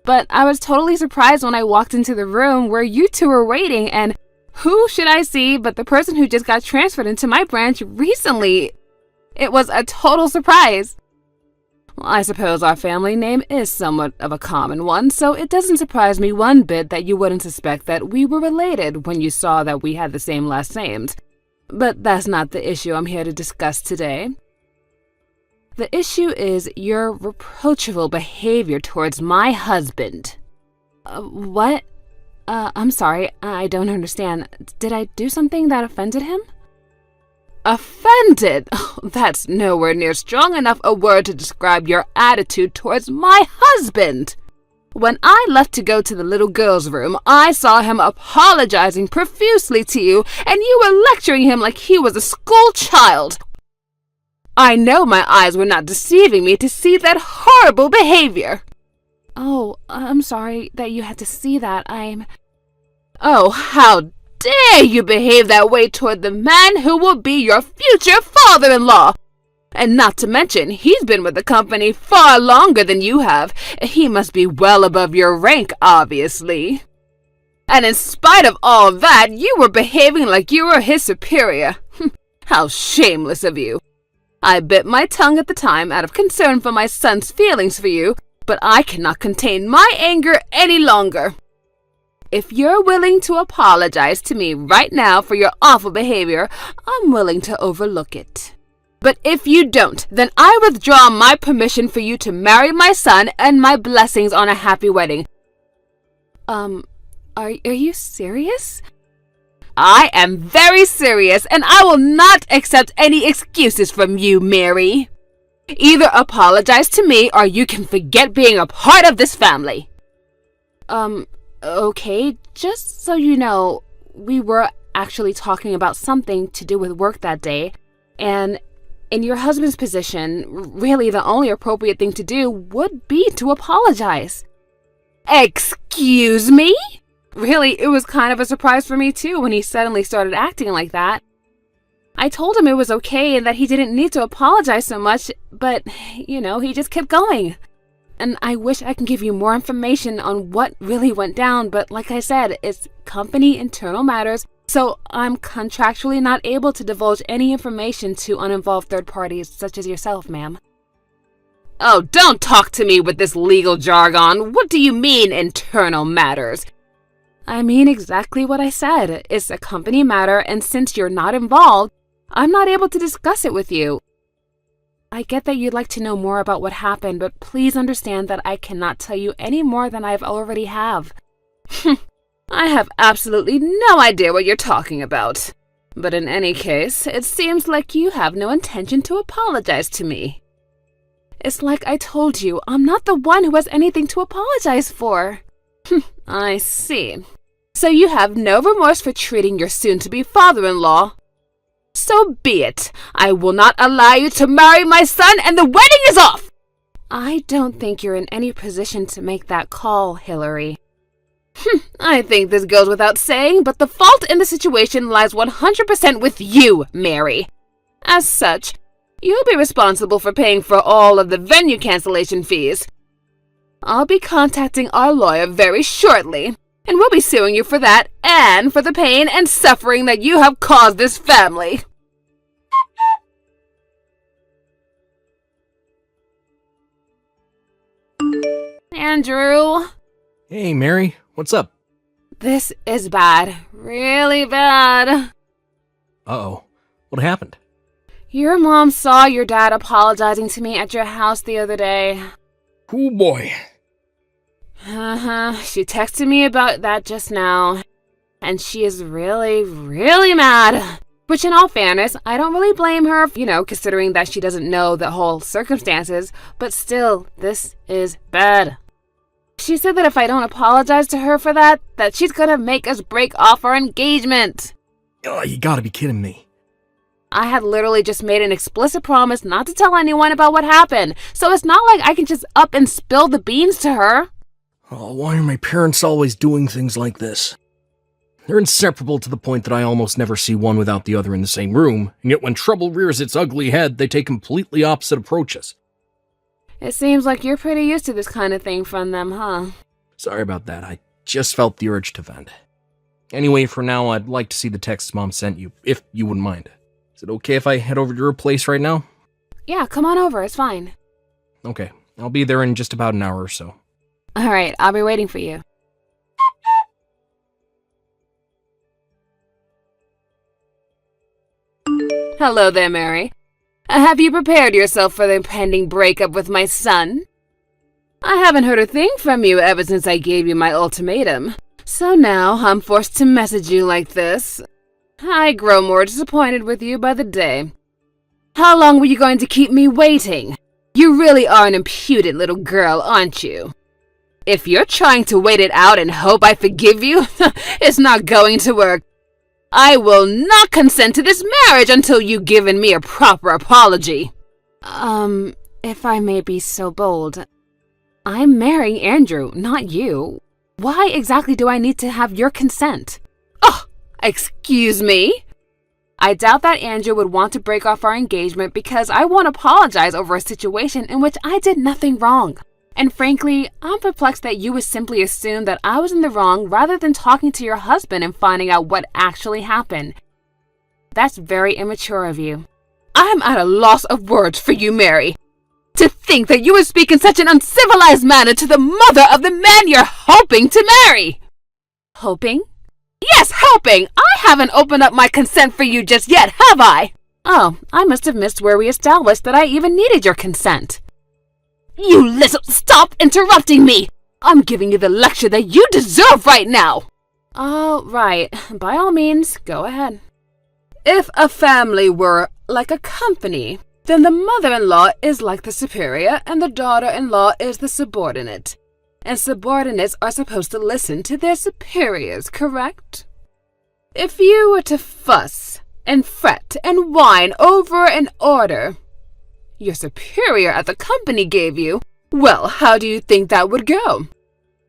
But I was totally surprised when I walked into the room where you two were waiting, and who should I see but the person who just got transferred into my branch recently? It was a total surprise. Well, I suppose our family name is somewhat of a common one, so it doesn't surprise me one bit that you wouldn't suspect that we were related when you saw that we had the same last names. But that's not the issue I'm here to discuss today. The issue is your reproachful behavior towards my husband. What? I'm sorry, I don't understand. Did I do something that offended him? Offended? Oh, that's nowhere near strong enough a word to describe your attitude towards my husband. When I left to go to the little girl's room, I saw him apologizing profusely to you, and you were lecturing him like he was a school child. I know my eyes were not deceiving me to see that horrible behavior. Oh, I'm sorry that you had to see that. Oh, how dare you behave that way toward the man who will be your future father-in-law? And not to mention, he's been with the company far longer than you have. He must be well above your rank, obviously. And in spite of all that, you were behaving like you were his superior. How shameless of you. I bit my tongue at the time out of concern for my son's feelings for you, but I cannot contain my anger any longer. If you're willing to apologize to me right now for your awful behavior, I'm willing to overlook it. But if you don't, then I withdraw my permission for you to marry my son and my blessings on a happy wedding. Are you serious? I am very serious, and I will not accept any excuses from you, Mary. Either apologize to me, or you can forget being a part of this family. Okay, just so you know, we were actually talking about something to do with work that day, and in your husband's position, really the only appropriate thing to do would be to apologize. Excuse me? Really, it was kind of a surprise for me too when he suddenly started acting like that. I told him it was okay and that he didn't need to apologize so much, but, he just kept going. And I wish I could give you more information on what really went down, but like I said, it's company internal matters, so I'm contractually not able to divulge any information to uninvolved third parties such as yourself, ma'am. Oh, don't talk to me with this legal jargon. What do you mean, internal matters? I mean exactly what I said. It's a company matter, and since you're not involved, I'm not able to discuss it with you. I get that you'd like to know more about what happened, but please understand that I cannot tell you any more than I've already have. I have absolutely no idea what you're talking about. But in any case, it seems like you have no intention to apologize to me. It's like I told you, I'm not the one who has anything to apologize for. I see. So you have no remorse for treating your soon-to-be father-in-law. So be it. I will not allow you to marry my son, and the wedding is off! I don't think you're in any position to make that call, Hillary. I think this goes without saying, but the fault in the situation lies 100% with you, Mary. As such, you'll be responsible for paying for all of the venue cancellation fees. I'll be contacting our lawyer very shortly, and we'll be suing you for that and for the pain and suffering that you have caused this family. Andrew. Hey, Mary, what's up? This is bad. Really bad. Uh-oh, what happened? Your mom saw your dad apologizing to me at your house the other day. Oh boy. She texted me about that just now, and she is really, really mad. Which, in all fairness, I don't really blame her, considering that she doesn't know the whole circumstances, but still, this is bad. She said that if I don't apologize to her for that she's gonna make us break off our engagement. Oh, you gotta be kidding me. I had literally just made an explicit promise not to tell anyone about what happened, so it's not like I can just up and spill the beans to her. Oh, why are my parents always doing things like this? They're inseparable to the point that I almost never see one without the other in the same room, and yet when trouble rears its ugly head, they take completely opposite approaches. It seems like you're pretty used to this kind of thing from them, huh? Sorry about that, I just felt the urge to vent. Anyway, for now, I'd like to see the texts Mom sent you, if you wouldn't mind. Is it okay if I head over to her place right now? Yeah, come on over, it's fine. Okay, I'll be there in just about an hour or so. Alright, I'll be waiting for you. Hello there, Mary. Have you prepared yourself for the impending breakup with my son? I haven't heard a thing from you ever since I gave you my ultimatum, so now I'm forced to message you like this. I grow more disappointed with you by the day. How long were you going to keep me waiting? You really are an impudent little girl, aren't you? If you're trying to wait it out and hope I forgive you, it's not going to work. I will not consent to this marriage until you've given me a proper apology. If I may be so bold, I'm marrying Andrew, not you. Why exactly do I need to have your consent? Oh, excuse me? I doubt that Andrew would want to break off our engagement because I won't apologize over a situation in which I did nothing wrong. And frankly, I'm perplexed that you would simply assume that I was in the wrong rather than talking to your husband and finding out what actually happened. That's very immature of you. I'm at a loss of words for you, Mary. To think that you would speak in such an uncivilized manner to the mother of the man you're hoping to marry. Hoping? Yes, hoping! I haven't opened up my consent for you just yet, have I? Oh, I must have missed where we established that I even needed your consent. You little... Stop interrupting me! I'm giving you the lecture that you deserve right now! Oh, right. By all means, go ahead. If a family were like a company, then the mother-in-law is like the superior and the daughter-in-law is the subordinate. And subordinates are supposed to listen to their superiors, correct? If you were to fuss and fret and whine over an order your superior at the company gave you, well, how do you think that would go?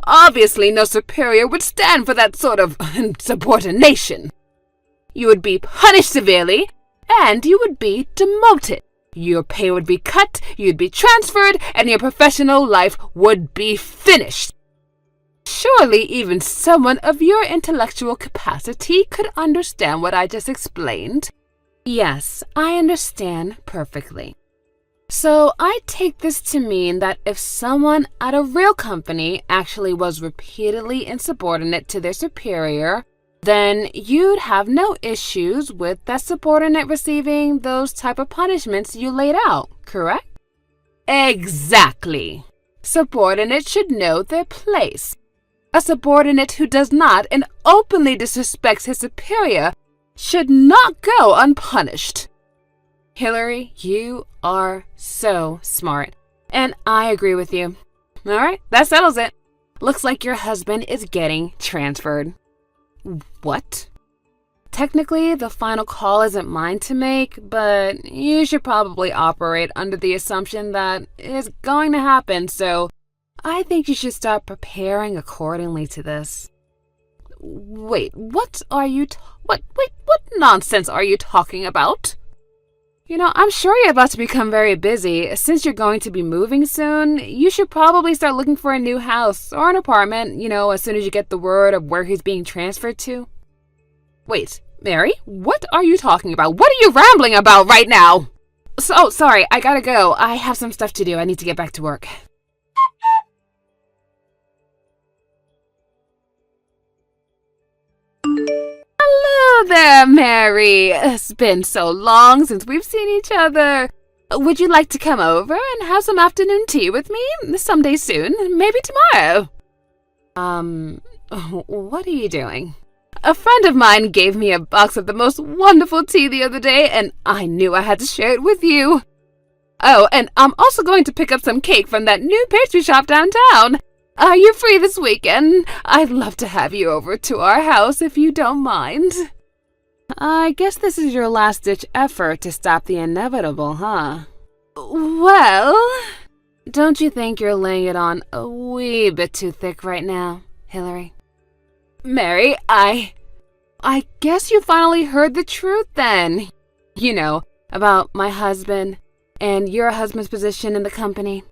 Obviously, no superior would stand for that sort of subordination. You would be punished severely, and you would be demoted. Your pay would be cut, you'd be transferred, and your professional life would be finished. Surely even someone of your intellectual capacity could understand what I just explained. Yes, I understand perfectly. So I take this to mean that if someone at a real company actually was repeatedly insubordinate to their superior, then you'd have no issues with that subordinate receiving those type of punishments you laid out, correct? Exactly. Subordinates should know their place. A subordinate who does not and openly disrespects his superior should not go unpunished. Hillary, you are so smart, and I agree with you. All right, that settles it. Looks like your husband is getting transferred. What? Technically, the final call isn't mine to make, but you should probably operate under the assumption that it's going to happen, so I think you should start preparing accordingly to this. Wait, what nonsense are you talking about? You know, I'm sure you're about to become very busy. Since you're going to be moving soon, you should probably start looking for a new house or an apartment, as soon as you get the word of where he's being transferred to. Wait, Mary, what are you talking about? What are you rambling about right now? Sorry, I gotta go. I have some stuff to do. I need to get back to work. Hello there, Mary. It's been so long since we've seen each other. Would you like to come over and have some afternoon tea with me someday soon? Maybe tomorrow. What are you doing? A friend of mine gave me a box of the most wonderful tea the other day, and I knew I had to share it with you. Oh, and I'm also going to pick up some cake from that new pastry shop downtown. Are you free this weekend? I'd love to have you over to our house if you don't mind. I guess this is your last-ditch effort to stop the inevitable, huh? Well, don't you think you're laying it on a wee bit too thick right now, Hillary? Mary, I guess you finally heard the truth then. You know, about my husband and your husband's position in the company.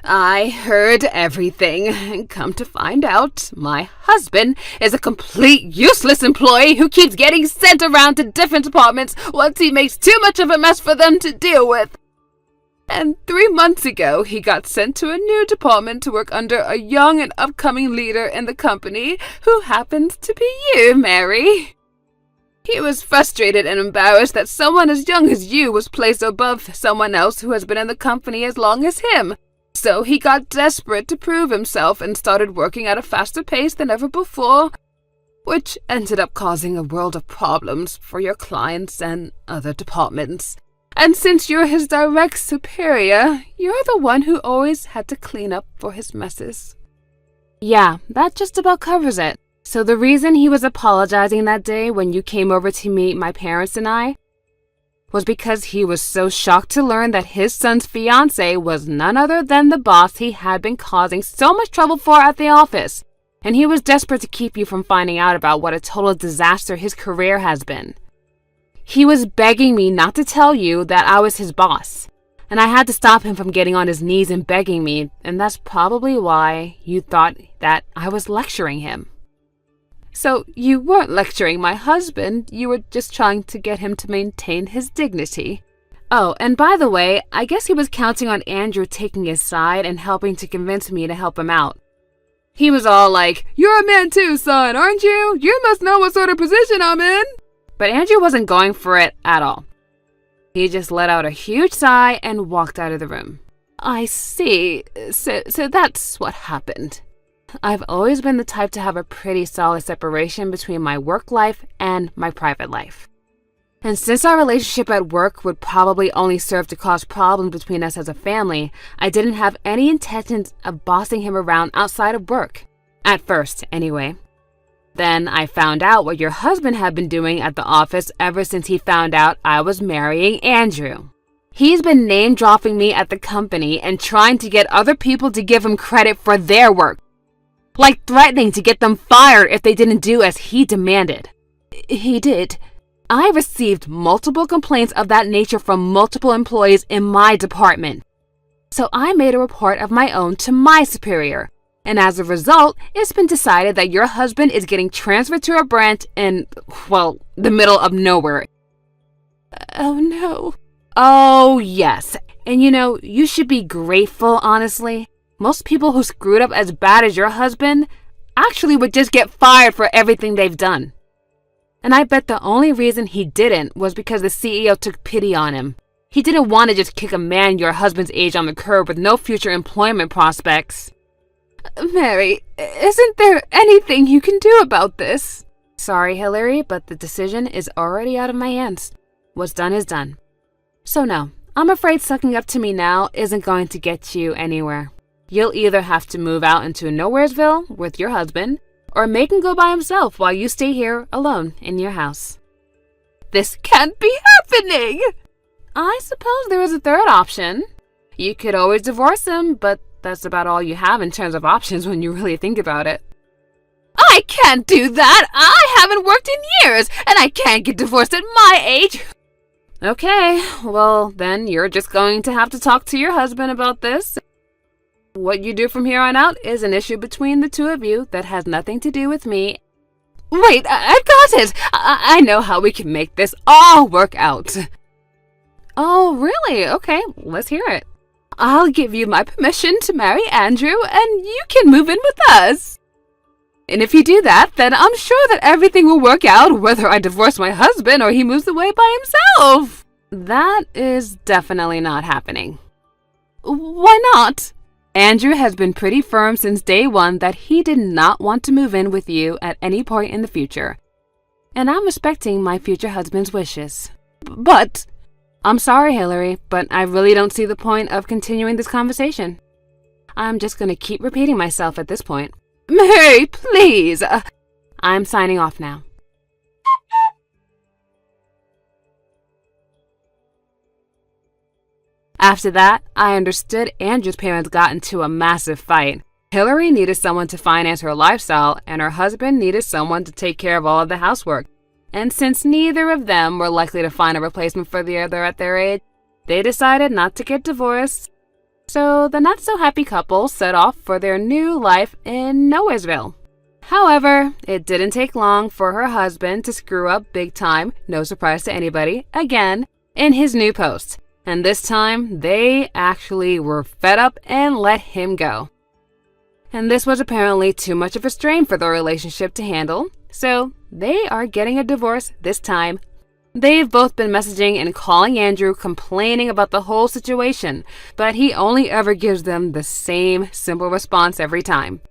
I heard everything, and come to find out, my husband is a complete useless employee who keeps getting sent around to different departments once he makes too much of a mess for them to deal with. And 3 months ago, he got sent to a new department to work under a young and upcoming leader in the company who happens to be you, Mary. He was frustrated and embarrassed that someone as young as you was placed above someone else who has been in the company as long as him. So he got desperate to prove himself and started working at a faster pace than ever before, which ended up causing a world of problems for your clients and other departments. And since you're his direct superior, you're the one who always had to clean up for his messes. Yeah, that just about covers it. So the reason he was apologizing that day when you came over to meet my parents and I was because he was so shocked to learn that his son's fiancée was none other than the boss he had been causing so much trouble for at the office. And he was desperate to keep you from finding out about what a total disaster his career has been. He was begging me not to tell you that I was his boss. And I had to stop him from getting on his knees and begging me, and that's probably why you thought that I was lecturing him. So you weren't lecturing my husband, you were just trying to get him to maintain his dignity. Oh, and by the way, I guess he was counting on Andrew taking his side and helping to convince me to help him out. He was all like, "You're a man too, son, aren't you? You must know what sort of position I'm in." But Andrew wasn't going for it at all. He just let out a huge sigh and walked out of the room. I see. So that's what happened. I've always been the type to have a pretty solid separation between my work life and my private life. And since our relationship at work would probably only serve to cause problems between us as a family, I didn't have any intentions of bossing him around outside of work. At first, anyway. Then I found out what your husband had been doing at the office ever since he found out I was marrying Andrew. He's been name-dropping me at the company and trying to get other people to give him credit for their work. Like threatening to get them fired if they didn't do as he demanded. He did. I received multiple complaints of that nature from multiple employees in my department. So I made a report of my own to my superior. And as a result, it's been decided that your husband is getting transferred to a branch in, well, the middle of nowhere. Oh no. Oh yes. And you know, you should be grateful, honestly. Most people who screwed up as bad as your husband actually would just get fired for everything they've done. And I bet the only reason he didn't was because the CEO took pity on him. He didn't want to just kick a man your husband's age on the curb with no future employment prospects. Mary, isn't there anything you can do about this? Sorry, Hillary, but the decision is already out of my hands. What's done is done. So no, I'm afraid sucking up to me now isn't going to get you anywhere. You'll either have to move out into Nowheresville with your husband, or make him go by himself while you stay here alone in your house. This can't be happening! I suppose there is a third option. You could always divorce him, but that's about all you have in terms of options when you really think about it. I can't do that! I haven't worked in years, and I can't get divorced at my age! Okay, well, then you're just going to have to talk to your husband about this. What you do from here on out is an issue between the two of you that has nothing to do with me. Wait, I've got it! I know how we can make this all work out. Oh, really? Okay, let's hear it. I'll give you my permission to marry Andrew, and you can move in with us. And if you do that, then I'm sure that everything will work out, whether I divorce my husband or he moves away by himself. That is definitely not happening. Why not? Andrew has been pretty firm since day one that he did not want to move in with you at any point in the future. And I'm respecting my future husband's wishes. But I'm sorry, Hillary, but I really don't see the point of continuing this conversation. I'm just going to keep repeating myself at this point. Mary, please! I'm signing off now. After that, I understood Andrew's parents got into a massive fight. Hillary needed someone to finance her lifestyle, and her husband needed someone to take care of all of the housework. And since neither of them were likely to find a replacement for the other at their age, they decided not to get divorced. So the not-so-happy couple set off for their new life in Nowheresville. However, it didn't take long for her husband to screw up big time, no surprise to anybody, again, in his new post. And this time, they actually were fed up and let him go. And this was apparently too much of a strain for the relationship to handle, so they are getting a divorce this time. They've both been messaging and calling Andrew complaining about the whole situation, but he only ever gives them the same simple response every time.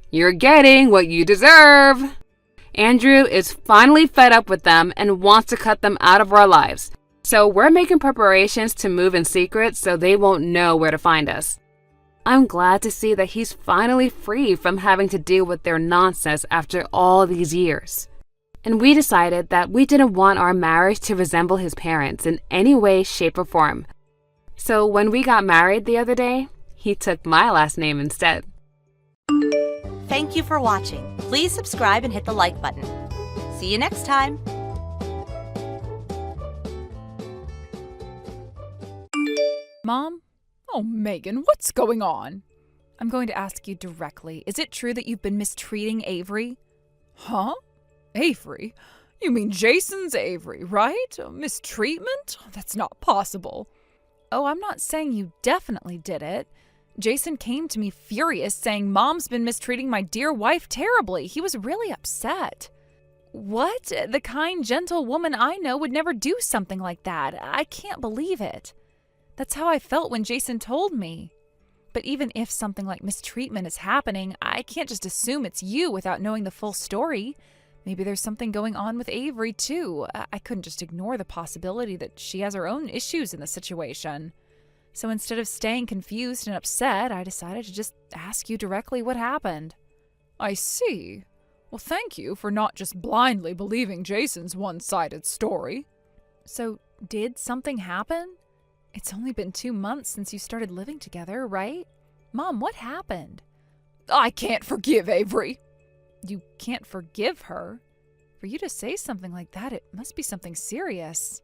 You're getting what you deserve. Andrew is finally fed up with them and wants to cut them out of our lives. So we're making preparations to move in secret so they won't know where to find us. I'm glad to see that he's finally free from having to deal with their nonsense after all these years. And we decided that we didn't want our marriage to resemble his parents in any way, shape, or form. So when we got married the other day, he took my last name instead. Thank you for watching. Please subscribe and hit the like button. See you next time. Mom? Oh, Megan, what's going on? I'm going to ask you directly. Is it true that you've been mistreating Avery? Huh? Avery? You mean Jason's Avery, right? Mistreatment? That's not possible. Oh, I'm not saying you definitely did it. Jason came to me furious, saying Mom's been mistreating my dear wife terribly. He was really upset. What? The kind, gentle woman I know would never do something like that. I can't believe it. That's how I felt when Jason told me. But even if something like mistreatment is happening, I can't just assume it's you without knowing the full story. Maybe there's something going on with Avery, too. I couldn't just ignore the possibility that she has her own issues in the situation. So instead of staying confused and upset, I decided to just ask you directly what happened. I see. Well, thank you for not just blindly believing Jason's one-sided story. So, did something happen? It's only been 2 months since you started living together, right? Mom, what happened? I can't forgive Avery. You can't forgive her? For you to say something like that, it must be something serious.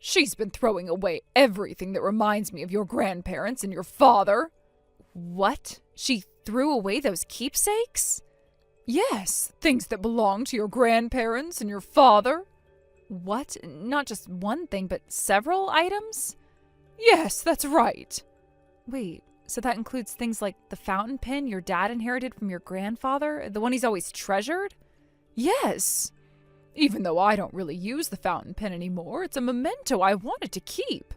She's been throwing away everything that reminds me of your grandparents and your father. What? She threw away those keepsakes? Yes, things that belong to your grandparents and your father. What? Not just one thing, but several items? Yes, that's right. Wait, so that includes things like the fountain pen your dad inherited from your grandfather? The one he's always treasured? Yes. Even though I don't really use the fountain pen anymore, it's a memento I wanted to keep.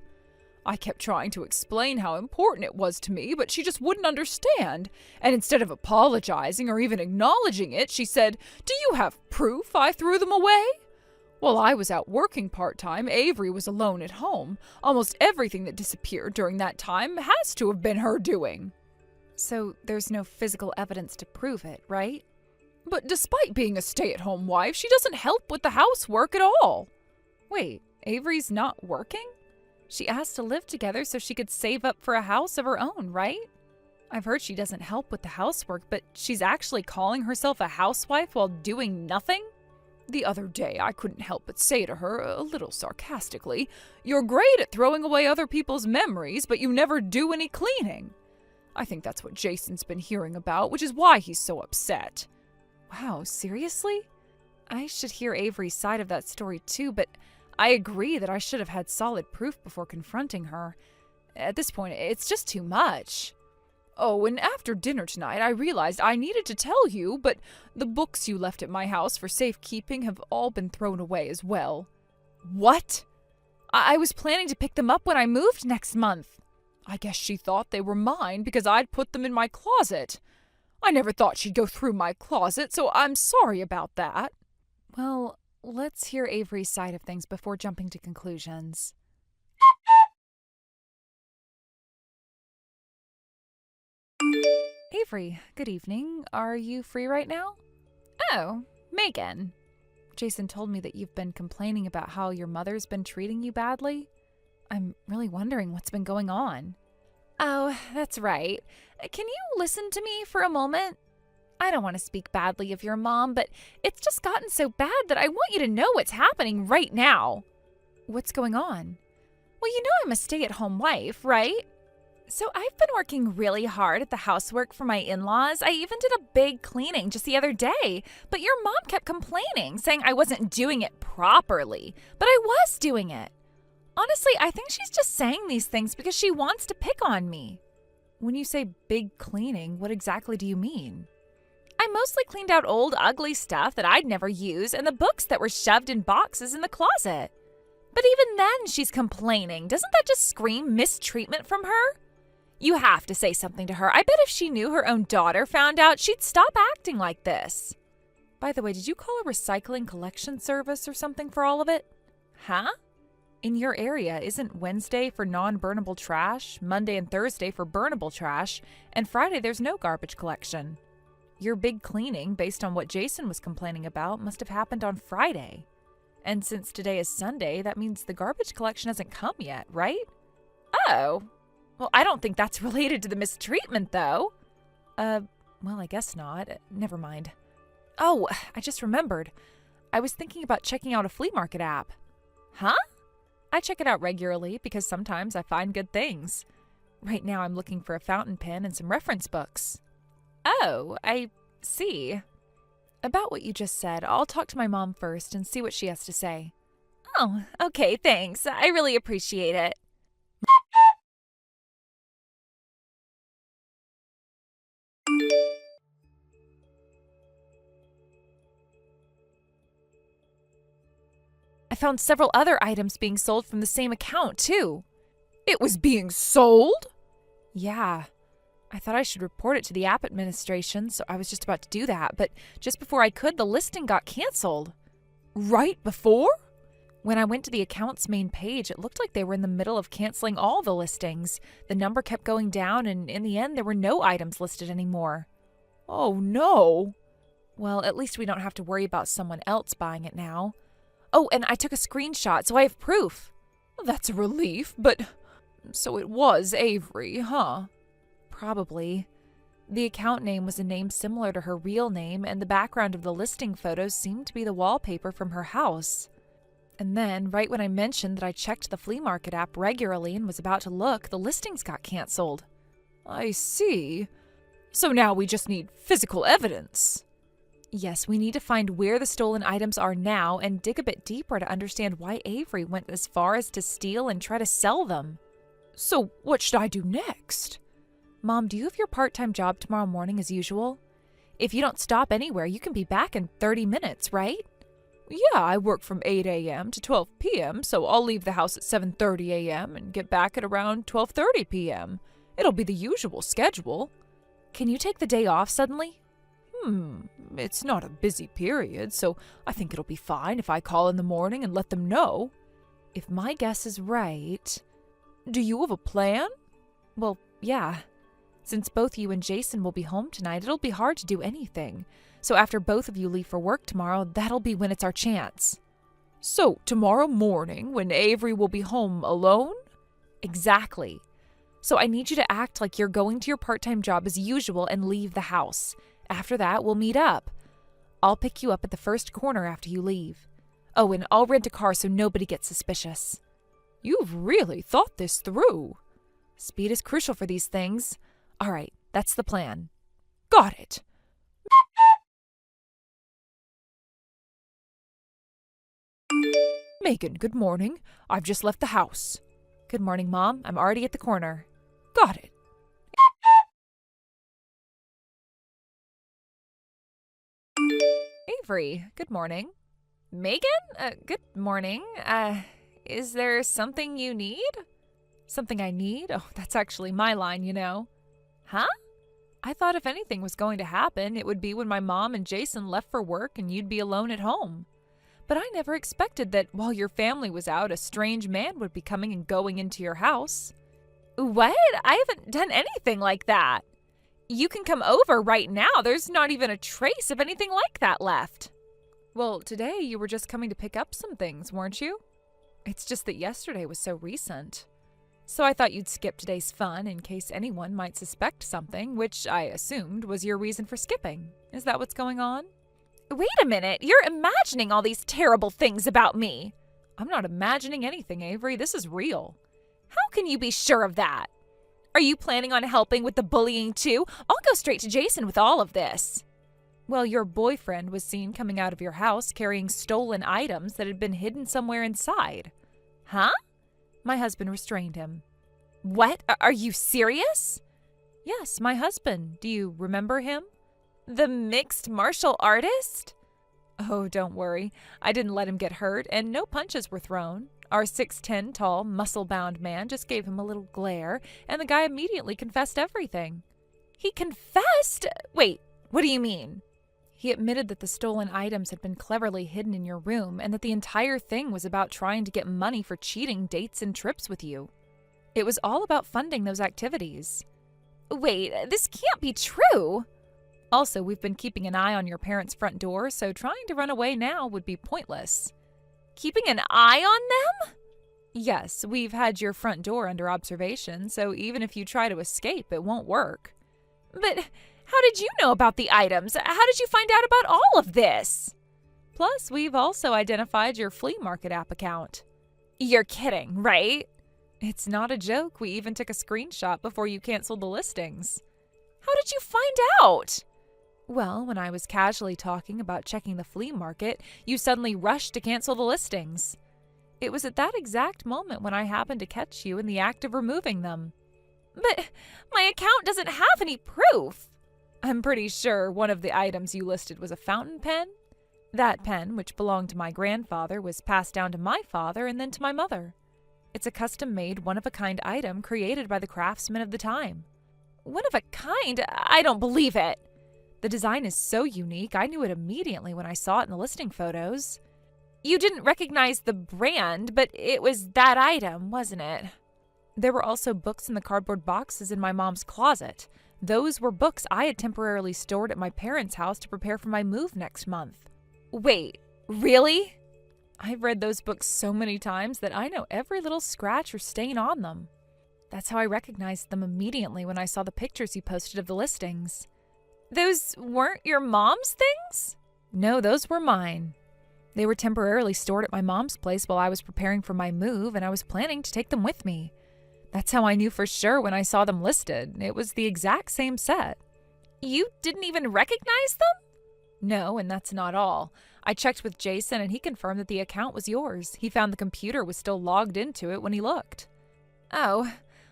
I kept trying to explain how important it was to me, but she just wouldn't understand. And instead of apologizing or even acknowledging it, she said, "Do you have proof I threw them away?" While I was out working part-time, Avery was alone at home. Almost everything that disappeared during that time has to have been her doing. So there's no physical evidence to prove it, right? But despite being a stay-at-home wife, she doesn't help with the housework at all. Wait, Avery's not working? She asked to live together so she could save up for a house of her own, right? I've heard she doesn't help with the housework, but she's actually calling herself a housewife while doing nothing? The other day, I couldn't help but say to her, a little sarcastically, "You're great at throwing away other people's memories, but you never do any cleaning." I think that's what Jason's been hearing about, which is why he's so upset. Wow, seriously? I should hear Avery's side of that story too, but I agree that I should have had solid proof before confronting her. At this point, it's just too much. Oh, and after dinner tonight, I realized I needed to tell you, but the books you left at my house for safekeeping have all been thrown away as well. What? I was planning to pick them up when I moved next month. I guess she thought they were mine because I'd put them in my closet. I never thought she'd go through my closet, so I'm sorry about that. Well, let's hear Avery's side of things before jumping to conclusions. Avery, good evening. Are you free right now? Oh, Megan. Jason told me that you've been complaining about how your mother's been treating you badly. I'm really wondering what's been going on. Oh, that's right. Can you listen to me for a moment? I don't want to speak badly of your mom, but it's just gotten so bad that I want you to know what's happening right now. What's going on? Well, you know I'm a stay-at-home wife, right? So I've been working really hard at the housework for my in-laws. I even did a big cleaning just the other day, but your mom kept complaining, saying I wasn't doing it properly, but I was doing it. Honestly, I think she's just saying these things because she wants to pick on me. When you say big cleaning, what exactly do you mean? I mostly cleaned out old, ugly stuff that I'd never use and the books that were shoved in boxes in the closet. But even then, she's complaining. Doesn't that just scream mistreatment from her? You have to say something to her. I bet if she knew her own daughter found out, she'd stop acting like this. By the way, did you call a recycling collection service or something for all of it? Huh? In your area, isn't Wednesday for non-burnable trash, Monday and Thursday for burnable trash, and Friday there's no garbage collection? Your big cleaning, based on what Jason was complaining about, must have happened on Friday. And since today is Sunday, that means the garbage collection hasn't come yet, right? Oh. Well, I don't think that's related to the mistreatment, though. Well, I guess not. Never mind. Oh, I just remembered. I was thinking about checking out a flea market app. Huh? I check it out regularly because sometimes I find good things. Right now I'm looking for a fountain pen and some reference books. Oh, I see. About what you just said, I'll talk to my mom first and see what she has to say. Oh, okay, thanks. I really appreciate it. I found several other items being sold from the same account, too. It was being sold? Yeah. I thought I should report it to the app administration, so I was just about to do that, but just before I could, the listing got canceled. Right before? When I went to the account's main page, it looked like they were in the middle of canceling all the listings. The number kept going down, and in the end, there were no items listed anymore. Oh, no. Well, at least we don't have to worry about someone else buying it now. Oh, and I took a screenshot, so I have proof. That's a relief, but... So it was Avery, huh? Probably. The account name was a name similar to her real name, and the background of the listing photos seemed to be the wallpaper from her house. And then, right when I mentioned that I checked the flea market app regularly and was about to look, the listings got canceled. I see. So now we just need physical evidence. Yes, we need to find where the stolen items are now and dig a bit deeper to understand why Avery went as far as to steal and try to sell them. So what should I do next? Mom, do you have your part-time job tomorrow morning as usual? If you don't stop anywhere, you can be back in 30 minutes, right? Yeah, I work from 8 a.m. to 12 p.m., so I'll leave the house at 7:30 a.m. and get back at around 12:30 p.m. It'll be the usual schedule. Can you take the day off suddenly? It's not a busy period, so I think it'll be fine if I call in the morning and let them know. If my guess is right... Do you have a plan? Well, yeah. Since both you and Jason will be home tonight, it'll be hard to do anything. So after both of you leave for work tomorrow, that'll be when it's our chance. So tomorrow morning, when Avery will be home alone? Exactly. So I need you to act like you're going to your part-time job as usual and leave the house. After that, we'll meet up. I'll pick you up at the first corner after you leave. Oh, and I'll rent a car so nobody gets suspicious. You've really thought this through. Speed is crucial for these things. All right, that's the plan. Got it. Megan, good morning. I've just left the house. Good morning, Mom. I'm already at the corner. Got it. Avery, good morning. Megan? Good morning. Is there something you need? Something I need? Oh, that's actually my line, you know. Huh? I thought if anything was going to happen, it would be when my mom and Jason left for work and you'd be alone at home. But I never expected that while your family was out, a strange man would be coming and going into your house. What? I haven't done anything like that. You can come over right now. There's not even a trace of anything like that left. Well, today you were just coming to pick up some things, weren't you? It's just that yesterday was so recent. So I thought you'd skip today's fun in case anyone might suspect something, which I assumed was your reason for skipping. Is that what's going on? Wait a minute, you're imagining all these terrible things about me. I'm not imagining anything, Avery. This is real. How can you be sure of that? Are you planning on helping with the bullying too? I'll go straight to Jason with all of this. Well, your boyfriend was seen coming out of your house carrying stolen items that had been hidden somewhere inside. Huh? My husband restrained him. What? Are you serious? Yes, my husband. Do you remember him? The mixed martial artist? Oh, don't worry. I didn't let him get hurt, and no punches were thrown. Our 6'10" tall, muscle-bound man just gave him a little glare, and the guy immediately confessed everything. He confessed? Wait, what do you mean? He admitted that the stolen items had been cleverly hidden in your room, and that the entire thing was about trying to get money for cheating dates and trips with you. It was all about funding those activities. Wait, this can't be true! Also, we've been keeping an eye on your parents' front door, so trying to run away now would be pointless. Keeping an eye on them? Yes, we've had your front door under observation, so even if you try to escape, it won't work. But how did you know about the items? How did you find out about all of this? Plus, we've also identified your flea market app account. You're kidding, right? It's not a joke. We even took a screenshot before you canceled the listings. How did you find out? Well, when I was casually talking about checking the flea market, you suddenly rushed to cancel the listings. It was at that exact moment when I happened to catch you in the act of removing them. But my account doesn't have any proof. I'm pretty sure one of the items you listed was a fountain pen. That pen, which belonged to my grandfather, was passed down to my father and then to my mother. It's a custom-made, one-of-a-kind item created by the craftsmen of the time. One of a kind? I don't believe it. The design is so unique, I knew it immediately when I saw it in the listing photos. You didn't recognize the brand, but it was that item, wasn't it? There were also books in the cardboard boxes in my mom's closet. Those were books I had temporarily stored at my parents' house to prepare for my move next month. Wait, really? I've read those books so many times that I know every little scratch or stain on them. That's how I recognized them immediately when I saw the pictures you posted of the listings. Those weren't your mom's things? No, those were mine. They were temporarily stored at my mom's place while I was preparing for my move, and I was planning to take them with me. That's how I knew for sure when I saw them listed. It was the exact same set. You didn't even recognize them? No, and that's not all. I checked with Jason, and he confirmed that the account was yours. He found the computer was still logged into it when he looked. Oh,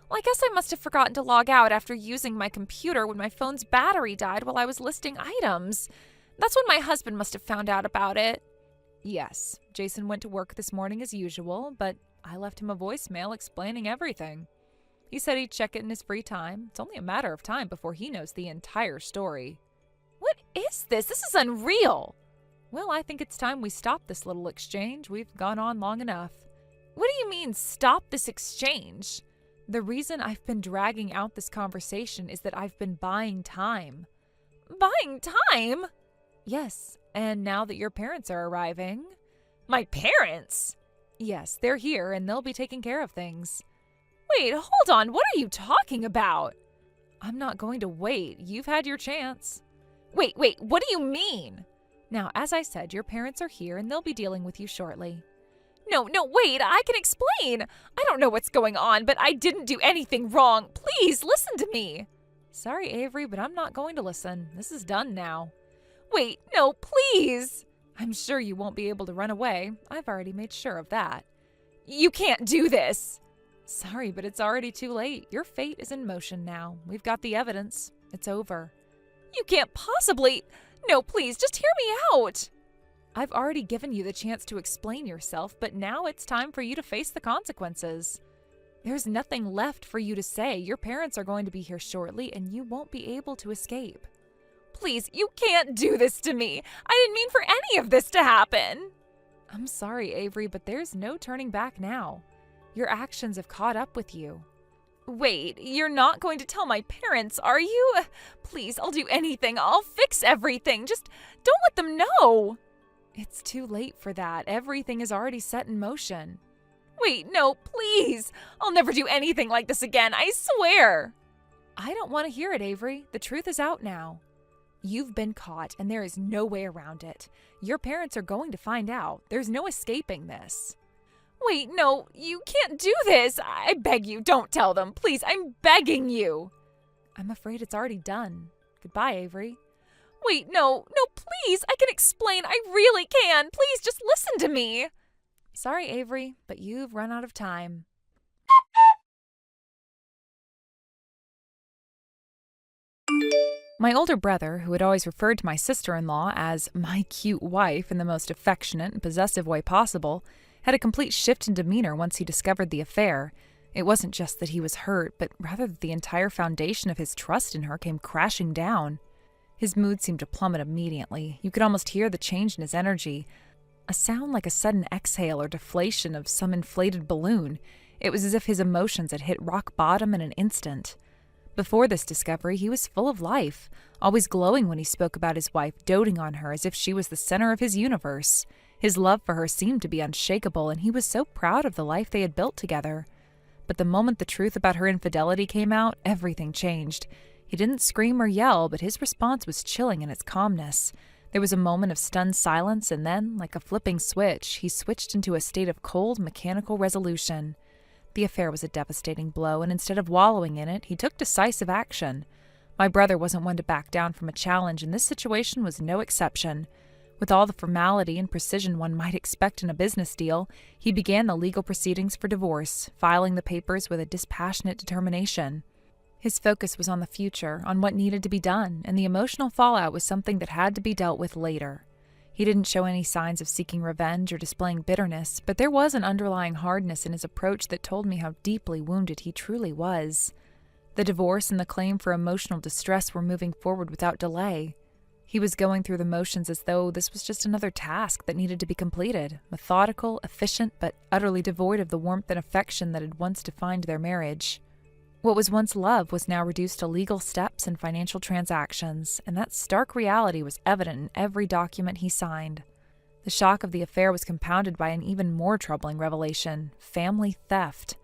well, I guess I must have forgotten to log out after using my computer when my phone's battery died while I was listing items. That's when my husband must have found out about it. Yes, Jason went to work this morning as usual, but I left him a voicemail explaining everything. He said he'd check it in his free time. It's only a matter of time before he knows the entire story. What is this? This is unreal. Well, I think it's time we stop this little exchange. We've gone on long enough. What do you mean, stop this exchange? The reason I've been dragging out this conversation is that I've been buying time. Buying time? Yes, and now that your parents are arriving... My parents? Yes, they're here and they'll be taking care of things. Wait, hold on, what are you talking about? I'm not going to wait. You've had your chance. Wait, what do you mean? Now, as I said, your parents are here and they'll be dealing with you shortly. No, wait, I can explain. I don't know what's going on, but I didn't do anything wrong. Please, listen to me. Sorry, Avery, but I'm not going to listen. This is done now. Wait, no, please. I'm sure you won't be able to run away. I've already made sure of that. You can't do this. Sorry, but it's already too late. Your fate is in motion now. We've got the evidence. It's over. You can't possibly... No, please, just hear me out. I've already given you the chance to explain yourself, but now it's time for you to face the consequences. There's nothing left for you to say. Your parents are going to be here shortly, and you won't be able to escape. Please, you can't do this to me. I didn't mean for any of this to happen. I'm sorry, Avery, but there's no turning back now. Your actions have caught up with you. Wait, you're not going to tell my parents, are you? Please, I'll do anything. I'll fix everything. Just don't let them know. It's too late for that. Everything is already set in motion. Wait, no, please. I'll never do anything like this again, I swear. I don't want to hear it, Avery. The truth is out now. You've been caught, and there is no way around it. Your parents are going to find out. There's no escaping this. Wait, no, you can't do this. I beg you, don't tell them. Please, I'm begging you. I'm afraid it's already done. Goodbye, Avery. Wait, no, please. I can explain. I really can. Please, just listen to me. Sorry, Avery, but you've run out of time. My older brother, who had always referred to my sister-in-law as my cute wife in the most affectionate and possessive way possible, had a complete shift in demeanor once he discovered the affair. It wasn't just that he was hurt, but rather that the entire foundation of his trust in her came crashing down. His mood seemed to plummet immediately. You could almost hear the change in his energy. A sound like a sudden exhale or deflation of some inflated balloon. It was as if his emotions had hit rock bottom in an instant. Before this discovery, he was full of life, always glowing when he spoke about his wife, doting on her as if she was the center of his universe. His love for her seemed to be unshakable, and he was so proud of the life they had built together. But the moment the truth about her infidelity came out, everything changed. He didn't scream or yell, but his response was chilling in its calmness. There was a moment of stunned silence, and then, like a flipping switch, he switched into a state of cold, mechanical resolution. The affair was a devastating blow, and instead of wallowing in it, he took decisive action. My brother wasn't one to back down from a challenge, and this situation was no exception. With all the formality and precision one might expect in a business deal, he began the legal proceedings for divorce, filing the papers with a dispassionate determination. His focus was on the future, on what needed to be done, and the emotional fallout was something that had to be dealt with later. He didn't show any signs of seeking revenge or displaying bitterness, but there was an underlying hardness in his approach that told me how deeply wounded he truly was. The divorce and the claim for emotional distress were moving forward without delay. He was going through the motions as though this was just another task that needed to be completed, methodical, efficient, but utterly devoid of the warmth and affection that had once defined their marriage. What was once love was now reduced to legal steps and financial transactions, and that stark reality was evident in every document he signed. The shock of the affair was compounded by an even more troubling revelation: family theft.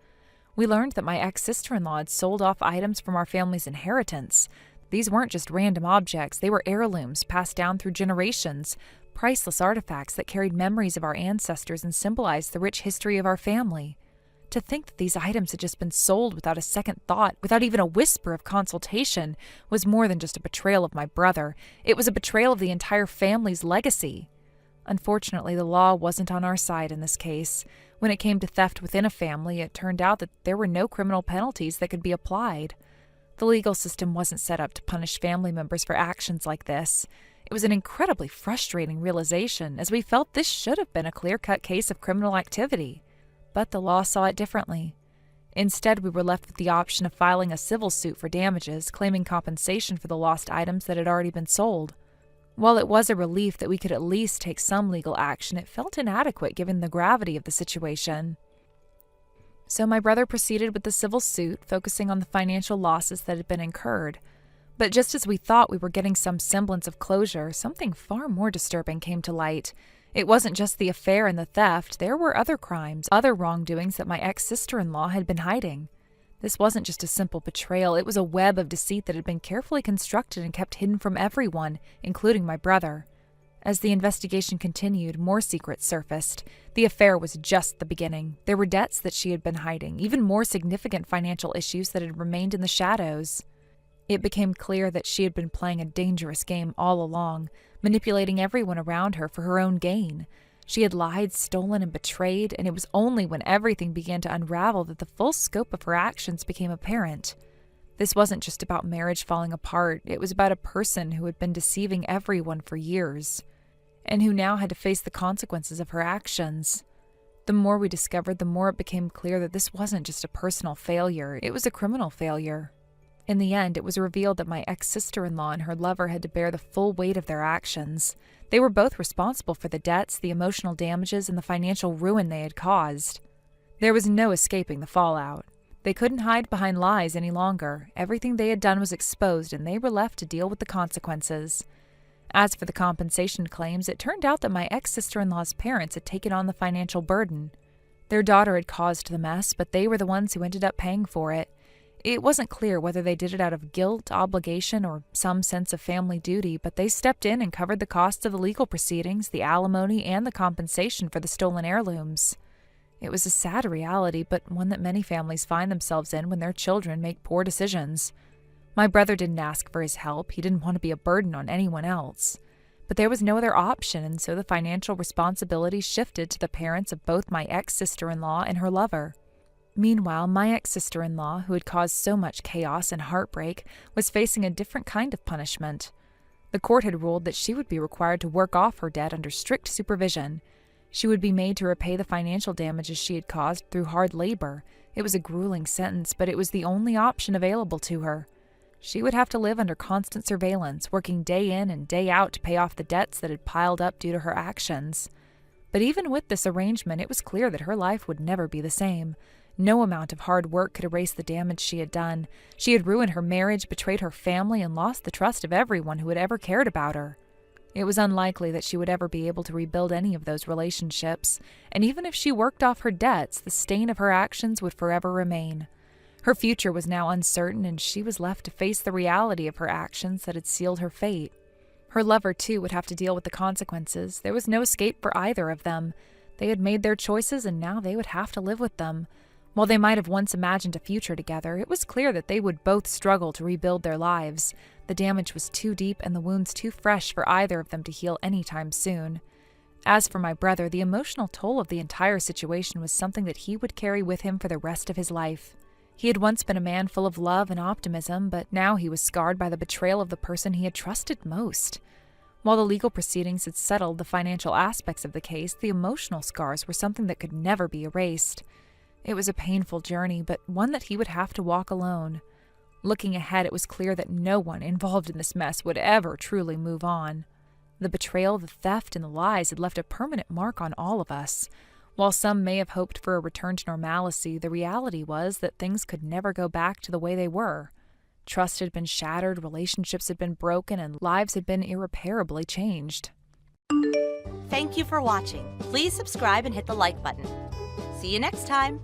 We learned that my ex-sister-in-law had sold off items from our family's inheritance. These weren't just random objects, they were heirlooms passed down through generations, priceless artifacts that carried memories of our ancestors and symbolized the rich history of our family. To think that these items had just been sold without a second thought, without even a whisper of consultation, was more than just a betrayal of my brother. It was a betrayal of the entire family's legacy. Unfortunately, the law wasn't on our side in this case. When it came to theft within a family, it turned out that there were no criminal penalties that could be applied. The legal system wasn't set up to punish family members for actions like this. It was an incredibly frustrating realization, as we felt this should have been a clear-cut case of criminal activity. But the law saw it differently. Instead, we were left with the option of filing a civil suit for damages, claiming compensation for the lost items that had already been sold. While it was a relief that we could at least take some legal action, it felt inadequate given the gravity of the situation. So my brother proceeded with the civil suit, focusing on the financial losses that had been incurred. But just as we thought we were getting some semblance of closure, something far more disturbing came to light. It wasn't just the affair and the theft. There were other crimes, other wrongdoings that my ex-sister-in-law had been hiding. This wasn't just a simple betrayal. It was a web of deceit that had been carefully constructed and kept hidden from everyone, including my brother. As the investigation continued, more secrets surfaced. The affair was just the beginning. There were debts that she had been hiding, even more significant financial issues that had remained in the shadows. It became clear that she had been playing a dangerous game all along, manipulating everyone around her for her own gain. She had lied, stolen, and betrayed, and it was only when everything began to unravel that the full scope of her actions became apparent. This wasn't just about marriage falling apart. It was about a person who had been deceiving everyone for years, and who now had to face the consequences of her actions. The more we discovered, the more it became clear that this wasn't just a personal failure. It was a criminal failure. In the end, it was revealed that my ex-sister-in-law and her lover had to bear the full weight of their actions. They were both responsible for the debts, the emotional damages, and the financial ruin they had caused. There was no escaping the fallout. They couldn't hide behind lies any longer. Everything they had done was exposed, and they were left to deal with the consequences. As for the compensation claims, it turned out that my ex-sister-in-law's parents had taken on the financial burden. Their daughter had caused the mess, but they were the ones who ended up paying for it. It wasn't clear whether they did it out of guilt, obligation, or some sense of family duty, but they stepped in and covered the costs of the legal proceedings, the alimony, and the compensation for the stolen heirlooms. It was a sad reality, but one that many families find themselves in when their children make poor decisions. My brother didn't ask for his help. He didn't want to be a burden on anyone else. But there was no other option, and so the financial responsibility shifted to the parents of both my ex-sister-in-law and her lover. Meanwhile, my ex-sister-in-law, who had caused so much chaos and heartbreak, was facing a different kind of punishment. The court had ruled that she would be required to work off her debt under strict supervision. She would be made to repay the financial damages she had caused through hard labor. It was a grueling sentence, but it was the only option available to her. She would have to live under constant surveillance, working day in and day out to pay off the debts that had piled up due to her actions. But even with this arrangement, it was clear that her life would never be the same. No amount of hard work could erase the damage she had done. She had ruined her marriage, betrayed her family, and lost the trust of everyone who had ever cared about her. It was unlikely that she would ever be able to rebuild any of those relationships, and even if she worked off her debts, the stain of her actions would forever remain. Her future was now uncertain, and she was left to face the reality of her actions that had sealed her fate. Her lover, too, would have to deal with the consequences. There was no escape for either of them. They had made their choices, and now they would have to live with them. While they might have once imagined a future together, it was clear that they would both struggle to rebuild their lives. The damage was too deep and the wounds too fresh for either of them to heal anytime soon. As for my brother, the emotional toll of the entire situation was something that he would carry with him for the rest of his life. He had once been a man full of love and optimism, but now he was scarred by the betrayal of the person he had trusted most. While the legal proceedings had settled the financial aspects of the case, the emotional scars were something that could never be erased. It was a painful journey, but one that he would have to walk alone. Looking ahead, it was clear that no one involved in this mess would ever truly move on. The betrayal, the theft, and the lies had left a permanent mark on all of us. While some may have hoped for a return to normalcy, the reality was that things could never go back to the way they were. Trust had been shattered, relationships had been broken, and lives had been irreparably changed. Thank you for watching. Please subscribe and hit the like button. See you next time.